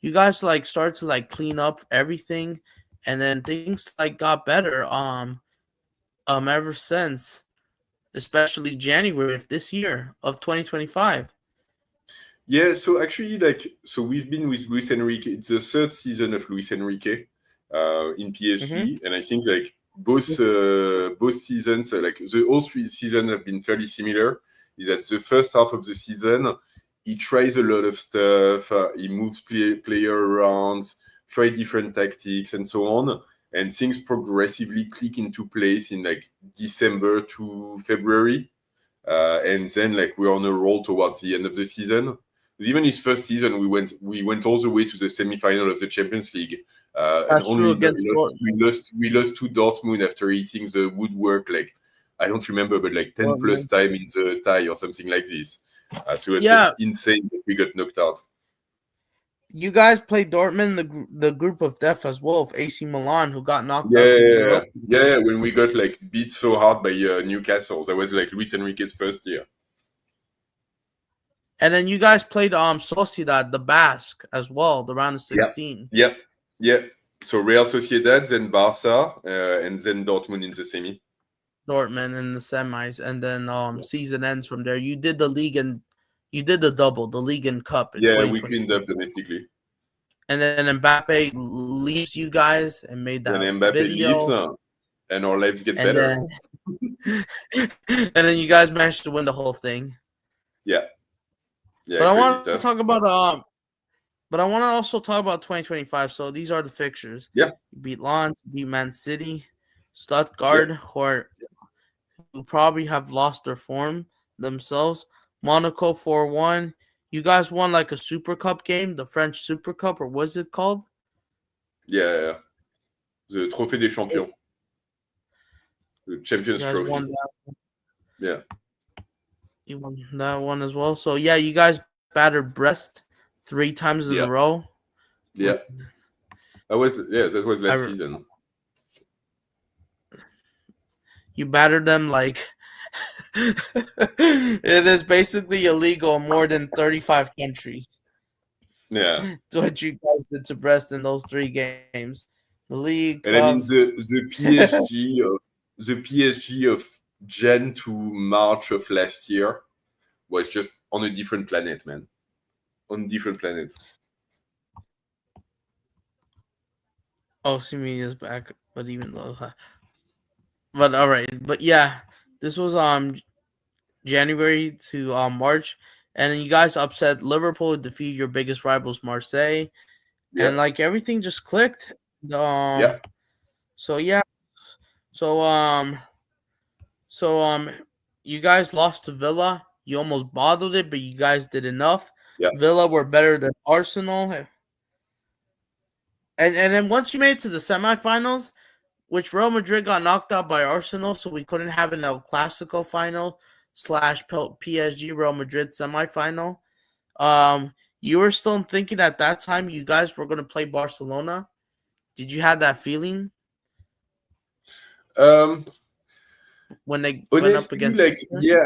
you guys like start to like clean up everything, and then things like got better ever since, especially January of this year of 2025. Yeah, so actually, we've been with Luis Enrique. It's the third season of Luis Enrique in PSG, and I think like both seasons, all 3 seasons have been fairly similar. Is that the first half of the season, he tries a lot of stuff, he moves player around, try different tactics, and so on, and things progressively click into place in like December to February, and then like we're on a roll towards the end of the season. Even his first season, we went all the way to the semi-final of the Champions League, and only we lost to Dortmund after hitting the woodwork. Like I don't remember, but like 10 plus time in the tie or something like this. So it's just insane that we got knocked out. You guys played Dortmund, the group of death as well, of AC Milan, who got knocked out. Yeah. When we got like beat so hard by Newcastle, that was like Luis Enrique's first year. And then you guys played Sociedad, the Basque, as well, the round of 16. Yeah. So Real Sociedad, then Barca, and then Dortmund in the semi. Dortmund in the semis, and then season ends from there. You did the league and you did the double, the league and cup. Yeah, we cleaned up domestically. And then Mbappe leaves you guys and made that Mbappe video. Leaves, and our lives get better. And then you guys managed to win the whole thing. Yeah. But I want to talk about but I want to also talk about 2025. So these are the fixtures. Yeah. You beat Lens, you beat Man City, Stuttgart, who probably have lost their form themselves. Monaco 4-1. You guys won like a Super Cup game, the French Super Cup, or what's it called? Yeah. The Trophée des Champions. The Champions Trophy. Won that. Yeah. You won that one as well. So yeah, you guys battered Brest 3 times in a row. Yeah. That was last season. You battered them like it is basically illegal in more than 35 countries. Yeah. To what you guys did to Brest in those 3 games. The league. And I mean the PSG of Jan to March of last year was just on a different planet, man. On a different planet. Oh, Simi is back, but even though, but all right, but yeah, this was January to March, and you guys upset Liverpool, defeat your biggest rivals Marseille, and like everything just clicked. So you guys lost to Villa. You almost bottled it, but you guys did enough. Yeah. Villa were better than Arsenal. And then once you made it to the semifinals, which Real Madrid got knocked out by Arsenal, so we couldn't have an El Clasico final / PSG Real Madrid semifinal. You were still thinking at that time you guys were going to play Barcelona. Did you have that feeling? When they honestly, went up against I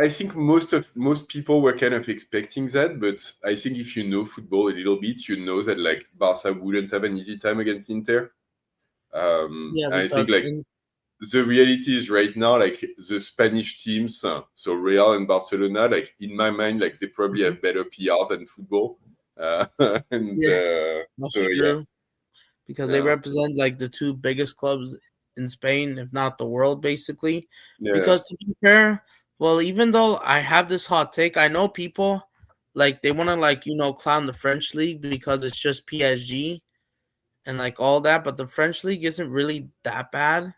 think most people were kind of expecting that, but I think if you know football a little bit, you know that like Barca wouldn't have an easy time against Inter. I think like the reality is right now, like the Spanish teams, so Real and Barcelona, like in my mind, like they probably have better PR than football. That's true. because they represent like the two biggest clubs in Spain, if not the world, basically. Yeah. Because to be fair, well, even though I have this hot take, I know people like they want to like clown the French league because it's just PSG and like all that, but the French league isn't really that bad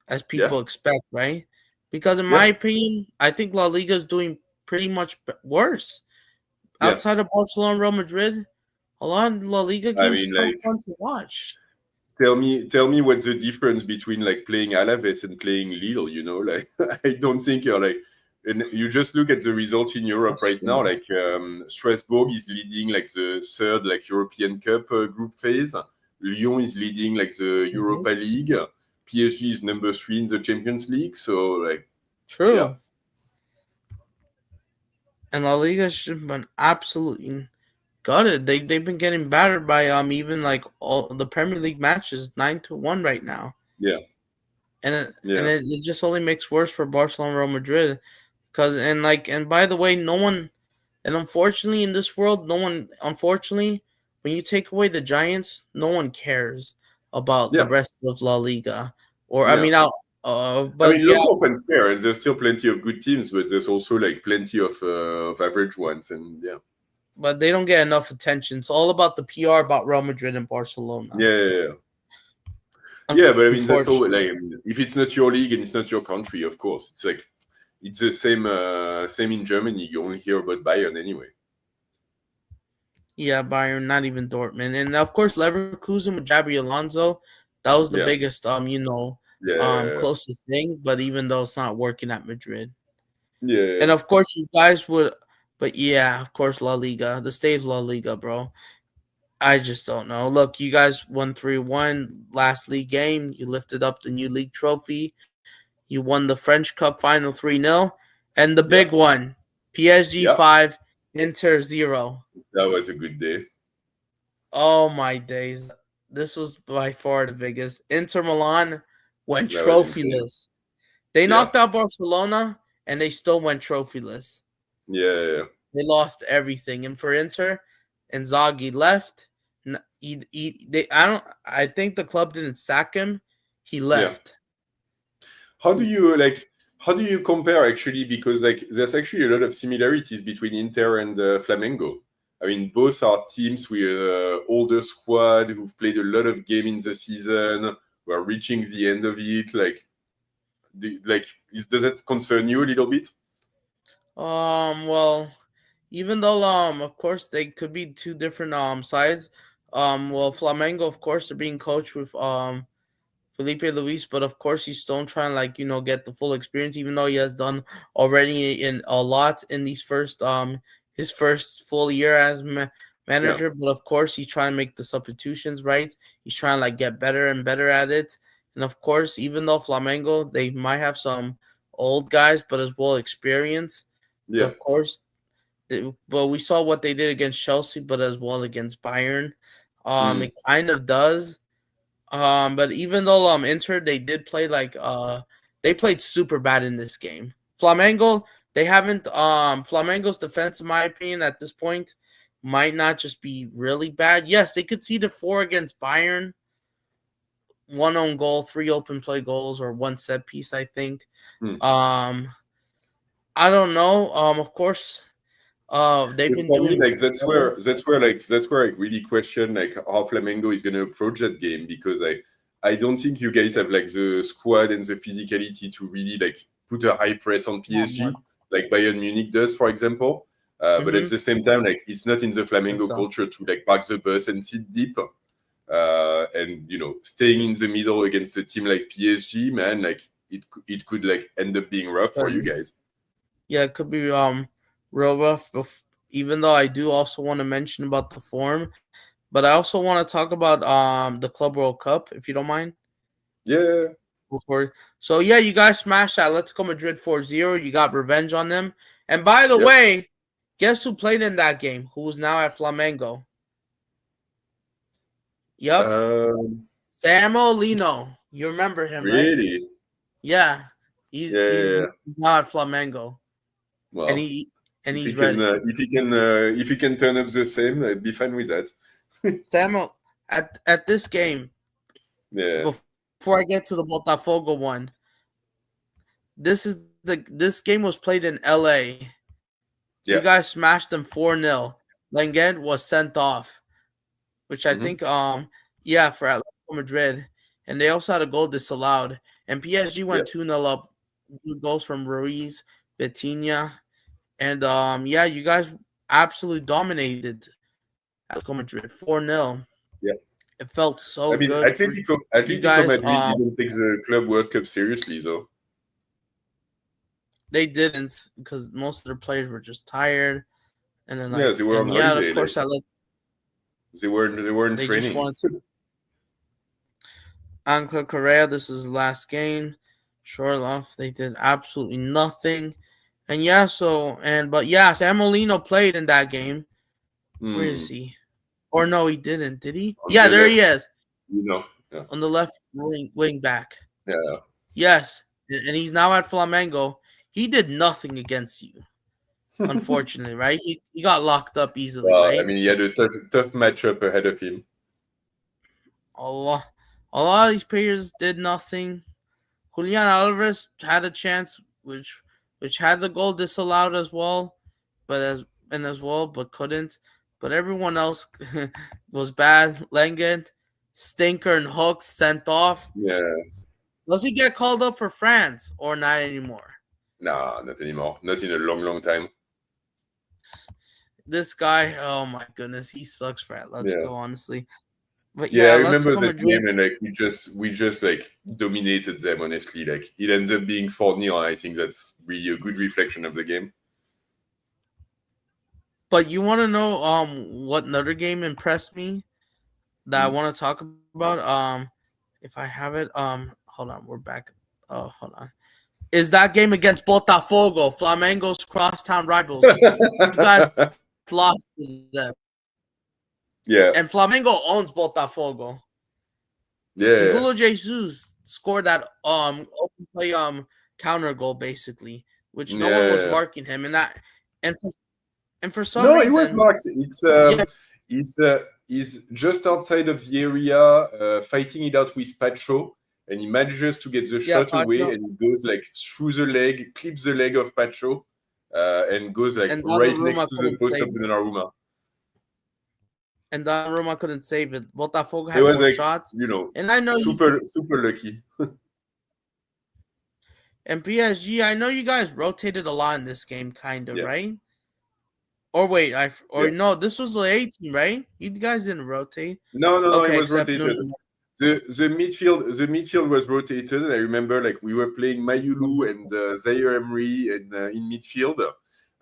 as people expect, right? Because in my opinion, I think La Liga is doing pretty much worse. Outside of Barcelona, Real Madrid, a lot of La Liga I games mean, still like, fun to watch. tell me what's the difference between like playing Alaves and playing Lille, you know? Like, I don't think you're like, and you just look at the results in Europe That's right now. Like, Strasbourg is leading like the third like European Cup group phase. Lyon is leading like the Europa League. PSG is number 3 in the Champions League. So like, True. yeah. And La Liga should been absolutely gutted. They've been getting battered by even like all the Premier League matches 9-1 right now. Yeah. And it just only makes worse for Barcelona, Real Madrid, and by the way, no one, and unfortunately in this world, unfortunately, when you take away the Giants, no one cares about the rest of La Liga. Or I mean, local fans care, and there's still plenty of good teams, but there's also like plenty of average ones, and but they don't get enough attention. It's all about the PR about Real Madrid and Barcelona. Yeah, but I mean that's all. Like, if it's not your league and it's not your country, of course, it's like it's the same in Germany. You only hear about Bayern anyway. Yeah, Bayern, not even Dortmund, and of course Leverkusen with Xabi Alonso. That was the biggest, closest thing. But even though it's not working at Madrid, and of course you guys would, but yeah, of course La Liga, the state of La Liga, bro. I just don't know. Look, you guys won 3-1 last league game. You lifted up the new league trophy. You won the French Cup final 3-0, and the big one, PSG 5, Inter 0. That was a good day. Oh my days! This was by far the biggest. Inter Milan went trophyless. They knocked out Barcelona, and they still went trophyless. Yeah. They lost everything, and for Inter, Inzaghi left. I think the club didn't sack him. He left. How do you compare actually? Because like there's actually a lot of similarities between Inter and Flamengo. I mean, both are teams with older squad who've played a lot of game in the season. Who are reaching the end of it. Does that concern you a little bit? Well, even though of course they could be two different sides. Well, Flamengo, of course, are being coached with Felipe Luis, but of course he's still trying get the full experience, even though he has done already in a lot in these his first full year as manager. But of course he's trying to make the substitutions right. He's trying to get better and better at it. And of course, even though Flamengo, they might have some old guys, but as well experience. Yeah. Of course, but we saw what they did against Chelsea, but as well against Bayern. It kind of does. But even though Inter, they did play they played super bad in this game. Flamengo, they haven't Flamengo's defense, in my opinion, at this point, might not just be really bad. Yes, they conceded 4 against Bayern. 1 own goal, 3 open play goals, or 1 set piece, I think. I don't know. Of course, they've been for me, doing that's where I really question how Flamengo is going to approach that game, because I don't think you guys have the squad and the physicality to really put a high press on PSG like Bayern Munich does, for example. But at the same time, it's not in the Flamengo culture to park the bus and sit deep. And staying in the middle against a team like PSG, man, it could end up being rough for you guys. Yeah, it could be real rough. Even though I do also want to mention about the form, but I also want to talk about the Club World Cup, if you don't mind. Yeah. So yeah, you guys smashed that Let's Go Madrid 4-0. You got revenge on them. And by the way, guess who played in that game? Who's now at Flamengo? Yep. Samuel Lino. You remember him, right? Really? Yeah. He's now at Flamengo. Wow. And he's ready. If he can turn up the same, I'd be fine with that. at this game, Yeah, before I get to the Botafogo one, this game was played in LA. You yeah. guys smashed them 4-0. Lenglet was sent off, which I Hmm. think yeah, for Atletico Madrid. And they also had a goal disallowed. And PSG Yeah, went 2-0 up. 2 goals from Ruiz, Vitinha. And yeah, you guys absolutely dominated Atletico Madrid 4-0. yeah. It felt so I mean, good for you Atletico guys. Madrid didn't take the Club World Cup seriously, though. They didn't, because most of their players were just tired. And then Yeah, they were on and yeah, of holiday. course, Like, they weren't they just training. wanted to. Angel Correa, this is his last game. Sure enough, they did absolutely nothing. And yeah, but yeah, Sam Molino played in that game. Where is he? Or no, he didn't. Did he? On Yeah, the there left, he is. Yeah, On the left wing back. yeah. Yes. And he's now at Flamengo. He did nothing against you, unfortunately, right? He got locked up easily, Well, I right? mean, he had a tough matchup ahead of him. A lot of these players did nothing. Julian Alvarez had a chance, which had the goal disallowed as well, but couldn't. But everyone else was bad. Lenglet, Stinker, and Hooks sent off. Yeah, Does he get called up for France or not anymore? nah, not anymore. Not in a long, long time. This guy, oh my goodness, he sucks for Yeah. Atletico, honestly. But Yeah, yeah, I remember Atletico that Madrid. game, and like we just like dominated them. Honestly, like it ends up being 4-0. I think that's really a good reflection of the game. But you want to know what another game impressed me that I want to talk about? If I have it, hold on, we're back. Oh, hold on. Is that game against Botafogo, Flamengo's crosstown rivals? You guys lost to them, Yeah, and Flamengo owns Botafogo. yeah, Angulo Jesus scored that open play counter goal basically, which no one was yeah. marking him, and for, and for some No, it was reason, marked. yeah, He's just outside of the area, fighting it out with Pacho, and he manages to get the shot away, Pacho, and he goes like through the leg, clips the leg of Pacho, and goes like and right next Donnarumma to the couldn't post save of it. Donnarumma. And Donnarumma couldn't save it. Botafogo It had was more like, shots, and I know super lucky. and PSG. I know you guys rotated a lot in this game, kind of, Yeah, right? Or wait, yeah. no, this was the A team, right? You guys didn't rotate. No, it Okay, was except rotated. Nuno. The midfield was rotated. I remember like we were playing Mayulu and Zaire Emery in midfield,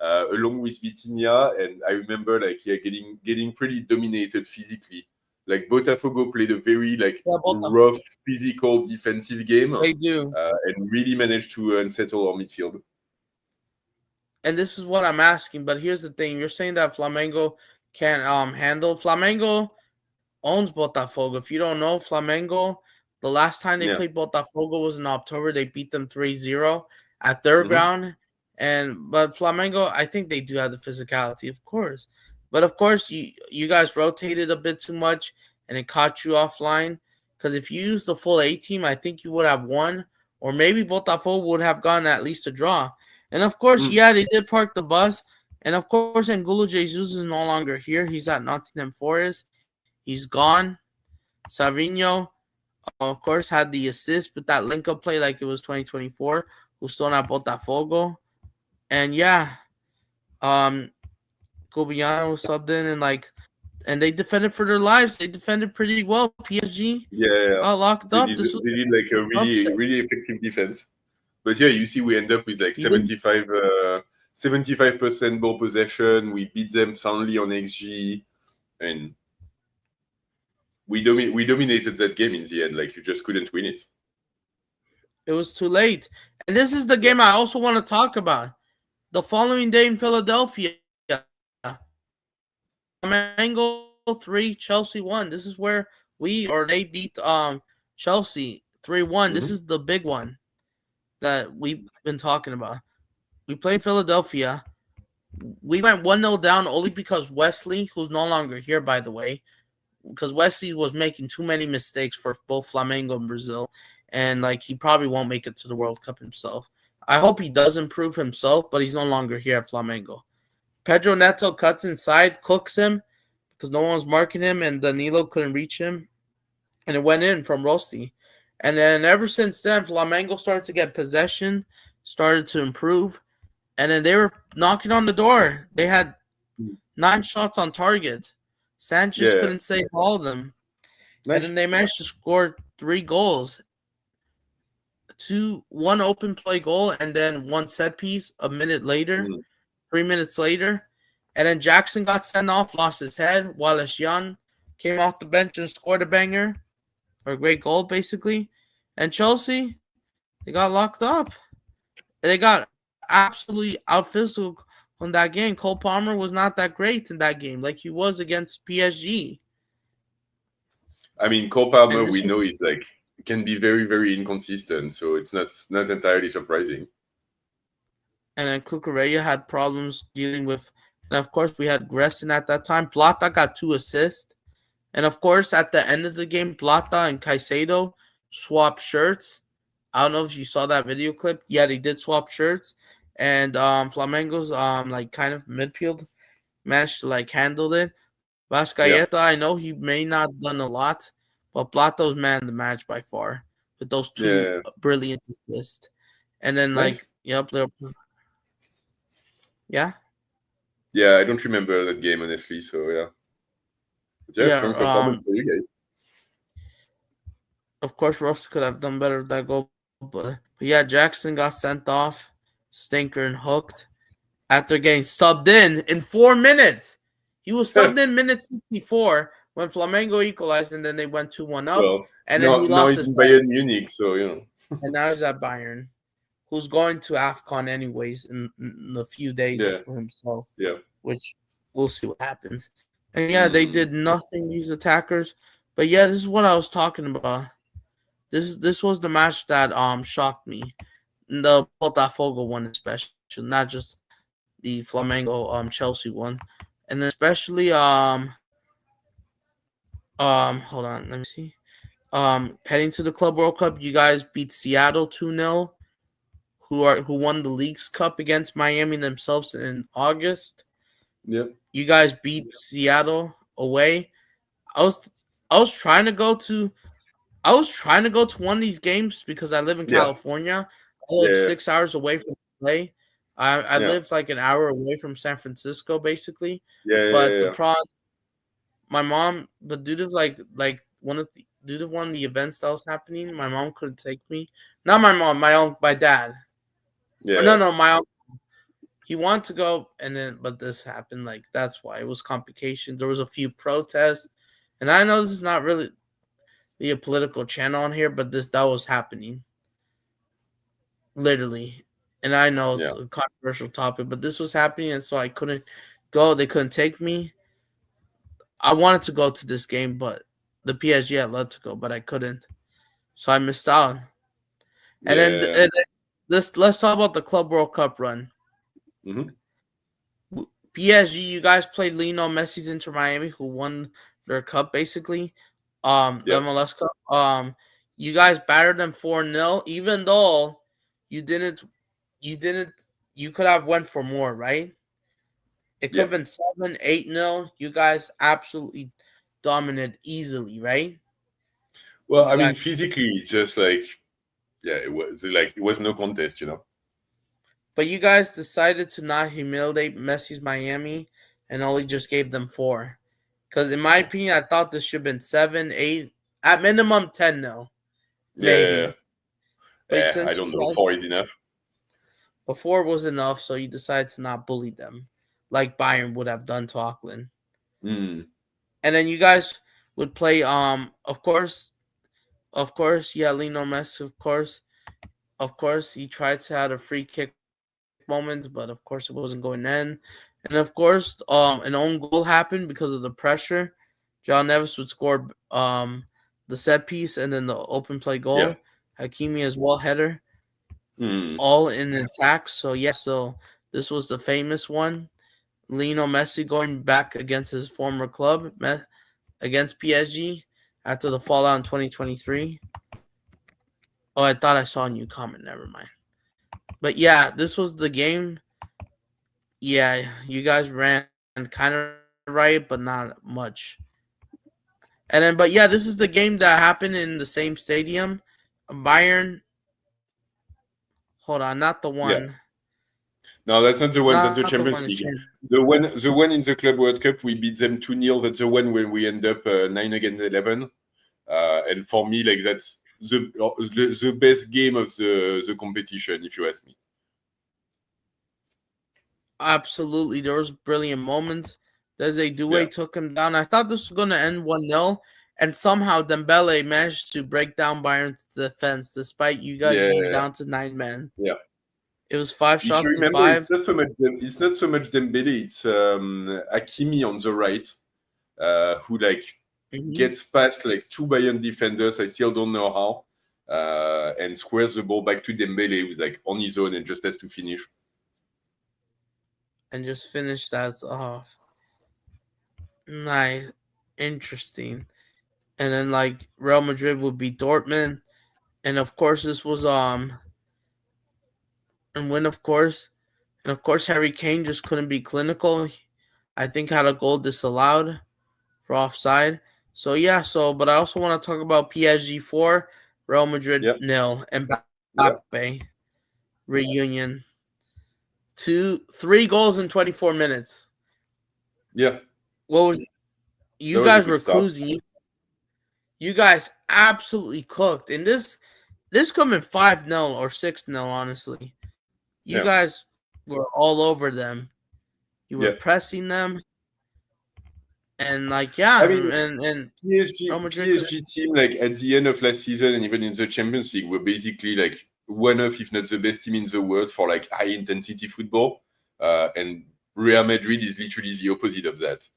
along with Vitinha, and I remember like getting pretty dominated physically. Like Botafogo played a very like rough physical defensive game, They do. and really managed to unsettle our midfield. And this is what I'm asking, but here's the thing: you're saying that Flamengo can't handle. Flamengo owns Botafogo. If you don't know, Flamengo, the last time they Yeah. played Botafogo was in October. They beat them 3-0 at their ground. But Flamengo, I think they do have the physicality, of course. But of course, you guys rotated a bit too much, and it caught you offline. Because if you used the full A team, I think you would have won, or maybe Botafogo would have gotten at least a draw. And of course, yeah, they did park the bus. And of course, Angulo Jesus is no longer here. He's at Nottingham Forest. He's gone. Savinho, of course, had the assist with that link-up play like it was 2024. Who's still not Botafogo. And yeah, Cobiano was subbed in and they defended for their lives. They defended pretty well. PSG got locked up. They did like a really effective defense. But yeah, you see, we end up with like 75% ball possession. We beat them soundly on XG, and we dominated that game in the end. Like you just couldn't win it. It was too late. And this is the game I also want to talk about. The following day in Philadelphia, Flamengo 3, Chelsea 1. This is where they beat Chelsea 3-1. This is the big one that we've been talking about. We played Philadelphia. We went 1-0 down only because Wesley, who's no longer here, by the way, because Wesley was making too many mistakes for both Flamengo and Brazil, and like he probably won't make it to the World Cup himself. I hope he does improve himself, but he's no longer here at Flamengo. Pedro Neto cuts inside, cooks him because no one was marking him, and Danilo couldn't reach him, and it went in from Rossi. And then ever since then, Flamengo started to get possession, started to improve, and then they were knocking on the door. They had 9 shots on target. Sanchez Yeah. couldn't save all of them. Nice. And then they managed to score 3 goals. 1 open play goal and then 1 set piece a minute later, 3 minutes later. And then Jackson got sent off, lost his head. Wallace Young came off the bench and scored a banger, or a great goal, basically. And Chelsea, they got locked up. They got absolutely out-physical on that game. Cole Palmer was not that great in that game, like he was against PSG. I mean, Cole Palmer, we know is like can be very, very inconsistent, so it's not entirely surprising. And then Cucurella had problems dealing with, and of course we had Gresson at that time. Plata got 2 assists, and of course at the end of the game, Plata and Caicedo swapped shirts. I don't know if you saw that video clip. Yeah, they did swap shirts, and Flamengo's like kind of midfield managed to like handle it. Vascaeta, I know he may not have done a lot, but Plato's man of the match by far with those 2 brilliant assists. And then Nice. yeah, Yeah, I don't remember that game honestly, so yeah. But yeah, strong performance for you guys. Of course, Ross could have done better with that goal, but yeah, Jackson got sent off, stinker and hooked after getting subbed in 4 minutes. He was subbed in minute 64 when Flamengo equalized, and then they went 2-1 up. Well, and then he lost he's his in Bayern Munich, so you know. And now he's at Bayern, who's going to AFCON anyways in a few days for himself. Yeah. Which we'll see what happens. And yeah, they did nothing, these attackers. But yeah, this is what I was talking about. This was the match that shocked me. The Botafogo one especially, not just the Flamengo Chelsea one. And especially hold on, let me see. Heading to the Club World Cup, you guys beat Seattle 2-0, who won the Leagues Cup against Miami themselves in August. Yep. You guys beat Seattle away. I was trying to go to one of these games because I live in California. I live 6 hours away from LA. I live like an hour away from San Francisco, basically. The problem, my mom, but due to one of the events that was happening, my mom couldn't take me. Not my mom, my dad. Yeah. No, my uncle. He wanted to go, but this happened. Like that's why it was complications. There was a few protests, and I know this is not really a political channel on here, but that was happening, literally. And I know it's a controversial topic, but this was happening, and so I couldn't go. They couldn't take me. I wanted to go to this game, but the PSG had led to go, but I couldn't, so I missed out. And then let's talk about the Club World Cup run. Mm-hmm. PSG, you guys played Lionel Messi's Inter Miami, who won their cup basically. The MLS Cup. You guys battered them 4-0, even though you could have went for more, right? It could have been 7-8-0. You guys absolutely dominated easily, right? Well, I mean, physically, it's just like, it was no contest, you know. But you guys decided to not humiliate Messi's Miami and only just gave them 4. Because in my opinion, I thought this should have been 7, 8, at minimum 10-0. Maybe. But I don't know. 4 is enough. But 4 was enough, so you decided to not bully them like Bayern would have done to Auckland. Mm. And then you guys would play, of course, Lionel Messi, of course, he tried to have a free kick moment, but of course it wasn't going in. And of course, an own goal happened because of the pressure. John Neves would score the set piece and then the open play goal. Yeah. Hakimi as well, header. All in attack. So this was the famous one. Lionel Messi going back against his former club. against PSG after the fallout in 2023. Oh, I thought I saw a new comment. Never mind. But yeah, this was the game. Yeah, you guys ran kind of right, but not much. And then, but yeah, this is the game that happened in the same stadium. Bayern. Hold on, not the Yeah. one. No, that's not the one. That's the Not the Champions one. League. The one in the Club World Cup, we beat them 2-0. That's the one when we end up 9 against 11. And for me, like that's the best game of the competition, if you ask me. Absolutely, there was brilliant moments. Desiree Doué Yeah. took him down. I thought this was going to end 1-0, and somehow Dembele managed to break down Bayern's defense despite you guys being Yeah. down to 9 men. Yeah. It was 5 If you shots to remember, 5. it's not so much Dembele. It's Hakimi on the right, who like gets past like 2 Bayern defenders. I still don't know how, and squares the ball back to Dembele, who's like on his own and just has to finish. And just finish that off. Nice. Interesting. And then like Real Madrid would beat Dortmund. And of course this was and when of course Harry Kane just couldn't be clinical. I think had a goal disallowed for offside. So yeah, but I also want to talk about PSG 4, Real Madrid 0, and Mbappe reunion. 3 goals in 24 minutes. Yeah. What was you guys were cruising? You guys absolutely cooked. And this coming 5-0 or 6-0, honestly. You guys were all over them. You were pressing them. And like I mean, and PSG team, like at the end of last season and even in the Champions League, were basically like one of, if not the best team in the world for like high intensity football. And Real Madrid is literally the opposite of that.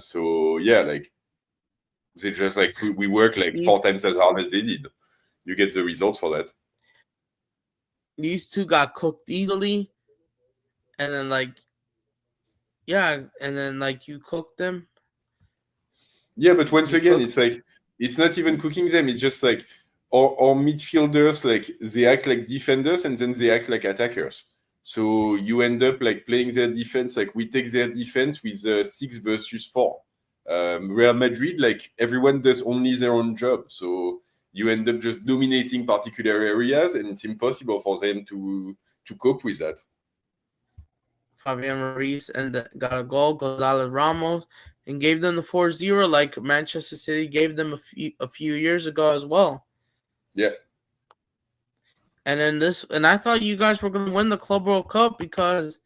So yeah, like they just like we work like 4 times as hard as they did. You get the results for that. These two got cooked easily, and then like you cooked them. Yeah, but once again, it's like it's not even cooking them. It's just like our midfielders, like they act like defenders and then they act like attackers. So you end up like playing their defense, like we take their defense with 6 versus 4. Real Madrid, like everyone does only their own job. So you end up just dominating particular areas and it's impossible for them to cope with that. Fabian Ruiz got a goal, Gonzalez Ramos, and gave them the 4-0 like Manchester City gave them a few years ago as well. Yeah. And then I thought you guys were going to win the Club World Cup because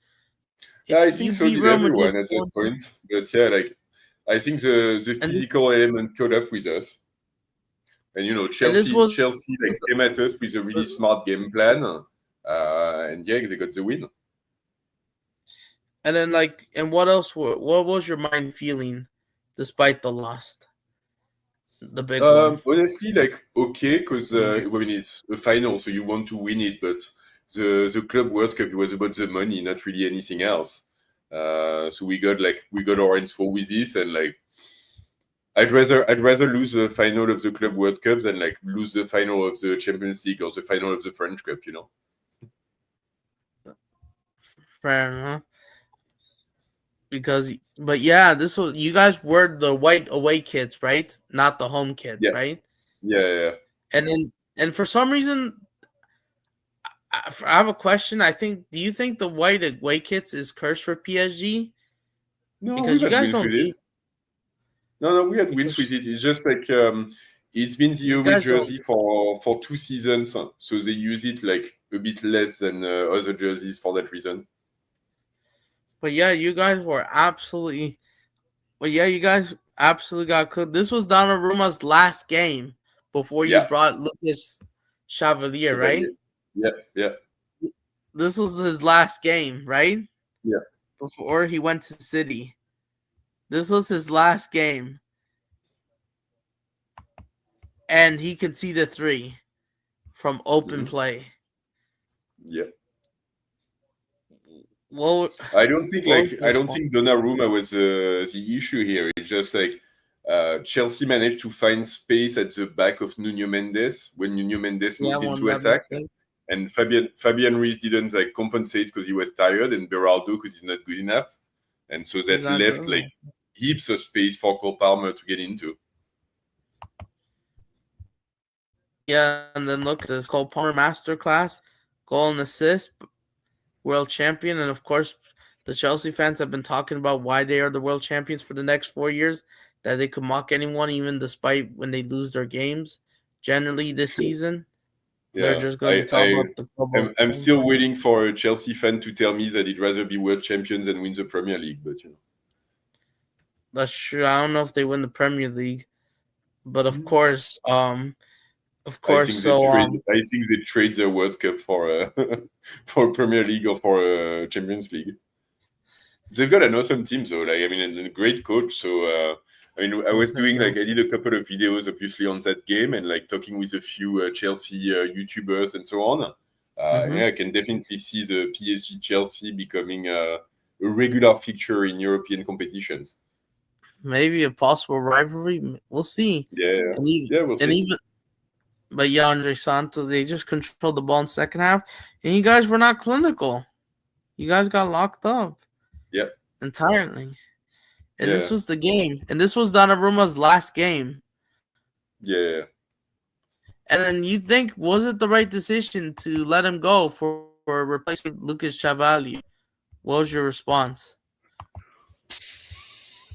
I think so did everyone at that point. But yeah, like I think the physical element caught up with us. And you know, Chelsea like came at us with a really smart game plan. And yeah, they got the win. And then and what else what was your mind feeling despite the loss? The big one. Honestly, like okay, because I mean it's a final, so you want to win it, but the Club World Cup, it was about the money, not really anything else. So we got our hands full with this, and like I'd rather lose the final of the Club World Cup than like lose the final of the Champions League or the final of the French Cup, you know. Fair enough. But yeah, you guys were the white away kits, right? Not the home kits, right? Yeah. And for some reason, I have a question. Do you think the white away kits is cursed for PSG? No, because you guys don't. No, we had wins with it. It's just like it's been the away jersey for 2 seasons, so they use it like a bit less than other jerseys for that reason. But yeah, you guys absolutely got cooked. This was Donnarumma's last game before you brought Lucas Chevalier, right? Yeah. This was his last game, right? Yeah. Before he went to City. This was his last game. And he could see the 3 from open play. Yeah. Well, I don't think Donnarumma was the issue here. It's just like Chelsea managed to find space at the back of Nuno Mendes when Nuno Mendes moves one into that attack. mistake. And Fabian Ruiz didn't like compensate because he was tired, and Beraldo because he's not good enough. And so that left like heaps of space for Cole Palmer to get into. Yeah, and then look at this Cole Palmer masterclass, goal and assist, world champion, and of course, the Chelsea fans have been talking about why they are the world champions for the next 4 years, that they could mock anyone even despite when they lose their games. Generally, this season, they're just going to be talking about the club. I'm still waiting for a Chelsea fan to tell me that he'd rather be world champions than win the Premier League, but you know. That's true. I don't know if they win the Premier League, but of course, I think they trade their World Cup for for Premier League or for Champions League. They've got an awesome team, though. Like, I mean, and a great coach. So, I mean, I was doing like I did a couple of videos, obviously, on that game, and like talking with a few Chelsea YouTubers and so on. Yeah, I can definitely see the PSG Chelsea becoming a regular fixture in European competitions. Maybe a possible rivalry. We'll see. Yeah, we'll see. And even, but yeah, Andre Santos, they just controlled the ball in the second half, and you guys were not clinical. You guys got locked up. Yep. Entirely. And this was the game. And this was Donnarumma's last game. Yeah. And then you think, was it the right decision to let him go for replacing Lucas Chevalier? What was your response?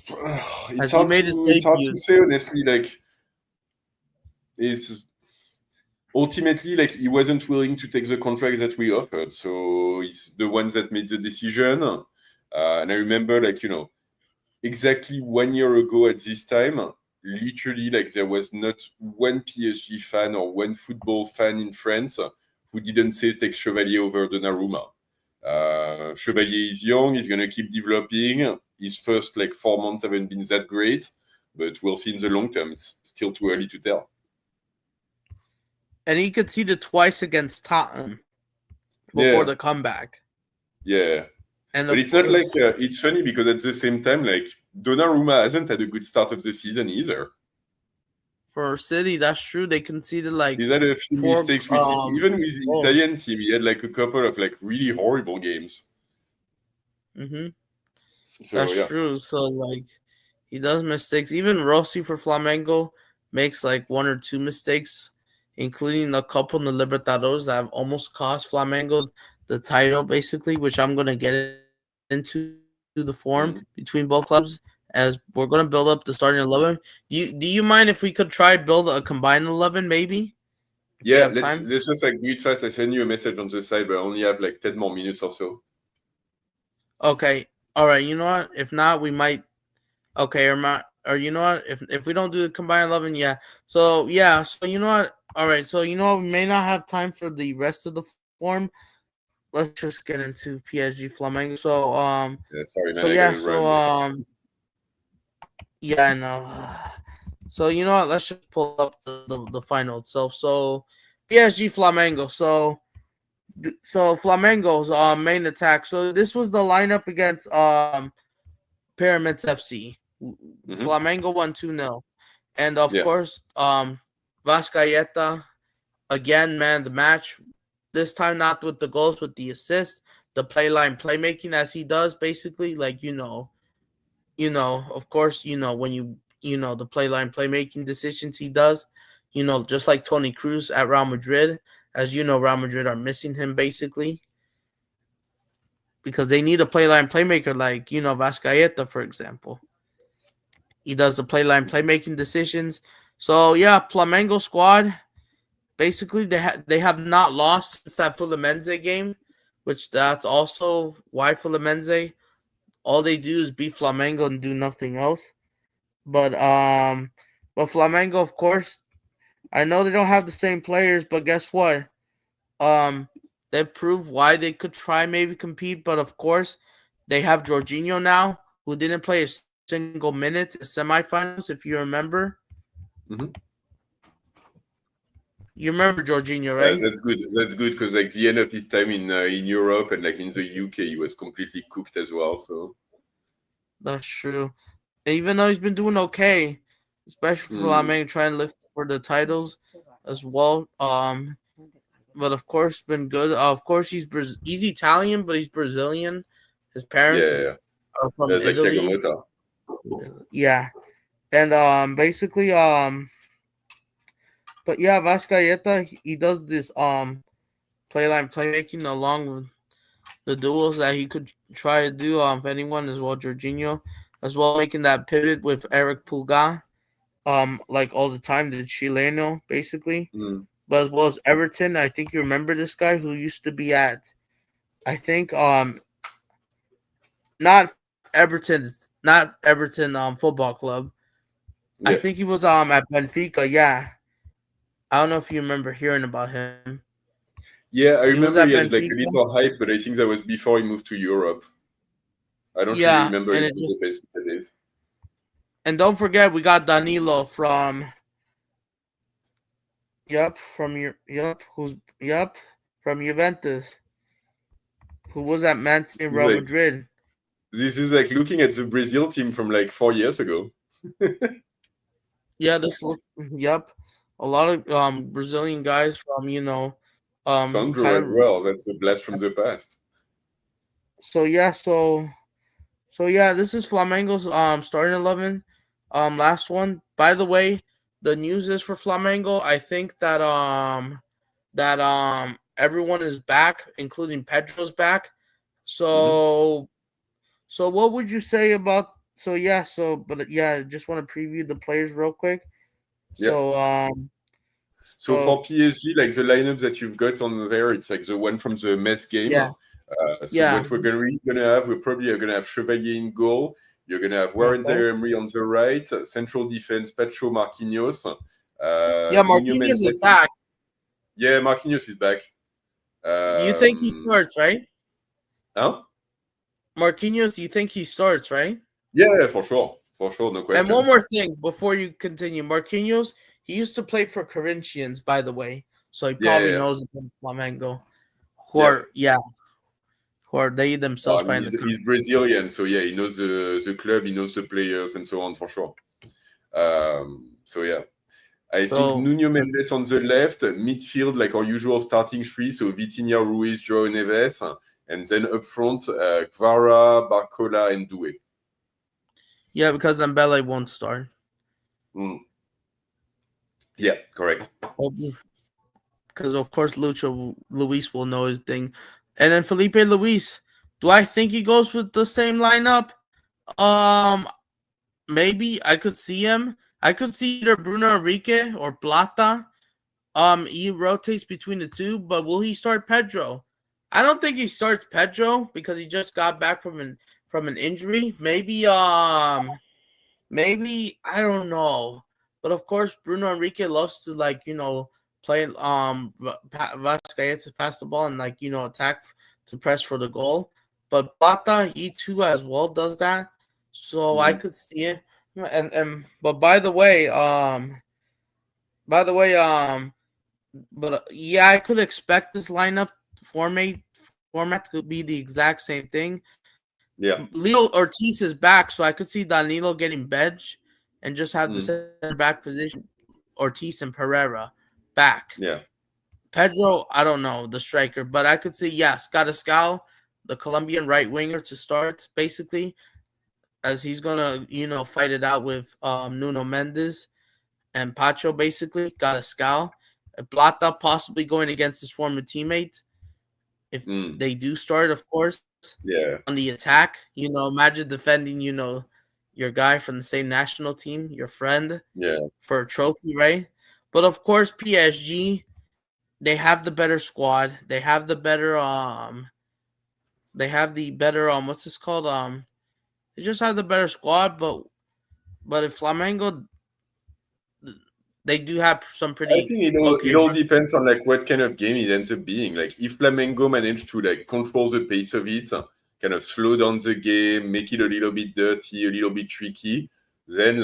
It's hard to say, honestly. Like, it's ultimately like he wasn't willing to take the contract that we offered. So he's the one that made the decision. And I remember, like, you know, exactly 1 year ago at this time, literally, like, there was not one PSG fan or one football fan in France who didn't say take Chevalier over Donnarumma. Chevalier is young, he's going to keep developing. His first, like, 4 months haven't been that great, but we'll see in the long term. It's still too early to tell. And he conceded twice against Tottenham before the comeback. Yeah. But it's not like it's funny because at the same time, like, Donnarumma hasn't had a good start of the season either. For City, that's true. They conceded like he's had a few mistakes with City. Even with the Italian team, he had like a couple of like really horrible games. So, that's true. So like he does mistakes. Even Rossi for Flamengo makes like 1 or 2 mistakes, including a couple in the Libertadores that have almost cost Flamengo the title, basically, which I'm going to get into the form between both clubs as we're going to build up the starting 11. Do you mind if we could try build a combined 11 maybe? Yeah, let's just like do it fast. I send you a message on the side, but I only have like 10 more minutes or so. Okay. All right. You know what? If not, we might. Okay. Or you know what? If we don't do the combined 11, yeah. So yeah. So you know what? All right. So you know what? We may not have time for the rest of the form. Let's just get into PSG Flamengo. So sorry, man. So yeah. So yeah, I know. So you know what? Let's just pull up the final itself. So PSG Flamengo. So Flamengo's main attack. So this was the lineup against Pyramids FC. Flamengo won 2-0. And of course, Vascaeta again, man, the match. This time not with the goals, with the assist, the playmaking as he does, basically, like of course, when the playmaking decisions he does, just like Toni Kroos at Real Madrid. As you know, Real Madrid are missing him basically because they need a playmaker like, Vascaeta, for example. He does the playmaking decisions. So, yeah, Flamengo squad, basically they have not lost since that Fluminense game, which that's also why Fluminense, all they do is beat Flamengo and do nothing else. But Flamengo, of course, I know they don't have the same players, but guess what? They've proved why they could try maybe compete, but of course, they have Jorginho now, who didn't play a single minute in the semifinals, if you remember. You remember Jorginho, right? That's good. That's good because like the end of his time in Europe and like in the UK, he was completely cooked as well. So that's true. And even though he's been doing okay, especially for Flamengo trying to lift for the titles as well. But of course, been good. Of course, he's Italian, but he's Brazilian. His parents Yeah, are from there's like Thiago Italy. Motta. Yeah, and basically but yeah, Vascaeta he does this playline playmaking along with the duels that he could try to do if anyone as well, Jorginho, as well making that pivot with Eric Pulga, like all the time, the Chileno basically. Mm. But as well as Everton, I think you remember this guy who used to be at, I think not Everton football club. I Yeah. think he was at Benfica. Yeah, I don't know if you remember hearing about him. Yeah, I He was remember at he had like a Benfica. little hype, but I think that was before he moved to Europe. I don't really Yeah, remember and him it in the just Benfica days. and don't forget we got Danilo from from Juventus, who was at Man City and He's Real like, Madrid. this is like looking at the Brazil team from like 4 years ago. Yeah, a lot of Brazilian guys from Sandro kind as of well. That's a blast from the past. so yeah so yeah, this is Flamengo's starting 11. Last one. By the way, the news is for Flamengo. I think that everyone is back, including Pedro's back. Mhm. So what would you say about just want to preview the players real quick. Yeah. So So for so PSG, like the lineup that you've got on there, it's like the one from the Metz game. yeah, So yeah. what we're gonna have, we're probably are gonna have Chevalier in goal. You're gonna have Warren Okay. Zaire-Emery on the right, central defense, Pacho Marquinhos, Yeah, Nuno Marquinhos is Mendes. back. Yeah, Marquinhos is back. You think he Um, starts, right? huh? Marquinhos, you think he starts, right? Yeah, for sure, no And one question. more thing before you continue. Marquinhos, he used to play for Corinthians, by the way. So he Yeah, probably yeah, knows about Flamengo. yeah. Who are they No, themselves I mean, find the he's Brazilian, so yeah, he knows the club, he knows the players, and so on for sure. So yeah. I think so Nuno Mendes on the left, midfield, like our usual starting three. So Vitinha, Ruiz, João Neves. And then up front, Kvara, Barcola, and Doué. yeah, because Mbele won't start. Mm. Yeah, correct. Because of course Luis will know his thing. And then Felipe Luis. Do I think he goes with the same lineup? Um Maybe I could see him. I could see either Bruno Enrique or Plata. He rotates between the two, but will he start Pedro? I don't think he starts Pedro because he just got back from an injury. Maybe I don't know. But of course Bruno Enrique loves to play Vasquez pass the ball and attack to press for the goal. But Plata he too as well does that. So I could see it. And but by the way but yeah, I could expect this lineup format to be the exact same thing. Yeah. Leo Ortiz is back, so I could see Danilo getting benched and just have the Mm. center back position Ortiz and Pereira back. Yeah. Pedro, I don't know, the striker, but I could see Scottiscal, the Colombian right winger, to start basically, as he's gonna fight it out with Nuno Mendes and Pacho basically. Scottiscal, Plata possibly going against his former teammate if they do start, of course. Yeah. On the attack, imagine defending, your guy from the same national team, your friend, Yeah. for a trophy, right? But of course, PSG, they have the better squad. They have the better what's this called? They just have the better squad, but if Flamengo, they do have some I pretty think it all okay. it all depends on like what kind of game it ends up being. Like if Flamengo manage to like control the pace of it, kind of slow down the game, make it a little bit dirty, a little bit tricky, then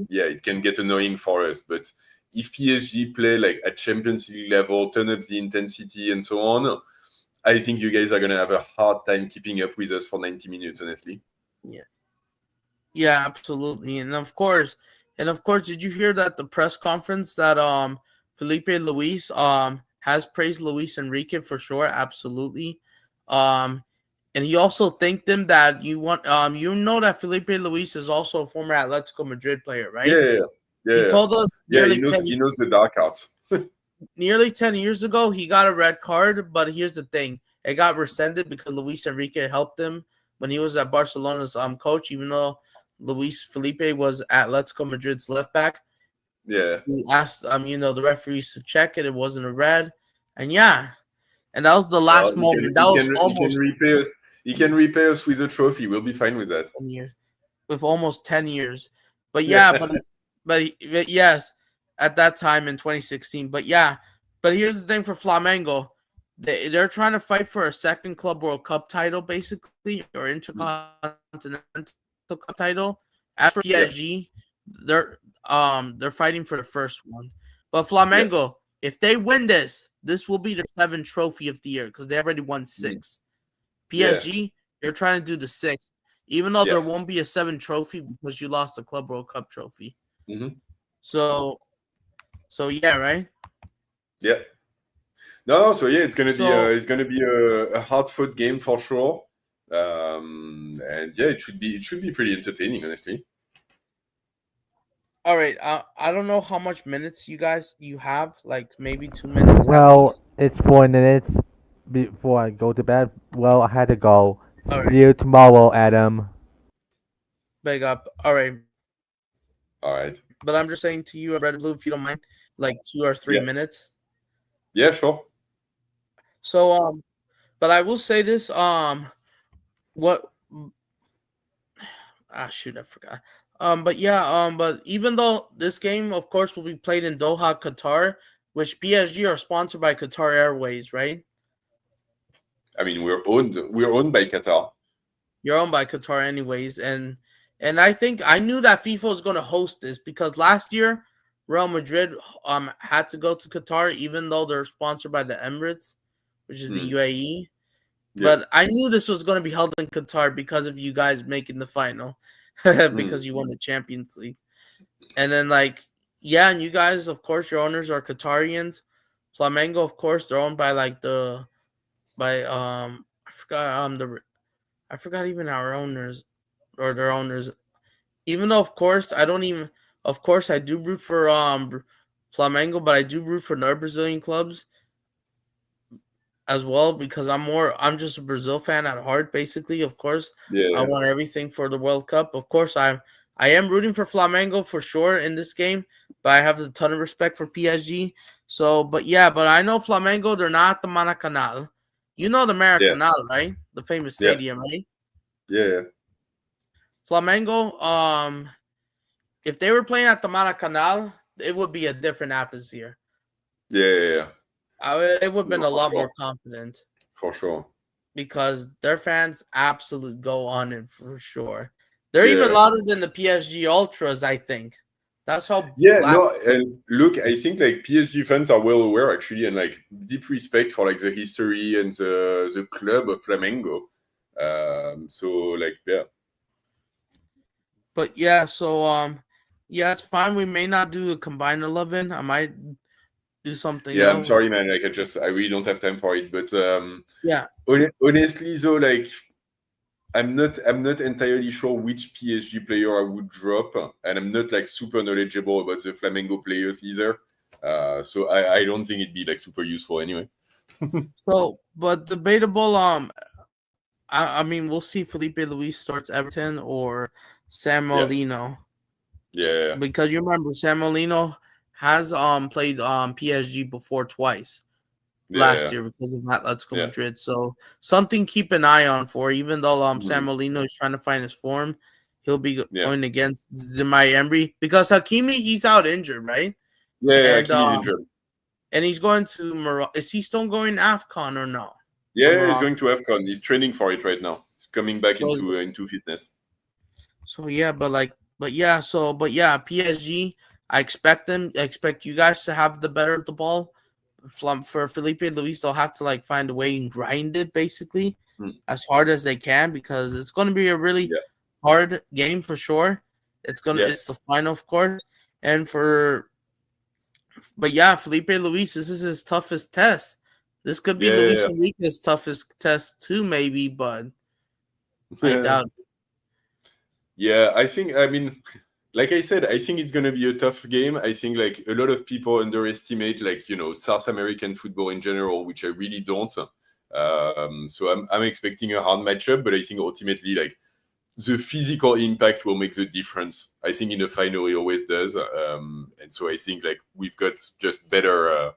yeah, it can get annoying for us. But if PSG play like at Champions League level, turn up the intensity and so on, I think you guys are gonna have a hard time keeping up with us for 90 minutes, honestly. Yeah, absolutely, and of course, And of course, did you hear that the press conference that Felipe Luis has praised Luis Enrique for sure, absolutely. And he also thanked him that you know that Felipe Luis is also a former Atletico Madrid player, right? He Yeah. told us Yeah, nearly he knows the dark arts. nearly 10 years ago he got a red card, but here's the thing. It got rescinded because Luis Enrique helped him when he was at Barcelona's coach, even though Luis Felipe was Atletico Madrid's left back. Yeah. He asked the referees to check it. It wasn't a red. And yeah. And that was the last moment. That was almost repay us. He can repay us with a trophy. We'll be fine with that. 10 years. With almost 10 years. But Yeah. yeah, but yes, at that time in 2016. But yeah, but here's the thing for Flamengo. They're trying to fight for a second Club World Cup title, basically, or Intercontinental Cup title. As for PSG, they're fighting for the first one. But Flamengo, if they win this will be their 7th trophy of the year because they already won 6. PSG, they're trying to do the 6th, even though there won't be a 7th trophy because you lost the Club World Cup trophy. Mm-hmm. So yeah, right? Yeah. No, so yeah, it's gonna be a hard fought game for sure. And yeah, it should be pretty entertaining, honestly. All right. I don't know how much minutes you have, like maybe 2 minutes at Well, least. it's 4 minutes before I go to bed. Well, I had to go. All See you tomorrow, Adam. Big up. All right. All right. But I'm just saying to you, Red and Blue, if you don't mind, like 2 or 3 minutes. Yeah, sure. So but I will say this, what shoot, I forgot. But yeah, but even though this game, of course, will be played in Doha, Qatar, which PSG are sponsored by Qatar Airways, right? I mean, we're owned by Qatar. You're owned by Qatar anyways, and I think I knew that FIFA was going to host this because last year Real Madrid had to go to Qatar even though they're sponsored by the Emirates, which is the UAE. But I knew this was going to be held in Qatar because of you guys making the final, because you won the Champions League. And then and you guys, of course, your owners are Qatarians. Flamengo, of course, they're owned by I forgot even our owners or their owners. Even though, of course, I do root for Flamengo, but I do root for other Brazilian clubs as well because I'm just a Brazil fan at heart, basically. Of course, I want everything for the World Cup. Of course, I am rooting for Flamengo for sure in this game, but I have a ton of respect for PSG. So, but I know Flamengo, they're not the Maracanã. You know the Maracanã, right? The famous stadium, right? Yeah. Flamengo, if they were playing at the Maracanã, it would be a different atmosphere. Yeah. It would have been a lot more confident. For sure. Because their fans absolutely go on it for sure. They're even louder than the PSG Ultras, I think. That's how. And look, I think PSG fans are well aware actually, and deep respect for the history and the club of Flamengo. But yeah, so it's fine. We may not do a combined 11. I might do something. Yeah, I'm sorry, man. I really don't have time for it. But honestly, though, I'm not entirely sure which PSG player I would drop, and I'm not super knowledgeable about the Flamengo players either. So I don't think it'd be super useful anyway. So, but debatable. I mean, we'll see. Felipe Luis starts Everton or San Marino. Yeah. Because you remember San Marino has played PSG before twice last year because of Atletico Madrid. So something keep an eye on for. Even though San Marino is trying to find his form, he'll be going against Zimai Emery because Hakimi, he's out injured, right? Yeah, Hakimi's injured. And he's going to Morocco. Is he still going AFCON or no? Yeah, he's going to AFCON. He's training for it right now. He's coming back into fitness. So PSG. I expect you guys to have the better of the ball. For Felipe Luis, they'll have to find a way and grind it basically as hard as they can because it's going to be a really hard game for sure. Yeah. It's the final, of course. But yeah, Felipe Luis, this is his toughest test. This could be Luis Yeah. Enrique's toughest test too, maybe, but I Yeah. doubt it. Yeah, I mean, like I said, I think it's gonna be a tough game. I think like a lot of people underestimate like South American football in general, which I really don't. So I'm expecting a hard matchup, but I think ultimately like the physical impact will make the difference. I think in the final it always does, and so I think like we've got just better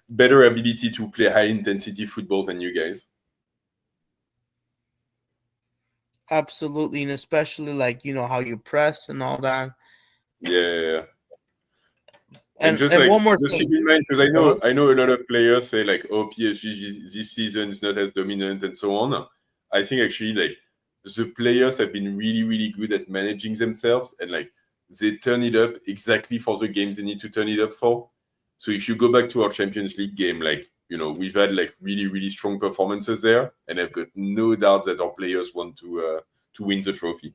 ability to play high intensity football than you guys. Absolutely, and especially like how you press and all that. Yeah. And just And like one more just keep thing. in mind, because Uh-huh. I know a lot of players say like, oh, PSG this season is not as dominant and so on. I think actually like the players have been really, really good at managing themselves, and like they turn it up exactly for the games they need to turn it up for. So if you go back to our Champions League game, like we've had like really, really strong performances there, and I've got no doubt that our players want to win the trophy.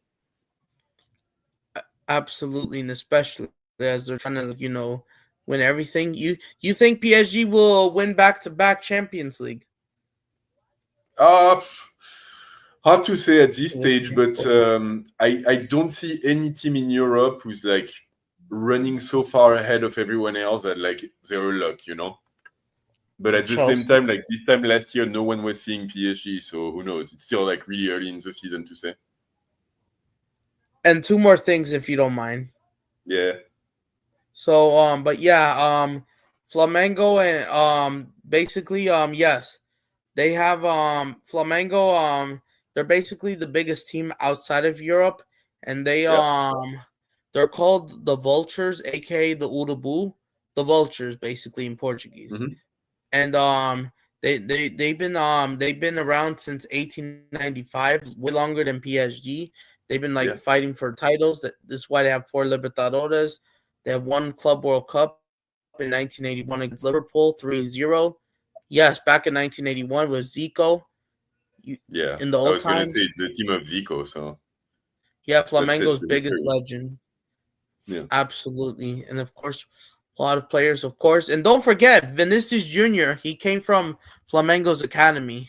Absolutely, and especially as they're trying to win everything. You think PSG will win back-to-back Champions League? Uh Hard to say at this stage, but I don't see any team in Europe who's like running so far ahead of everyone else that like they're a luck. But at the same Chelsea. time, like this time last year, no one was seeing PSG, so who knows? It's still like really early in the season to say. And two more things, if you don't mind. Yeah, So, but yeah, Flamengo and basically, yes, they have Flamengo. They're basically the biggest team outside of Europe, and yeah. they're called the Vultures, aka the Urubu, the Vultures, basically in Portuguese. Mm-hmm. And they've been around since 1895, way longer than PSG. They've been like Yeah. fighting for titles. This is why they have 4 Libertadores. They have one Club World Cup in 1981 against Liverpool, 3-0. Yes, back in 1981 with Zico. Yeah. In the I old was gonna say times, it's the team of Zico, so yeah, that sets Flamengo's the biggest history. legend. Yeah. Absolutely. And of course, a lot of players, of course. And don't forget, Vinicius Jr., he came from Flamengo's academy.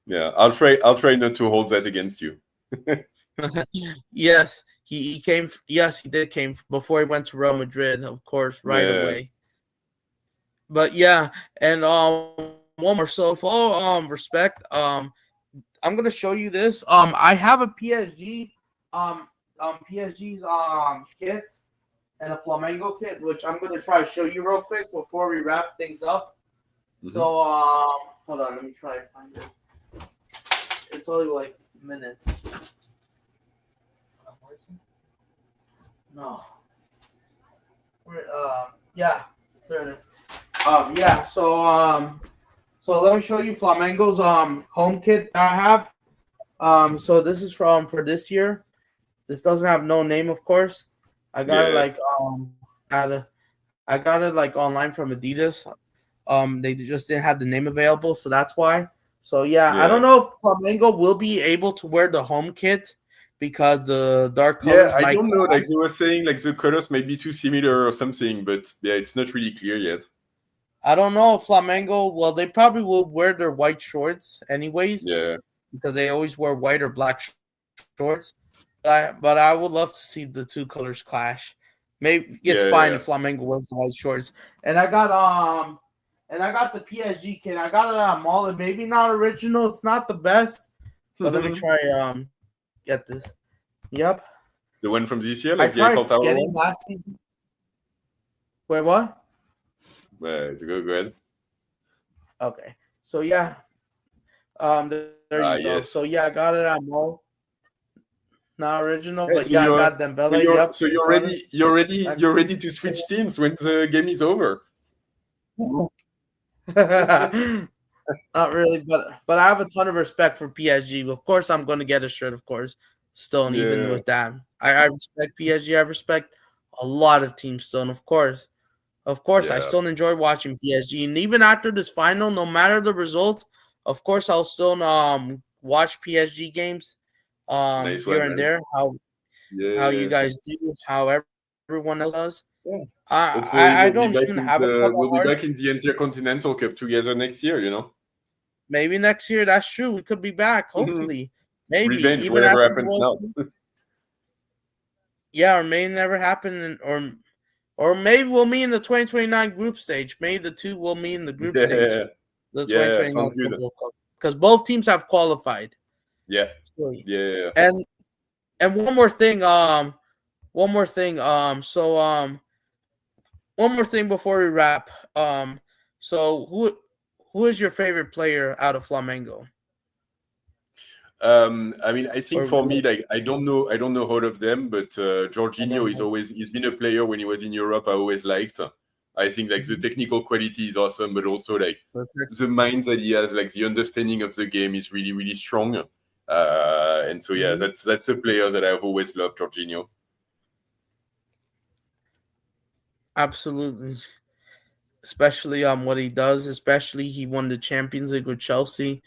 Yeah. I'll try not to hold that against you. Yes, he came. Yes, he did came before he went to Real Madrid, of course, right Yeah. away. But yeah, and one more. So, for all respect, I'm gonna show you this. I have a PSG, PSG's kit and a Flamengo kit, which I'm gonna try to show you real quick before we wrap things up. Mhm. So, hold on, let me try to find it. It's only like minutes. No. Yeah. There it is. Yeah. So let me show you Flamengo's home kit that I have. So this is for this year. This doesn't have no name, of course. I got it Yeah. like I got it like online from Adidas. They just didn't have the name available, so that's why. So yeah, I Yeah. don't know if Flamengo will be able to wear the home kit because the dark Yeah, colors I might don't know. clash. Like they were saying, like the colors might be too similar or something, but yeah, it's not really clear yet. I don't know if Flamengo. Well, they probably will wear their white shorts anyways Yeah, because they always wear white or black shorts. But I would love to see the two colors clash. Maybe it's fine yeah, if Flamengo wears the white shorts. And I got the PSG kit. I got it at a mall. Maybe not original. It's not the best. But let me yeah. try get this. Yep. The one from this year, I like the Eiffel tried Tower getting one. last season. Wait, what? Go ahead. Okay. So yeah. There you go. So Yes. yeah, I got it at mall. Not original, Yeah, but yeah, I got Dembele. Yep. so In front of you're ready to switch teams when the game is over. Not really, but I have a ton of respect for PSG. Of course, I'm going to get a shirt. Of course, still, and even Yeah, with that, I respect PSG. I respect a lot of teams still, and of course, I yeah. still enjoy watching PSG. And even after this final, no matter the result, of course, I'll still watch PSG games Nice here one, and man. there. how you Yeah. guys do, how everyone else does. Yeah. I Hopefully, I don't even have it on we'll be heart. back in the Intercontinental Cup together next year. Maybe next year. That's true. We could be back. Hopefully, maybe Revenge, even whatever after the happens World now. Cup. Yeah, or may never happen, or maybe we'll meet in the 2029 group stage. Maybe the two will meet in the group stage, Yeah, the yeah, 2029 sounds good. World Cup, because both teams have qualified. Yeah, Really. yeah. And one more thing. One more thing. One more thing before we wrap. So who is your favorite player out of Flamengo? I mean, I think Or for me, like, I don't know all of them, but I don't Jorginho is know. always he's been a player when he was in Europe. I always liked. I think like the technical quality is awesome, but also like Perfect. the mind that he has, like the understanding of the game is really really strong. And so yeah, Mhm. that's a player that I've always loved, Jorginho. Absolutely. Especially what he does. Especially he won the Champions League with Chelsea.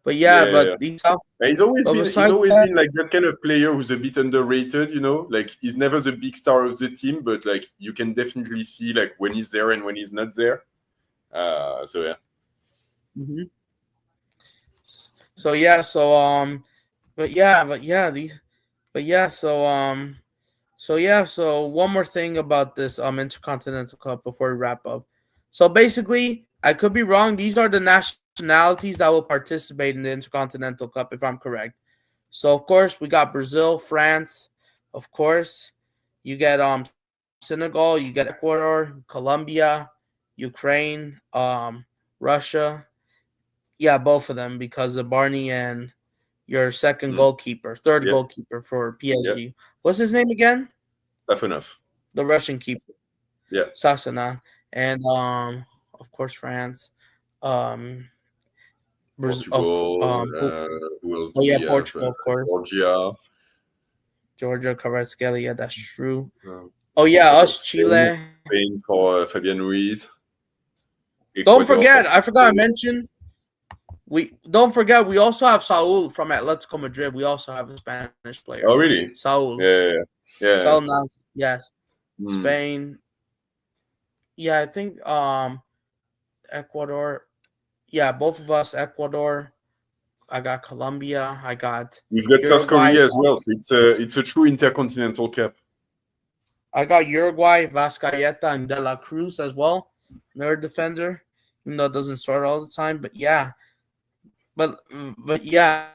But yeah, Yeah, but these stuff. yeah, But he's besides always that, been like that kind of player who's a bit underrated, Like he's never the big star of the team, but like you can definitely see like when he's there and when he's not there. So yeah. mhm. So yeah, but yeah, these, but yeah, so one more thing about this Intercontinental Cup before we wrap up. So basically, I could be wrong. These are the nationalities that will participate in the Intercontinental Cup, if I'm correct. So of course we got Brazil, France, of course. You get Senegal, you get Ecuador, Colombia, Ukraine, Russia. Yeah, both of them because of Barney and your Mm. third Yeah, goalkeeper for yeah, PSG. What's his name again? tough enough. The Russian keeper, Yeah, Sasana, and of course France, um, Portugal. Who else oh do yeah, we have? Portugal, of course, Georgia. Georgia, Kvaratskhelia, yeah, that's true. Uh, Oh yeah, what us, else? Spain. Chile. Spain for Fabian Ruiz. Don't Ecuador for forget, I forgot to Portugal. mention. We don't forget. We also have Saul from Atletico Madrid. We also have a Spanish Oh player, really? Saul. Yeah, yeah. Saul Nas, yes. Mm. Spain. Yeah, I think Ecuador. Yeah, both of us. Ecuador. I got Colombia. I got We've got South Uruguay. Korea as well, so it's a true intercontinental cup. I got Uruguay, Vascaeta, and De La Cruz as well. Another defender, even though it doesn't start all the time. But yeah, but yeah,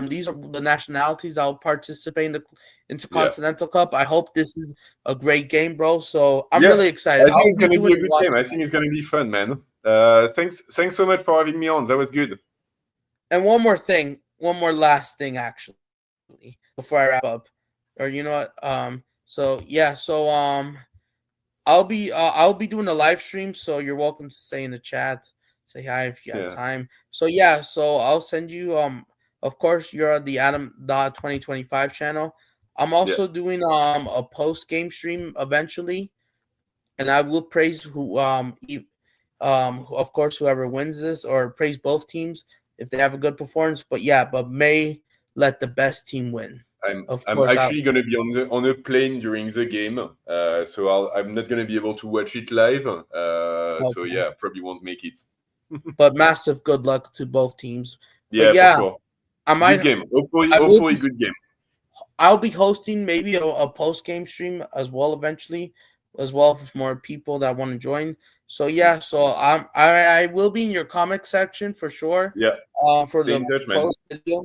these are the nationalities that will participate in the Yeah, Intercontinental Cup. I hope this is a great game, bro. So I'm yeah. really excited. I think I'll it's be gonna be doing a the good watch. game. I think it's gonna be fun, man. Thanks so much for having me on. That was good. And one more last thing, actually, before I wrap up, or you know what? So yeah, so I'll be doing a live stream, so you're welcome to say in the chat, say hi if you have Yeah, time. So yeah, so I'll send you of course you're on the Adam Dot 2025 channel. I'm yeah. also doing a post game stream eventually, and I will praise of course whoever wins this or praise both teams if they have a good performance. But yeah, but may let the best team win. Of I'm course, actually gonna be on a plane during the game, so I'm not gonna be able to watch it live. So okay. yeah, probably won't make it. But massive good luck to both teams. But Yeah, for yeah, sure. I Good might. game. Hopefully, I will hopefully be. good game. I'll be hosting maybe a post game stream as well eventually, as well for more people that want to join. So yeah, so I will be in your comic section for sure. Yeah, For stay the in touch, man. post video,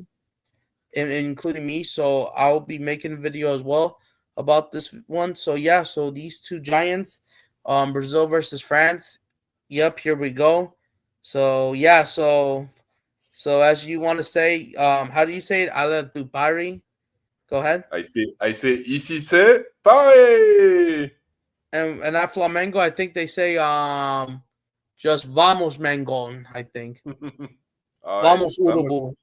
and including me. So I'll be making a video as well about this one. So yeah, so these two giants, Brazil versus France. Yep, here we go. So yeah, so as you want to say, how do you say it? Ala Dupari. Go ahead. I say ici c'est Paris. And at Flamengo, I think they say just vamos Mangon, I think. All right, Vamos vamos, Urubu.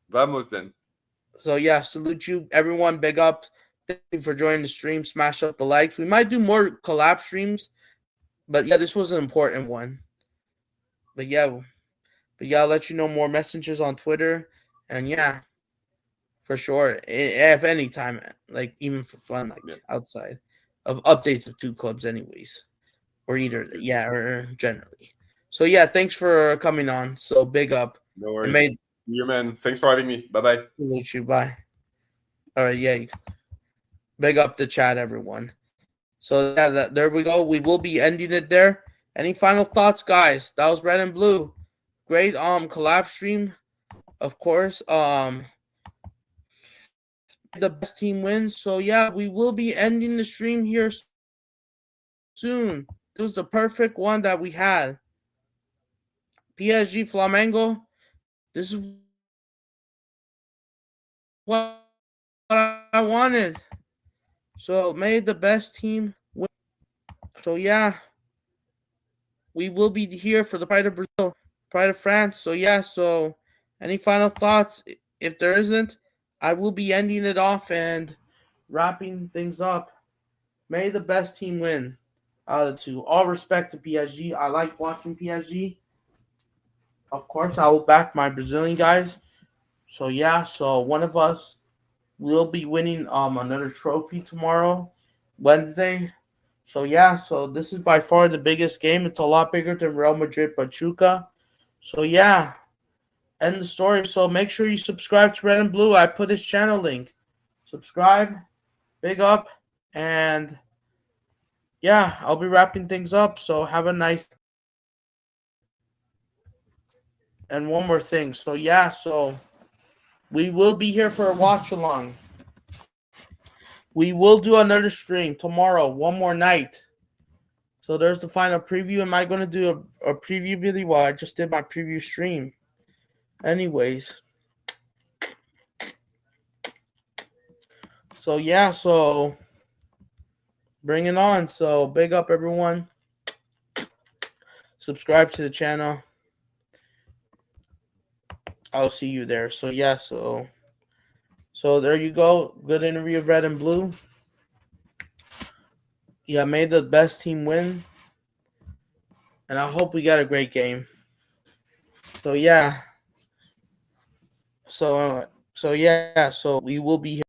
vamos then. So yeah, salute you everyone, big up. Thank you for joining the stream. Smash up the likes. We might do more collab streams, but yeah, this was an important one. But yeah, I'll let you know more messengers on Twitter. And yeah, for sure. If any time, like even for fun, like Yeah. outside of updates of two clubs, anyways, or either or generally. So yeah, thanks for coming on. So big up. No And worries. made See you, man. Thanks for having me. Bye bye. you bye. All right, yeah. Big up the chat, everyone. So yeah, there we go. We will be ending it there. Any final thoughts, guys? That was Red and Blue. Great collab stream, of course. The best team wins. So yeah, we will be ending the stream here soon. It was the perfect one that we had. PSG Flamengo. This is what I wanted. So made the best team win. So yeah, we will be here for the Pride of Brazil, Pride of France. So yeah, so any final thoughts? If there isn't, I will be ending it off and wrapping things up. May the best team win out of the two. All respect to PSG. I like watching PSG. Of course, I will back my Brazilian guys. So yeah, so one of us will be winning another trophy tomorrow, Wednesday. So yeah, so this is by far the biggest game. It's a lot bigger than Real Madrid Pachuca. So yeah, end the story. So make sure you subscribe to Red and Blue. I put his channel link. Subscribe, big up, and yeah, I'll be wrapping things up. So have a nice. And one more thing. So yeah, so we will be here for a watch along. We will do another stream tomorrow, one more night. So there's the final preview. Am I going to do a preview video? Well, I just did my preview stream. Anyways. So yeah, so bring it on. So big up everyone. Subscribe to the channel. I'll see you there. So yeah, so there you go. Good interview of Red and Blue. Yeah, made the best team win. And I hope we got a great game. So yeah. So yeah, so we will be here.